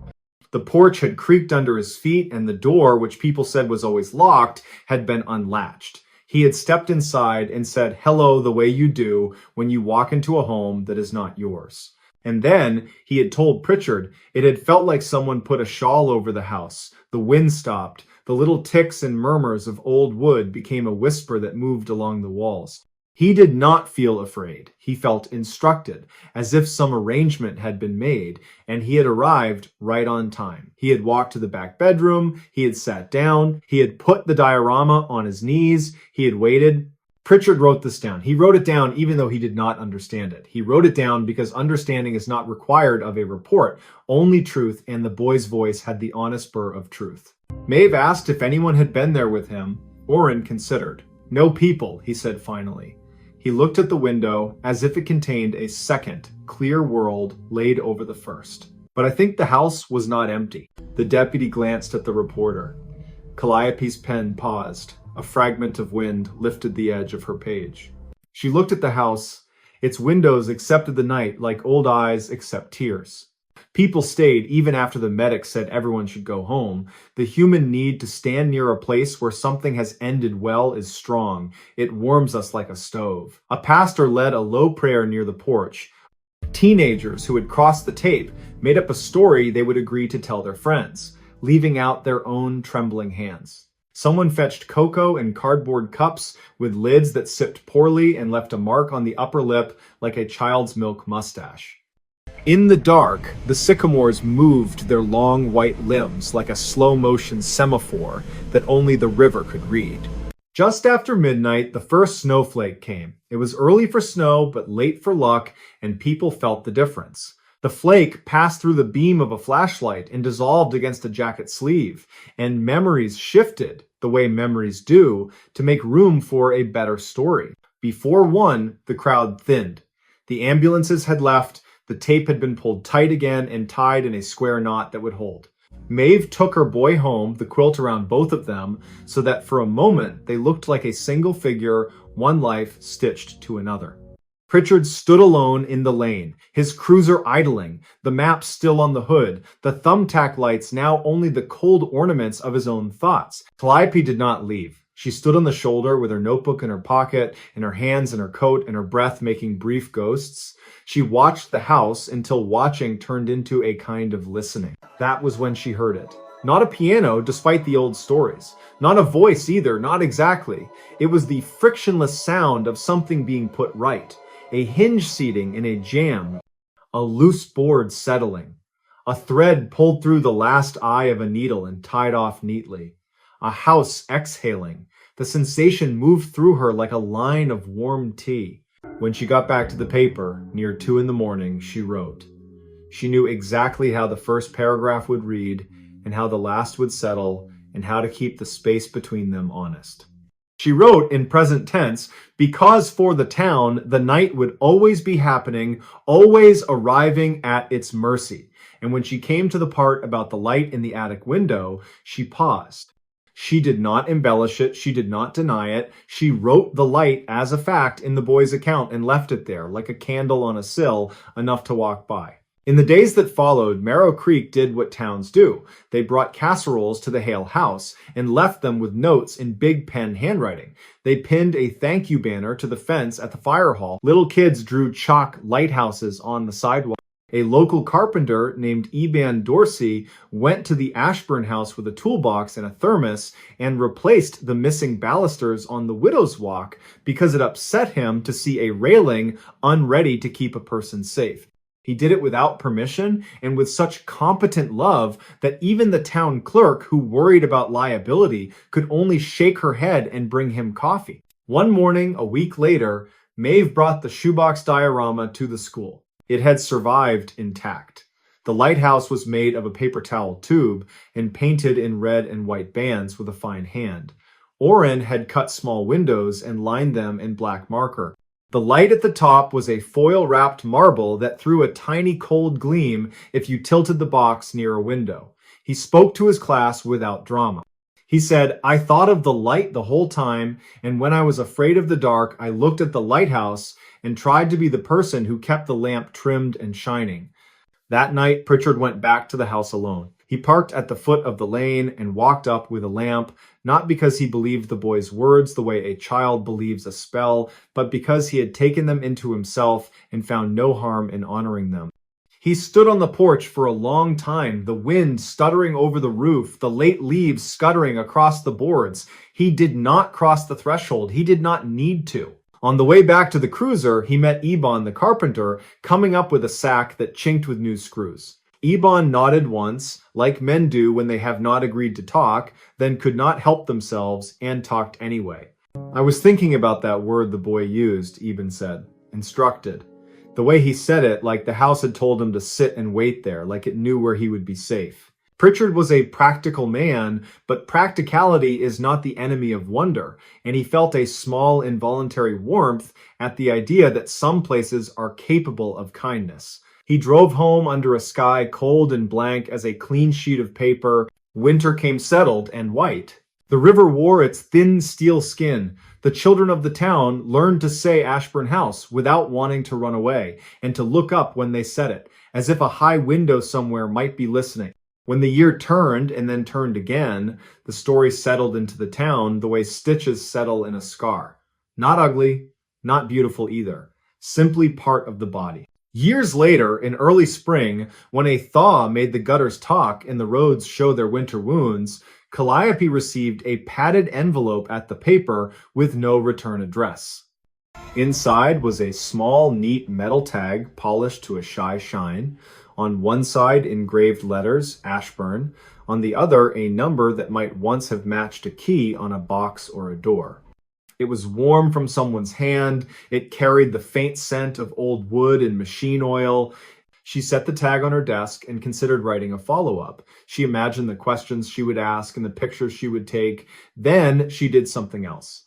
The porch had creaked under his feet, and the door, which people said was always locked, had been unlatched. He had stepped inside and said hello the way you do when you walk into a home that is not yours. And then he had told Pritchard it had felt like someone put a shawl over the house. The wind stopped. The little ticks and murmurs of old wood became a whisper that moved along the walls. He did not feel afraid. He felt instructed, as if some arrangement had been made, and he had arrived right on time. He had walked to the back bedroom. He had sat down. He had put the diorama on his knees. He had waited. Pritchard wrote this down. He wrote it down even though he did not understand it. He wrote it down because understanding is not required of a report, only truth, and the boy's voice had the honest burr of truth. Maeve asked if anyone had been there with him. Orrin considered. No people, he said finally. He looked at the window as if it contained a second, clear world laid over the first. But I think the house was not empty. The deputy glanced at the reporter. Calliope's pen paused. A fragment of wind lifted the edge of her page. She looked at the house. Its windows accepted the night like old eyes accept tears. People stayed even after the medics said everyone should go home. The human need to stand near a place where something has ended well is strong. It warms us like a stove. A pastor led a low prayer near the porch. Teenagers who had crossed the tape made up a story they would agree to tell their friends, leaving out their own trembling hands. Someone fetched cocoa in cardboard cups with lids that sipped poorly and left a mark on the upper lip like a child's milk mustache. In the dark, the sycamores moved their long white limbs like a slow-motion semaphore that only the river could read. Just after midnight, the first snowflake came. It was early for snow, but late for luck, and people felt the difference. The flake passed through the beam of a flashlight and dissolved against a jacket sleeve, and memories shifted, the way memories do, to make room for a better story. Before one, the crowd thinned. The ambulances had left. The tape had been pulled tight again and tied in a square knot that would hold. Maeve took her boy home, the quilt around both of them, so that for a moment they looked like a single figure, one life stitched to another. Pritchard stood alone in the lane, his cruiser idling, the map still on the hood, the thumbtack lights now only the cold ornaments of his own thoughts. Calliope did not leave. She stood on the shoulder with her notebook in her pocket, and her hands in her coat, and her breath making brief ghosts. She watched the house until watching turned into a kind of listening. That was when she heard it. Not a piano, despite the old stories. Not a voice either, not exactly. It was the frictionless sound of something being put right. A hinge seating in a jam. A loose board settling. A thread pulled through the last eye of a needle and tied off neatly. A house exhaling. The sensation moved through her like a line of warm tea. When she got back to the paper, near 2 in the morning, she wrote. She knew exactly how the first paragraph would read, and how the last would settle, and how to keep the space between them honest. She wrote in present tense, because for the town, the night would always be happening, always arriving at its mercy. And when she came to the part about the light in the attic window, she paused. She did not embellish it, she did not deny it. She wrote the light as a fact in the boy's account and left it there, like a candle on a sill, enough to walk by. In the days that followed, Marrow Creek did what towns do. They brought casseroles to the Hale house and left them with notes in big pen handwriting. They pinned a thank you banner to the fence at the fire hall. Little kids drew chalk lighthouses on the sidewalk. A local carpenter named Eban Dorsey went to the Ashburn house with a toolbox and a thermos and replaced the missing balusters on the Widow's Walk because it upset him to see a railing unready to keep a person safe. He did it without permission and with such competent love that even the town clerk, who worried about liability, could only shake her head and bring him coffee. One morning, a week later, Maeve brought the shoebox diorama to the school. It had survived intact. The lighthouse was made of a paper towel tube and painted in red and white bands with a fine hand. Orrin had cut small windows and lined them in black marker. The light at the top was a foil-wrapped marble that threw a tiny cold gleam if you tilted the box near a window. He spoke to his class without drama. He said, I thought of the light the whole time, and when I was afraid of the dark, I looked at the lighthouse and tried to be the person who kept the lamp trimmed and shining. That night, Pritchard went back to the house alone. He parked at the foot of the lane and walked up with a lamp, not because he believed the boy's words the way a child believes a spell, but because he had taken them into himself and found no harm in honoring them. He stood on the porch for a long time, the wind stuttering over the roof, the late leaves scuttering across the boards. He did not cross the threshold. He did not need to. On the way back to the cruiser, he met Eban the carpenter, coming up with a sack that chinked with new screws. Eban nodded once, like men do when they have not agreed to talk, then could not help themselves and talked anyway. I was thinking about that word the boy used, Eban said. Instructed. The way he said it, like the house had told him to sit and wait there, like it knew where he would be safe. Pritchard was a practical man, but practicality is not the enemy of wonder, and he felt a small involuntary warmth at the idea that some places are capable of kindness. He drove home under a sky cold and blank as a clean sheet of paper. Winter came settled and white. The river wore its thin steel skin. The children of the town learned to say Ashburn House without wanting to run away, and to look up when they said it, as if a high window somewhere might be listening. When the year turned and then turned again, the story settled into the town the way stitches settle in a scar. Not ugly, not beautiful either, simply part of the body. Years later, in early spring, when a thaw made the gutters talk and the roads show their winter wounds, Calliope received a padded envelope at the paper with no return address. Inside was a small, neat metal tag polished to a shy shine. On one side, engraved letters, Ashburn. On the other, a number that might once have matched a key on a box or a door. It was warm from someone's hand. It carried the faint scent of old wood and machine oil. She set the tag on her desk and considered writing a follow-up. She imagined the questions she would ask and the pictures she would take. Then she did something else.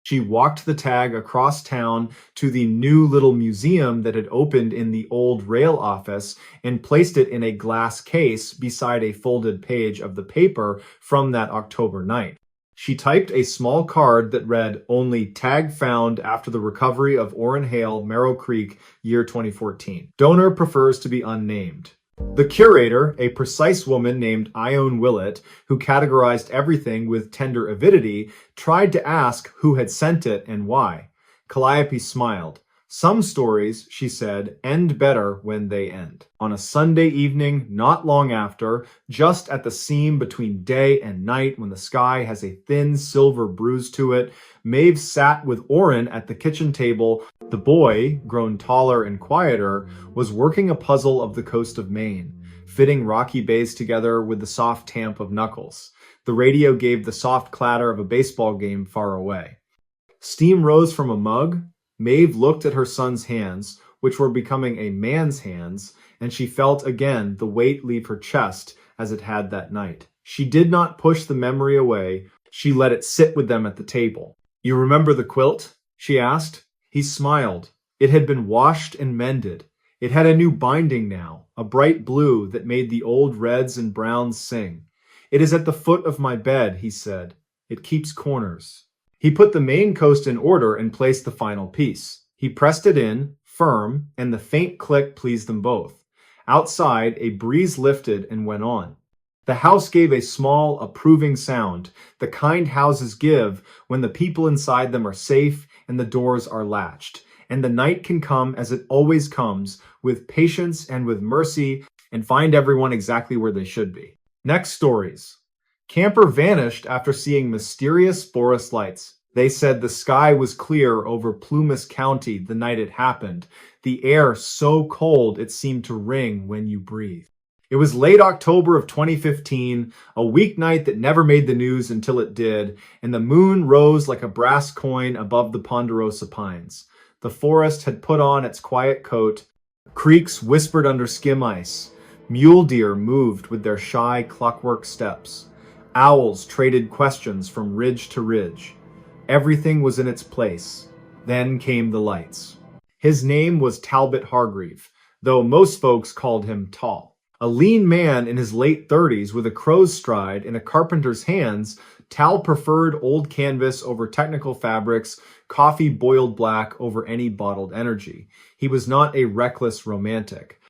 She walked the tag across town to the new little museum that had opened in the old rail office and placed it in a glass case beside a folded page of the paper from that October night. She typed a small card that read, "Only tag found after the recovery of Orrin Hale, Merrow Creek, year 2014. Donor prefers to be unnamed." The curator, a precise woman named Ione Willett, who categorized everything with tender avidity, tried to ask who had sent it and why. Calliope smiled. "Some stories," she said, "end better when they end." On a Sunday evening, not long after, just at the seam between day and night when the sky has a thin silver bruise to it, Maeve sat with Orrin at the kitchen table. The boy, grown taller and quieter, was working a puzzle of the coast of Maine, fitting rocky bays together with the soft tamp of knuckles. The radio gave the soft clatter of a baseball game far away. Steam rose from a mug. Maeve looked at her son's hands, which were becoming a man's hands, and she felt again the weight leave her chest as it had that night. She did not push the memory away. She let it sit with them at the table. "You remember the quilt?" she asked. He smiled. It had been washed and mended. It had a new binding now, a bright blue that made the old reds and browns sing. "It is at the foot of my bed," he said. "It keeps corners." He put the main coast in order and placed the final piece. He pressed it in, firm, and the faint click pleased them both. Outside, a breeze lifted and went on. The house gave a small, approving sound, the kind houses give when the people inside them are safe and the doors are latched. And the night can come as it always comes, with patience and with mercy, and find everyone exactly where they should be. Next stories. Camper vanished after seeing mysterious forest lights. They said the sky was clear over Plumas County the night it happened, the air so cold it seemed to ring when you breathed. It was late October of 2015, a weeknight that never made the news until it did, and the moon rose like a brass coin above the ponderosa pines. The forest had put on its quiet coat. Creeks whispered under skim ice. Mule deer moved with their shy clockwork steps. Owls traded questions from ridge to ridge. Everything was in its place. Then came the lights. His name was Talbot Hargreave, though most folks called him Tall. A lean man in his late 30s with a crow's stride and a carpenter's hands, Tal preferred old canvas over technical fabrics, coffee boiled black over any bottled energy. He was not a reckless romantic.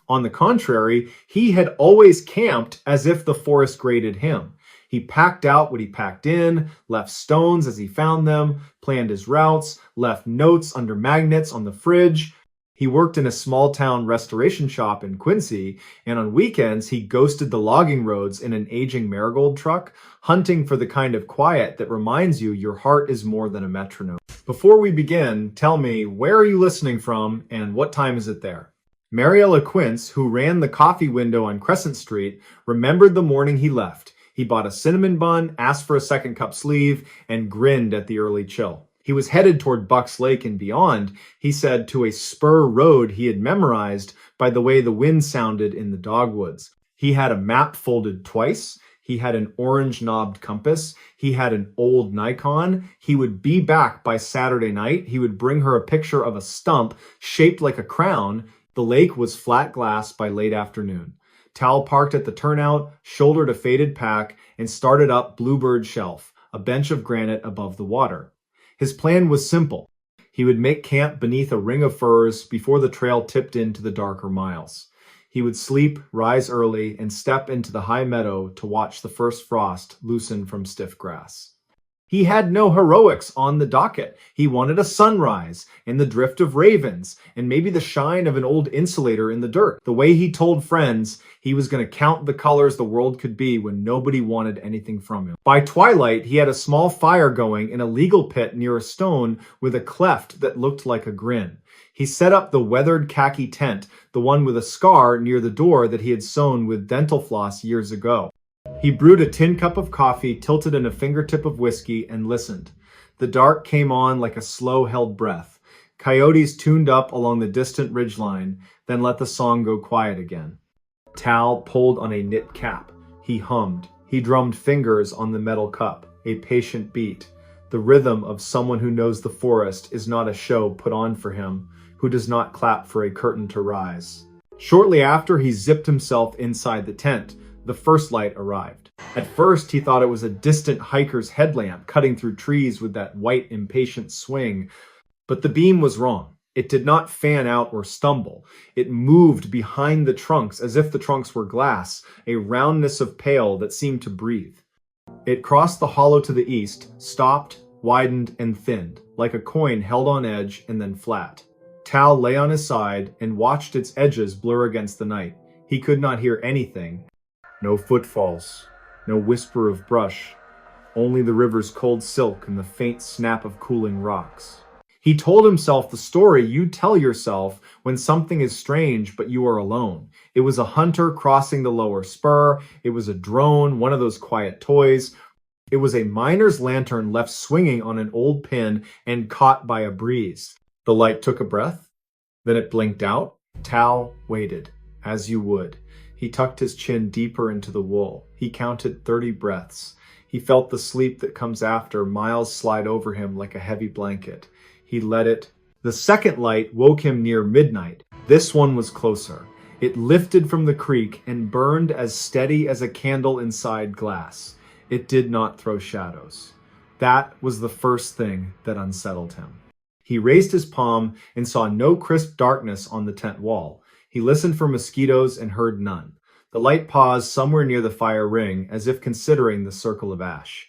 On the contrary, he had always camped as if the forest graded him. He packed out what he packed in, left stones as he found them, planned his routes, left notes under magnets on the fridge. He worked in a small-town restoration shop in Quincy, and on weekends he ghosted the logging roads in an aging marigold truck, hunting for the kind of quiet that reminds you your heart is more than a metronome. Before we begin, tell me, where are you listening from, and what time is it there? Mariella Quince, who ran the coffee window on Crescent Street, remembered the morning he left. He bought a cinnamon bun, asked for a second cup sleeve, and grinned at the early chill. He was headed toward Bucks Lake and beyond, he said, to a spur road he had memorized by the way the wind sounded in the dogwoods. He had a map folded twice. He had an orange-knobbed compass. He had an old Nikon. He would be back by Saturday night. He would bring her a picture of a stump shaped like a crown. The lake was flat glass by late afternoon. Tal parked at the turnout, shouldered a faded pack, and started up Bluebird Shelf, a bench of granite above the water. His plan was simple. He would make camp beneath a ring of firs before the trail tipped into the darker miles. He would sleep, rise early, and step into the high meadow to watch the first frost loosen from stiff grass. He had no heroics on the docket. He wanted a sunrise and the drift of ravens and maybe the shine of an old insulator in the dirt. The way he told friends, he was going to count the colors the world could be when nobody wanted anything from him. By twilight, he had a small fire going in a legal pit near a stone with a cleft that looked like a grin. He set up the weathered khaki tent, the one with a scar near the door that he had sewn with dental floss years ago. He brewed a tin cup of coffee, tilted in a fingertip of whiskey, and listened. The dark came on like a slow-held breath. Coyotes tuned up along the distant ridgeline, then let the song go quiet again. Tal pulled on a knit cap. He hummed. He drummed fingers on the metal cup, a patient beat. The rhythm of someone who knows the forest is not a show put on for him, who does not clap for a curtain to rise. Shortly after, he zipped himself inside the tent. The first light arrived. At first, he thought it was a distant hiker's headlamp cutting through trees with that white, impatient swing, but the beam was wrong. It did not fan out or stumble. It moved behind the trunks as if the trunks were glass, a roundness of pale that seemed to breathe. It crossed the hollow to the east, stopped, widened, and thinned, like a coin held on edge and then flat. Tal lay on his side and watched its edges blur against the night. He could not hear anything. No footfalls, no whisper of brush, only the river's cold silk and the faint snap of cooling rocks. He told himself the story you tell yourself when something is strange but you are alone. It was a hunter crossing the lower spur. It was a drone, one of those quiet toys. It was a miner's lantern left swinging on an old pin and caught by a breeze. The light took a breath, then it blinked out. Tal waited, as you would. He tucked his chin deeper into the wool. He counted 30 breaths. He felt the sleep that comes after miles slide over him like a heavy blanket. He let it. The second light woke him near midnight. This one was closer. It lifted from the creek and burned as steady as a candle inside glass. It did not throw shadows. That was the first thing that unsettled him. He raised his palm and saw no crisp darkness on the tent wall. He listened for mosquitoes and heard none. The light paused somewhere near the fire ring, as if considering the circle of ash.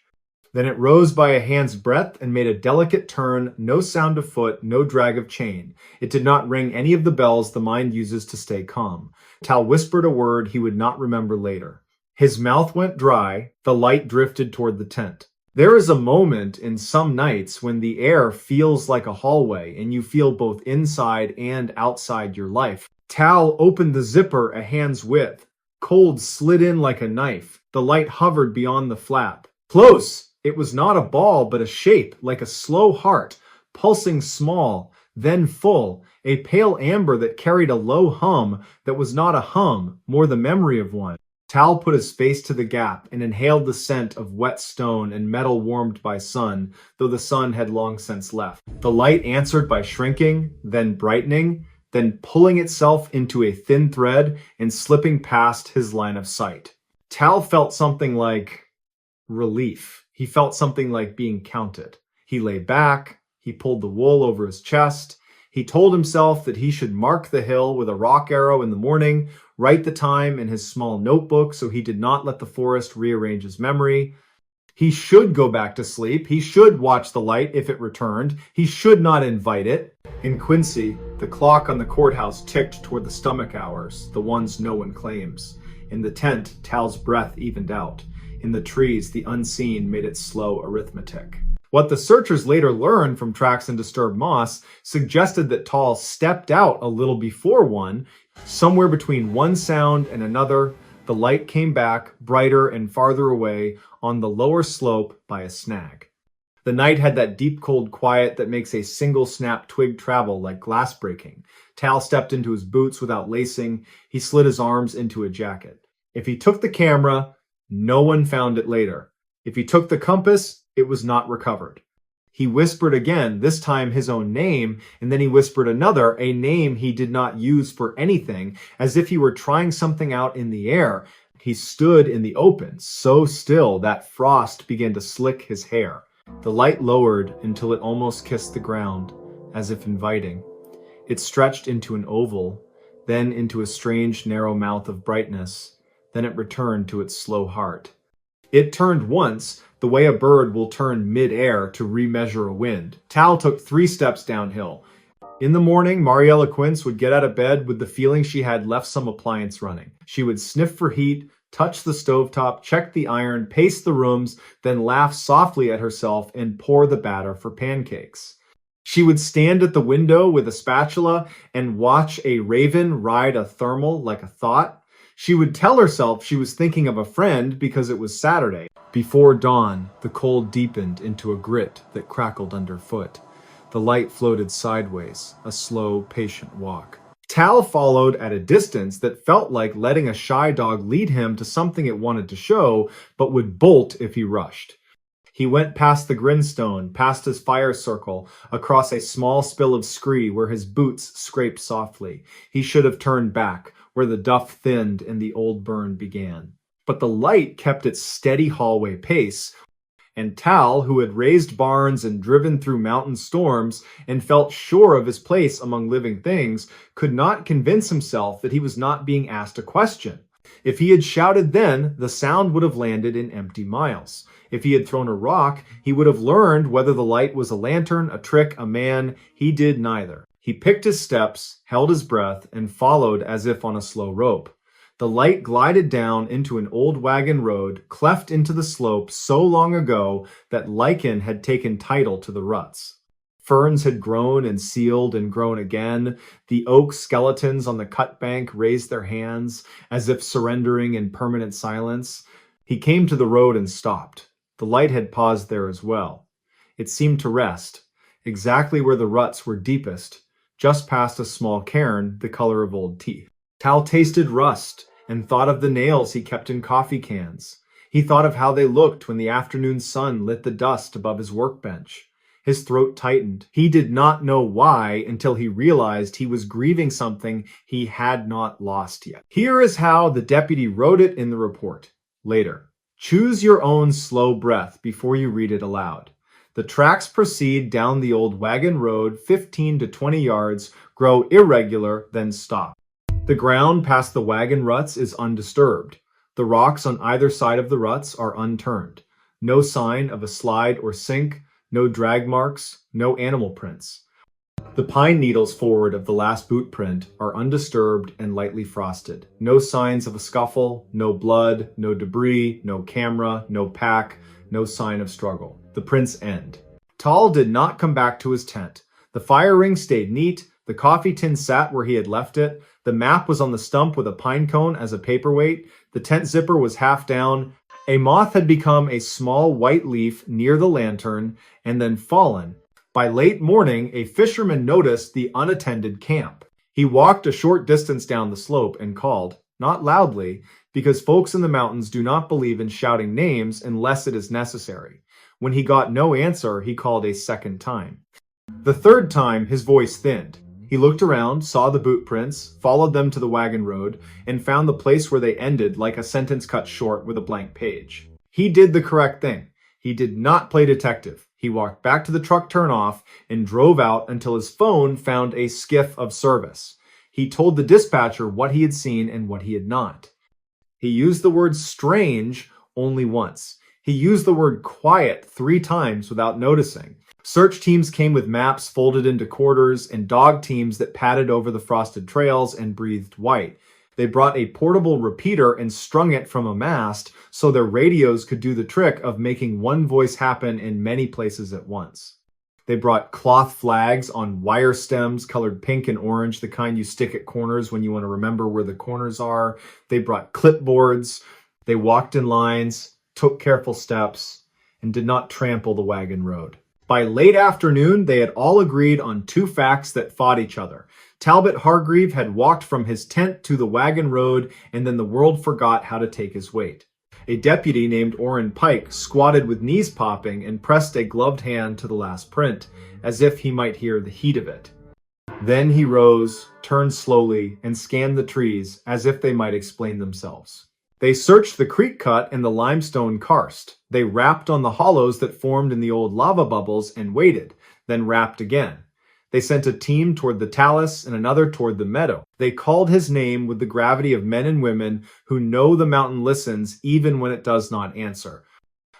Then it rose by a hand's breadth and made a delicate turn, no sound of foot, no drag of chain. It did not ring any of the bells the mind uses to stay calm. Tal whispered a word he would not remember later. His mouth went dry, the light drifted toward the tent. There is a moment in some nights when the air feels like a hallway and you feel both inside and outside your life. Tal opened the zipper a hand's width. Cold slid in like a knife. The light hovered beyond the flap. Close! It was not a ball, but a shape, like a slow heart, pulsing small, then full, a pale amber that carried a low hum that was not a hum, more the memory of one. Tal put his face to the gap and inhaled the scent of wet stone and metal warmed by sun, though the sun had long since left. The light answered by shrinking, then brightening, then pulling itself into a thin thread and slipping past his line of sight. Tal felt something like relief. He felt something like being counted. He lay back. He pulled the wool over his chest. He told himself that he should mark the hill with a rock arrow in the morning, write the time in his small notebook so he did not let the forest rearrange his memory. He should go back to sleep. He should watch the light if it returned. He should not invite it. In Quincy, the clock on the courthouse ticked toward the stomach hours, the ones no one claims. In the tent, Tal's breath evened out. In the trees, the unseen made its slow arithmetic. What the searchers later learned from tracks in disturbed moss suggested that Tal stepped out a little before one. Somewhere between one sound and another, the light came back, brighter and farther away, on the lower slope by a snag. The night had that deep cold quiet that makes a single snap twig travel like glass breaking. Tal stepped into his boots without lacing. He slid his arms into a jacket. If he took the camera, no one found it later. If he took the compass, it was not recovered. He whispered again, this time his own name, and then he whispered another, a name he did not use for anything, as if he were trying something out in the air. He stood in the open, so still that frost began to slick his hair. The light lowered until it almost kissed the ground, as if inviting. It stretched into an oval, then into a strange narrow mouth of brightness. Then it returned to its slow heart. It turned once, the way a bird will turn mid-air to remeasure a wind. Tal took 3 steps downhill. In the morning, Mariella Quince would get out of bed with the feeling she had left some appliance running. She would sniff for heat, touch the stovetop, check the iron, pace the rooms, then laugh softly at herself and pour the batter for pancakes. She would stand at the window with a spatula and watch a raven ride a thermal like a thought. She would tell herself she was thinking of a friend because it was Saturday. Before dawn, the cold deepened into a grit that crackled underfoot. The light floated sideways, a slow, patient walk. Tal followed at a distance that felt like letting a shy dog lead him to something it wanted to show, but would bolt if he rushed. He went past the grinstone, past his fire circle, across a small spill of scree where his boots scraped softly. He should have turned back, where the duff thinned and the old burn began. But the light kept its steady hallway pace, and Tal, who had raised barns and driven through mountain storms and felt sure of his place among living things, could not convince himself that he was not being asked a question. If he had shouted then, the sound would have landed in empty miles. If he had thrown a rock, he would have learned whether the light was a lantern, a trick, a man. He did neither. He picked his steps, held his breath, and followed as if on a slow rope. The light glided down into an old wagon road, cleft into the slope so long ago that lichen had taken title to the ruts. Ferns had grown and sealed and grown again. The oak skeletons on the cut bank raised their hands, as if surrendering in permanent silence. He came to the road and stopped. The light had paused there as well. It seemed to rest, exactly where the ruts were deepest, just past a small cairn the color of old teeth. Tal tasted rust and thought of the nails he kept in coffee cans. He thought of how they looked when the afternoon sun lit the dust above his workbench. His throat tightened. He did not know why until he realized he was grieving something he had not lost yet. Here is how the deputy wrote it in the report. Later. Choose your own slow breath before you read it aloud. The tracks proceed down the old wagon road 15 to 20 yards, grow irregular, then stop. The ground past the wagon ruts is undisturbed. The rocks on either side of the ruts are unturned. No sign of a slide or sink, no drag marks, no animal prints. The pine needles forward of the last boot print are undisturbed and lightly frosted. No signs of a scuffle, no blood, no debris, no camera, no pack, no sign of struggle. The prints end. Tal did not come back to his tent. The fire ring stayed neat. The coffee tin sat where he had left it. The map was on the stump with a pine cone as a paperweight. The tent zipper was half down. A moth had become a small white leaf near the lantern and then fallen. By late morning, a fisherman noticed the unattended camp. He walked a short distance down the slope and called, not loudly, because folks in the mountains do not believe in shouting names unless it is necessary. When he got no answer, he called a second time. The third time, his voice thinned. He looked around, saw the boot prints, followed them to the wagon road, and found the place where they ended like a sentence cut short with a blank page. He did the correct thing. He did not play detective. He walked back to the truck turnoff and drove out until his phone found a skiff of service. He told the dispatcher what he had seen and what he had not. He used the word strange only once. He used the word quiet 3 times without noticing. Search teams came with maps folded into quarters and dog teams that padded over the frosted trails and breathed white. They brought a portable repeater and strung it from a mast so their radios could do the trick of making one voice happen in many places at once. They brought cloth flags on wire stems colored pink and orange, the kind you stick at corners when you want to remember where the corners are. They brought clipboards. They walked in lines, took careful steps, and did not trample the wagon road. By late afternoon, they had all agreed on 2 facts that fought each other. Talbot Hargreave had walked from his tent to the wagon road, and then the world forgot how to take his weight. A deputy named Orrin Pike squatted with knees popping and pressed a gloved hand to the last print, as if he might hear the heat of it. Then he rose, turned slowly, and scanned the trees as if they might explain themselves. They searched the creek cut and the limestone karst. They rapped on the hollows that formed in the old lava bubbles and waited, then rapped again. They sent a team toward the talus and another toward the meadow. They called his name with the gravity of men and women who know the mountain listens even when it does not answer.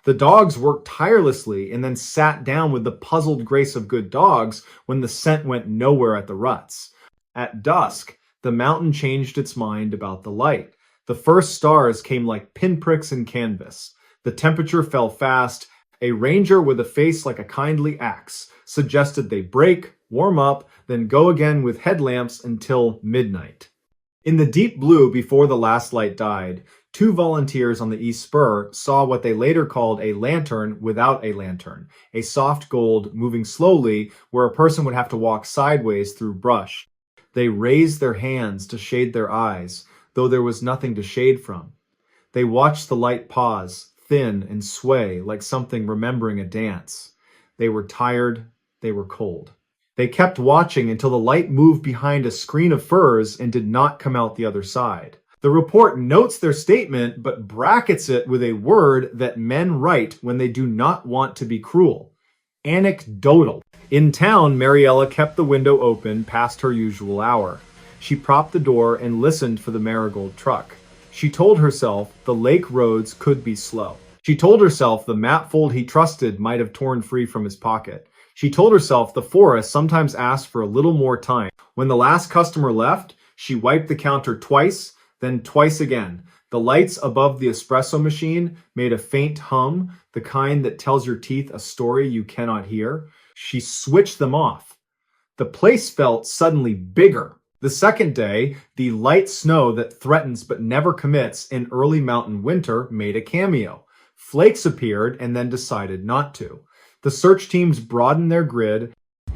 The dogs worked tirelessly and then sat down with the puzzled grace of good dogs when the scent went nowhere at the ruts. At dusk, the mountain changed its mind about the light. The first stars came like pinpricks in canvas. The temperature fell fast. A ranger with a face like a kindly axe suggested they break, warm up, then go again with headlamps until midnight. In the deep blue before the last light died, 2 volunteers on the east spur saw what they later called a lantern without a lantern, a soft gold moving slowly where a person would have to walk sideways through brush. They raised their hands to shade their eyes, though there was nothing to shade from. They watched the light pause, thin and sway like something remembering a dance. They were tired, they were cold. They kept watching until the light moved behind a screen of firs and did not come out the other side. The report notes their statement but brackets it with a word that men write when they do not want to be cruel: anecdotal. In town, Mariella kept the window open past her usual hour. She propped the door and listened for the marigold truck. She told herself the lake roads could be slow. She told herself the map fold he trusted might have torn free from his pocket. She told herself the forest sometimes asked for a little more time. When the last customer left, she wiped the counter twice, then twice again. The lights above the espresso machine made a faint hum, the kind that tells your teeth a story you cannot hear. She switched them off. The place felt suddenly bigger. The second day, the light snow that threatens but never commits in early mountain winter made a cameo. Flakes appeared and then decided not to. The search teams broadened their grid.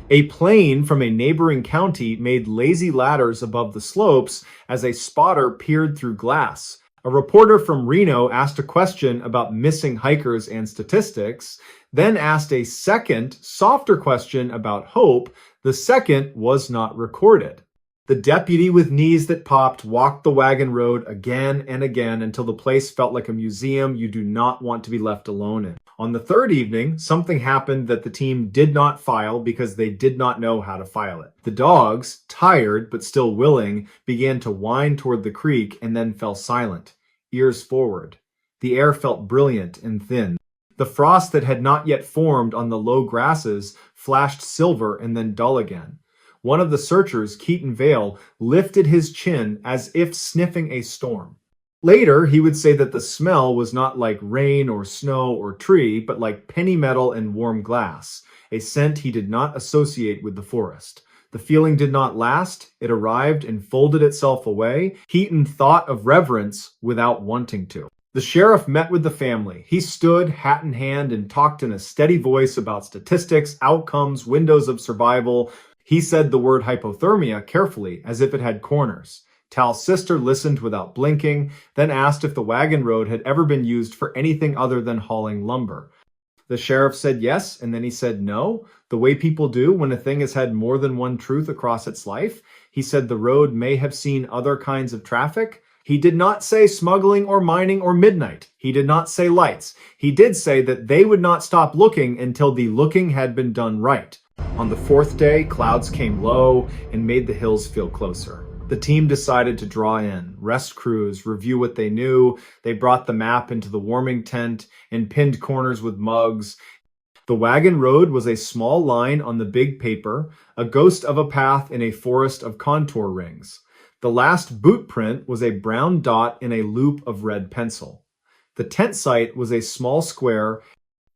A plane from a neighboring county made lazy ladders above the slopes as a spotter peered through glass. A reporter from Reno asked a question about missing hikers and statistics, then asked a second, softer question about hope. The second was not recorded. The deputy with knees that popped walked the wagon road again and again until the place felt like a museum you do not want to be left alone in. On the third evening, something happened that the team did not file because they did not know how to file it. The dogs, tired but still willing, began to whine toward the creek and then fell silent, ears forward. The air felt brilliant and thin. The frost that had not yet formed on the low grasses flashed silver and then dull again. One of the searchers, Keaton Vale, lifted his chin as if sniffing a storm. Later, he would say that the smell was not like rain or snow or tree, but like penny metal and warm glass, a scent he did not associate with the forest. The feeling did not last. It arrived and folded itself away. Keaton thought of reverence without wanting to. The sheriff met with the family. He stood, hat in hand, and talked in a steady voice about statistics, outcomes, windows of survival. He said the word hypothermia carefully, as if it had corners. Tal's sister listened without blinking, then asked if the wagon road had ever been used for anything other than hauling lumber. The sheriff said yes, and then he said no, the way people do when a thing has had more than one truth across its life. He said the road may have seen other kinds of traffic. He did not say smuggling or mining or midnight. He did not say lights. He did say that they would not stop looking until the looking had been done right. On the fourth day, clouds came low and made the hills feel closer. The team decided to draw in, rest cruise, review what they knew. They brought the map into the warming tent and pinned corners with mugs. The wagon road was a small line on the big paper, a ghost of a path in a forest of contour rings. The last boot print was a brown dot in a loop of red pencil. The tent site was a small square.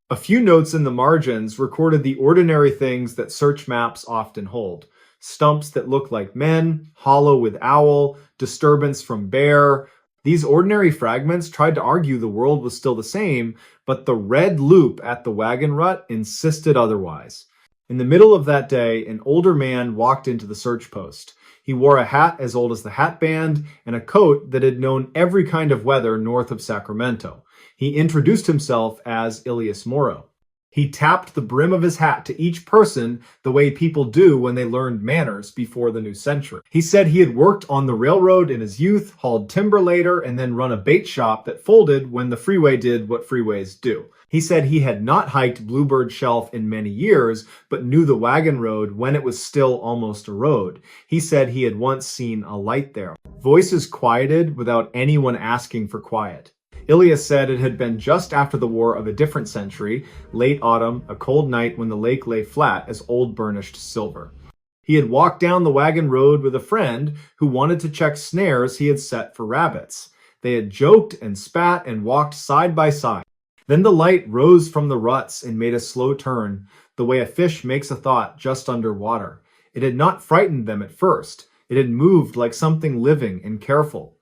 A few notes in the margins recorded the ordinary things that search maps often hold. Stumps that looked like men, hollow with owl, disturbance from bear. These ordinary fragments tried to argue the world was still the same, but the red loop at the wagon rut insisted otherwise. In the middle of that day, an older man walked into the search post. He wore a hat as old as the hat band and a coat that had known every kind of weather north of Sacramento. He introduced himself as Ilias Moro. He tapped the brim of his hat to each person the way people do when they learned manners before the new century. He said he had worked on the railroad in his youth, hauled timber later, and then run a bait shop that folded when the freeway did what freeways do. He said he had not hiked Bluebird Shelf in many years, but knew the wagon road when it was still almost a road. He said he had once seen a light there. Voices quieted without anyone asking for quiet. Ilias said it had been just after the war of a different century, late autumn, a cold night when the lake lay flat as old burnished silver. He had walked down the wagon road with a friend who wanted to check snares he had set for rabbits. They had joked and spat and walked side by side. Then the light rose from the ruts and made a slow turn, the way a fish makes a thought just under water. It had not frightened them at first. It had moved like something living and careful.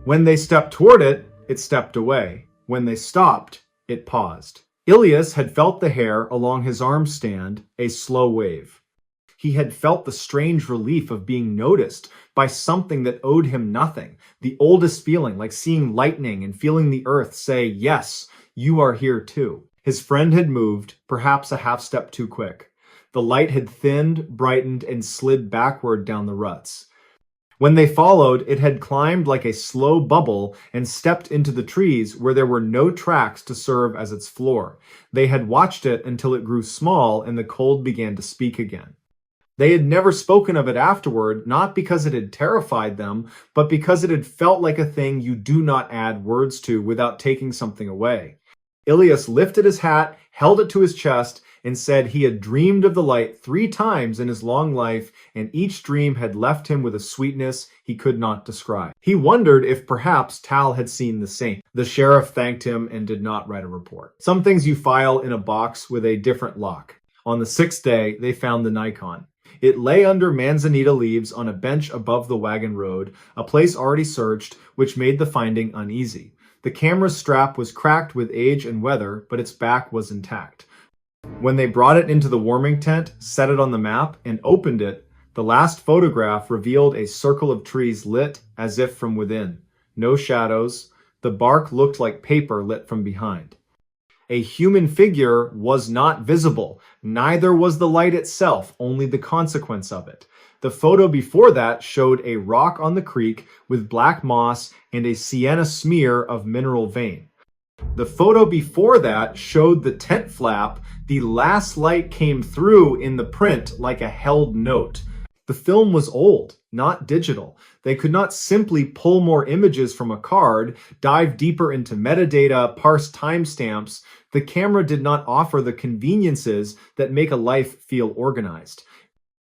When they stepped toward it, it stepped away. When they stopped, it paused. Ilias had felt the hair along his arm stand, a slow wave. He had felt the strange relief of being noticed by something that owed him nothing, the oldest feeling, like seeing lightning and feeling the earth say, "Yes, you are here too." His friend had moved, perhaps a half step too quick. The light had thinned, brightened, and slid backward down the ruts. When they followed, it had climbed like a slow bubble and stepped into the trees where there were no tracks to serve as its floor. They had watched it until it grew small and the cold began to speak again. They had never spoken of it afterward, not because it had terrified them, but because it had felt like a thing you do not add words to without taking something away. Ilias lifted his hat, held it to his chest, and said he had dreamed of the light 3 times in his long life, and each dream had left him with a sweetness he could not describe. He wondered if perhaps Tal had seen the same. The sheriff thanked him and did not write a report. Some things you file in a box with a different lock. On the 6th day, they found the Nikon. It lay under manzanita leaves on a bench above the wagon road, a place already searched, which made the finding uneasy. The camera's strap was cracked with age and weather, but its back was intact. When they brought it into the warming tent, set it on the map, and opened it, the last photograph revealed a circle of trees lit as if from within. No shadows. The bark looked like paper lit from behind. A human figure was not visible. Neither was the light itself, only the consequence of it. The photo before that showed a rock on the creek with black moss and a sienna smear of mineral vein. The photo before that showed the tent flap. The last light came through in the print like a held note. The film was old, not digital. They could not simply pull more images from a card, dive deeper into metadata, parse timestamps. The camera did not offer the conveniences that make a life feel organized.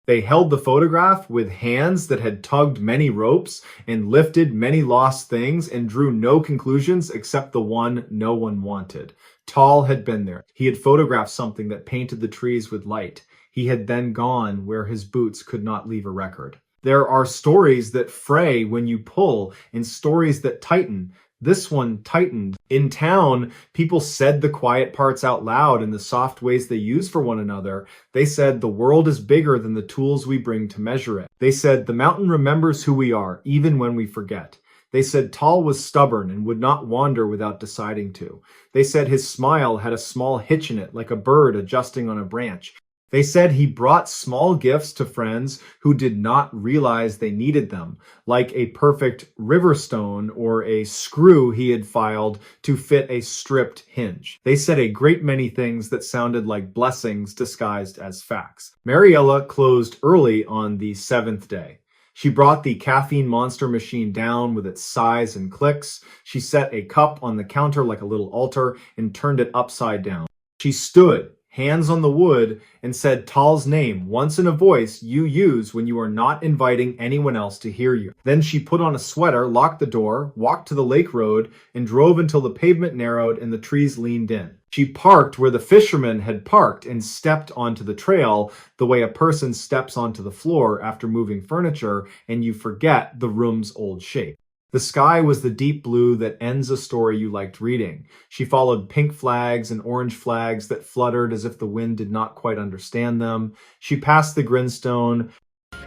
They held the photograph with hands that had tugged many ropes and lifted many lost things and drew no conclusions except the one no one wanted. Tal had been there. He had photographed something that painted the trees with light. He had then gone where his boots could not leave a record. There are stories that fray when you pull and stories that tighten. This one tightened. In town, people said the quiet parts out loud in the soft ways they use for one another. They said the world is bigger than the tools we bring to measure it. They said the mountain remembers who we are, even when we forget. They said Tal was stubborn and would not wander without deciding to. They said his smile had a small hitch in it, like a bird adjusting on a branch. They said he brought small gifts to friends who did not realize they needed them, like a perfect river stone or a screw he had filed to fit a stripped hinge. They said a great many things that sounded like blessings disguised as facts. Mariella closed early on the 7th day. She brought the caffeine monster machine down with its sighs and clicks. She set a cup on the counter like a little altar and turned it upside down. She stood, hands on the wood, and said Tal's name once in a voice you use when you are not inviting anyone else to hear you. Then she put on a sweater, locked the door, walked to the lake road, and drove until the pavement narrowed and the trees leaned in. She parked where the fisherman had parked and stepped onto the trail the way a person steps onto the floor after moving furniture and you forget the room's old shape. The sky was the deep blue that ends a story you liked reading. She followed pink flags and orange flags that fluttered as if the wind did not quite understand them. She passed the grinstone.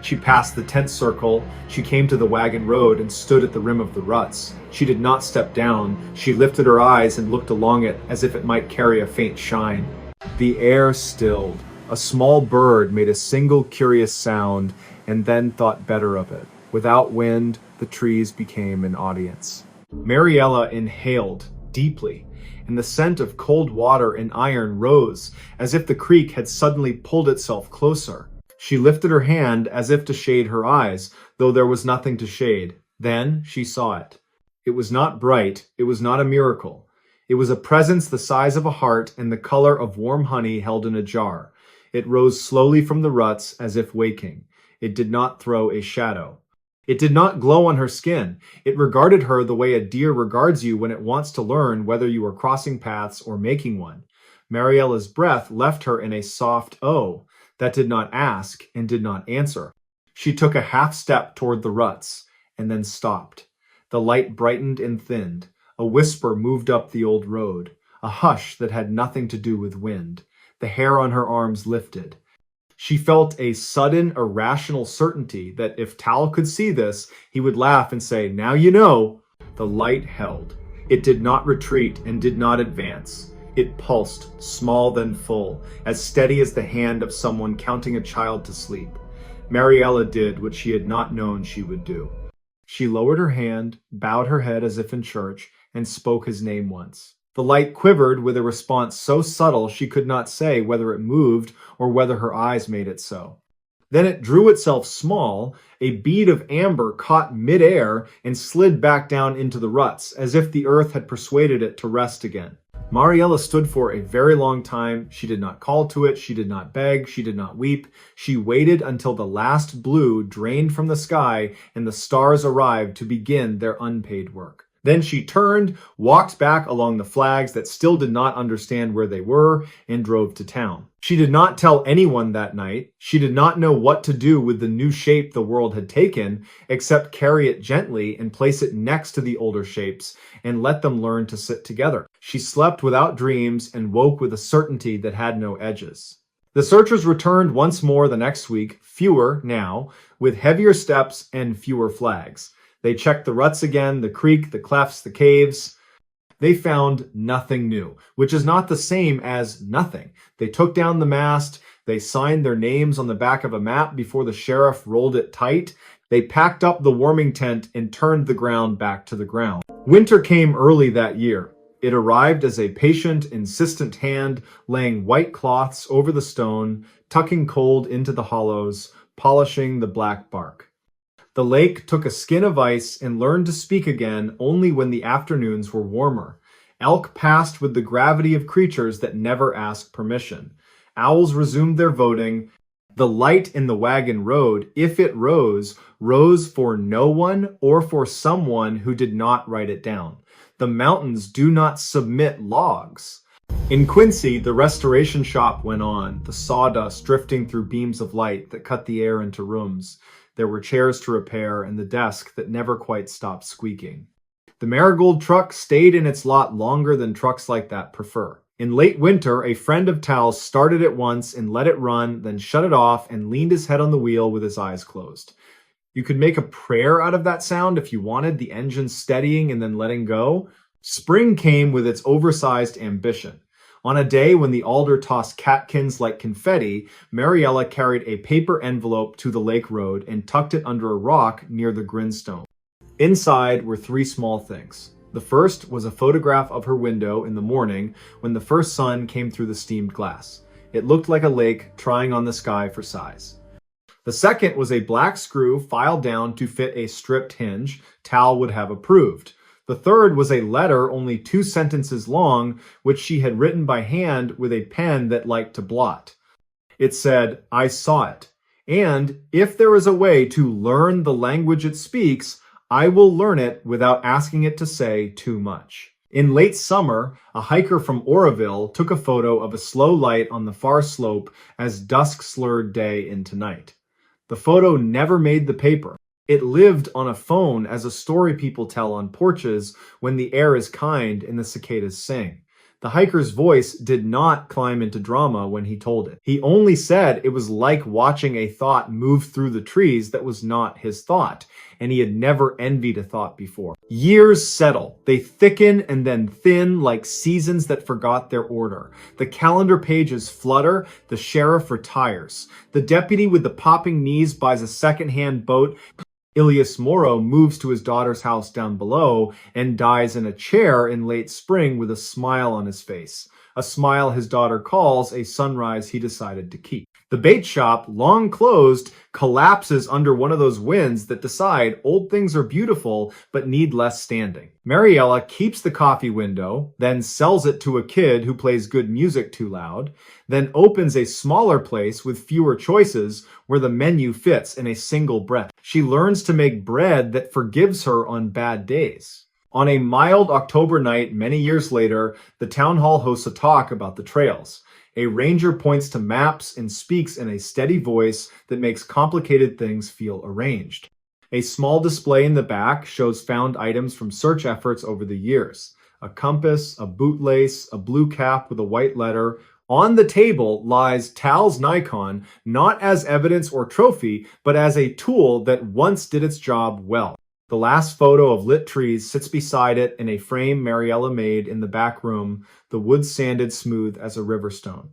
She passed the tent circle. She came to the wagon road and stood at the rim of the ruts. She did not step down. She lifted her eyes and looked along it as if it might carry a faint shine. The air stilled. A small bird made a single curious sound and then thought better of it. Without wind, the trees became an audience. Mariella inhaled deeply, and the scent of cold water and iron rose as if the creek had suddenly pulled itself closer. She lifted her hand as if to shade her eyes, though there was nothing to shade. Then she saw it. It was not bright. It was not a miracle. It was a presence the size of a heart and the color of warm honey held in a jar. It rose slowly from the ruts as if waking. It did not throw a shadow. It did not glow on her skin. It regarded her the way a deer regards you when it wants to learn whether you are crossing paths or making one. Mariella's breath left her in a soft "oh" that did not ask and did not answer. She took a half step toward the ruts and then stopped. The light brightened and thinned. A whisper moved up the old road, a hush that had nothing to do with wind. The hair on her arms lifted. She felt a sudden, irrational certainty that if Tal could see this, he would laugh and say, "Now you know." The light held. It did not retreat and did not advance. It pulsed, small then full, as steady as the hand of someone counting a child to sleep. Mariella did what she had not known she would do. She lowered her hand, bowed her head as if in church, and spoke his name once. The light quivered with a response so subtle she could not say whether it moved or whether her eyes made it so. Then it drew itself small, a bead of amber caught midair and slid back down into the ruts, as if the earth had persuaded it to rest again. Mariella stood for a very long time. She did not call to it, she did not beg, she did not weep. She waited until the last blue drained from the sky and the stars arrived to begin their unpaid work. Then she turned, walked back along the flags that still did not understand where they were, and drove to town. She did not tell anyone that night. She did not know what to do with the new shape the world had taken, except carry it gently and place it next to the older shapes and let them learn to sit together. She slept without dreams and woke with a certainty that had no edges. The searchers returned once more the next week, fewer now, with heavier steps and fewer flags. They checked the ruts again, the creek, the clefts, the caves. They found nothing new, which is not the same as nothing. They took down the mast. They signed their names on the back of a map before the sheriff rolled it tight. They packed up the warming tent and turned the ground back to the ground. Winter came early that year. It arrived as a patient, insistent hand, laying white cloths over the stone, tucking cold into the hollows, polishing the black bark. The lake took a skin of ice and learned to speak again only when the afternoons were warmer. Elk passed with the gravity of creatures that never ask permission. Owls resumed their voting. The light in the wagon road, if it rose, rose for no one or for someone who did not write it down. The mountains do not submit logs. In Quincy, the restoration shop went on, the sawdust drifting through beams of light that cut the air into rooms. There were chairs to repair and the desk that never quite stopped squeaking. The Marigold truck stayed in its lot longer than trucks like that prefer. In late winter, a friend of Tal's started it once and let it run, then shut it off and leaned his head on the wheel with his eyes closed. You could make a prayer out of that sound if you wanted, the engine steadying and then letting go. Spring came with its oversized ambition. On a day when the alder tossed catkins like confetti, Mariella carried a paper envelope to the lake road and tucked it under a rock near the grindstone. Inside were three small things. The first was a photograph of her window in the morning when the first sun came through the steamed glass. It looked like a lake trying on the sky for size. The second was a black screw filed down to fit a stripped hinge Tal would have approved. The third was a letter only 2 sentences long, which she had written by hand with a pen that liked to blot. It said, "I saw it, and if there is a way to learn the language it speaks, I will learn it without asking it to say too much." In late summer, a hiker from Oroville took a photo of a slow light on the far slope as dusk slurred day into night. The photo never made the paper. It lived on a phone as a story people tell on porches when the air is kind and the cicadas sing. The hiker's voice did not climb into drama when he told it. He only said it was like watching a thought move through the trees that was not his thought, and he had never envied a thought before. Years settle. They thicken and then thin like seasons that forgot their order. The calendar pages flutter. The sheriff retires. The deputy with the popping knees buys a second-hand boat. Ilias Moro moves to his daughter's house down below and dies in a chair in late spring with a smile on his face. A smile his daughter calls a sunrise he decided to keep. The bait shop, long closed, collapses under one of those winds that decide old things are beautiful but need less standing. Mariella keeps the coffee window, then sells it to a kid who plays good music too loud, then opens a smaller place with fewer choices where the menu fits in a single breath. She learns to make bread that forgives her on bad days. On a mild October night many years later, the town hall hosts a talk about the trails. A ranger points to maps and speaks in a steady voice that makes complicated things feel arranged. A small display in the back shows found items from search efforts over the years. A compass, a bootlace, a blue cap with a white letter. On the table lies Tal's Nikon, not as evidence or trophy, but as a tool that once did its job well. The last photo of lit trees sits beside it in a frame Mariella made in the back room, the wood sanded smooth as a river stone.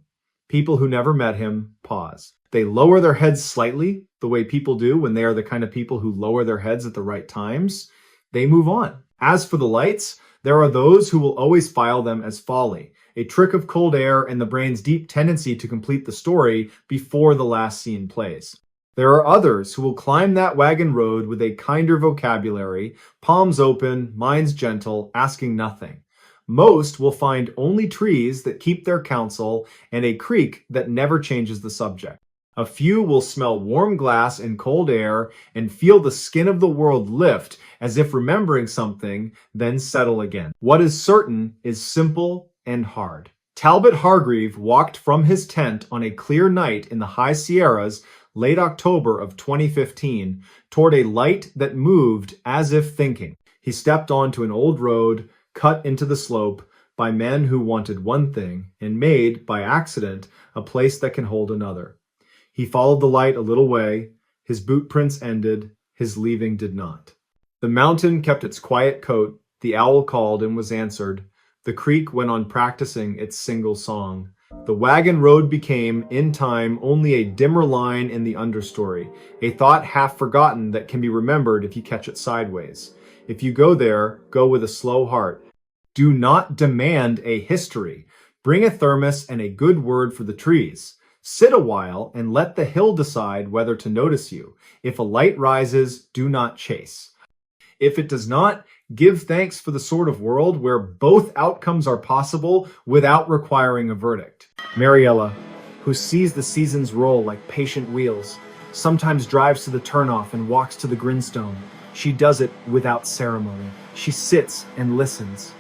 People who never met him pause. They lower their heads slightly, the way people do when they are the kind of people who lower their heads at the right times, they move on. As for the lights, there are those who will always file them as folly, a trick of cold air and the brain's deep tendency to complete the story before the last scene plays. There are others who will climb that wagon road with a kinder vocabulary, palms open, minds gentle, asking nothing. Most will find only trees that keep their counsel and a creek that never changes the subject. A few will smell warm glass and cold air and feel the skin of the world lift as if remembering something, then settle again. What is certain is simple and hard. Talbot Hargreave walked from his tent on a clear night in the high Sierras, late October of 2015, toward a light that moved as if thinking. He stepped onto an old road, cut into the slope by men who wanted one thing and made, by accident, a place that can hold another. He followed the light a little way. His boot prints ended. His leaving did not. The mountain kept its quiet coat. The owl called and was answered. The creek went on practicing its single song. The wagon road became, in time, only a dimmer line in the understory, a thought half forgotten that can be remembered if you catch it sideways. If you go there, go with a slow heart. Do not demand a history. Bring a thermos and a good word for the trees. Sit a while and let the hill decide whether to notice you. If a light rises, do not chase. If it does not, give thanks for the sort of world where both outcomes are possible without requiring a verdict. Mariella, who sees the seasons roll like patient wheels, sometimes drives to the turnoff and walks to the grindstone. She does it without ceremony. She sits and listens.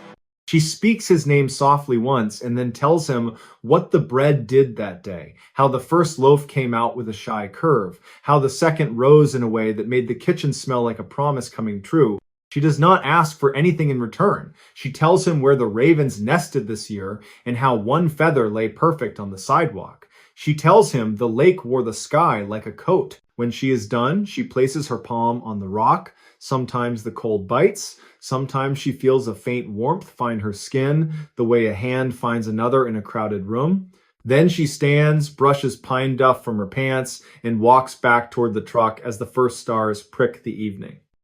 She speaks his name softly once and then tells him what the bread did that day, how the first loaf came out with a shy curve, how the second rose in a way that made the kitchen smell like a promise coming true. She does not ask for anything in return. She tells him where the ravens nested this year and how one feather lay perfect on the sidewalk. She tells him the lake wore the sky like a coat. When she is done, she places her palm on the rock. Sometimes the cold bites. Sometimes she feels a faint warmth find her skin, the way a hand finds another in a crowded room. Then she stands, brushes pine duff from her pants, and walks back toward the truck as the first stars prick the evening.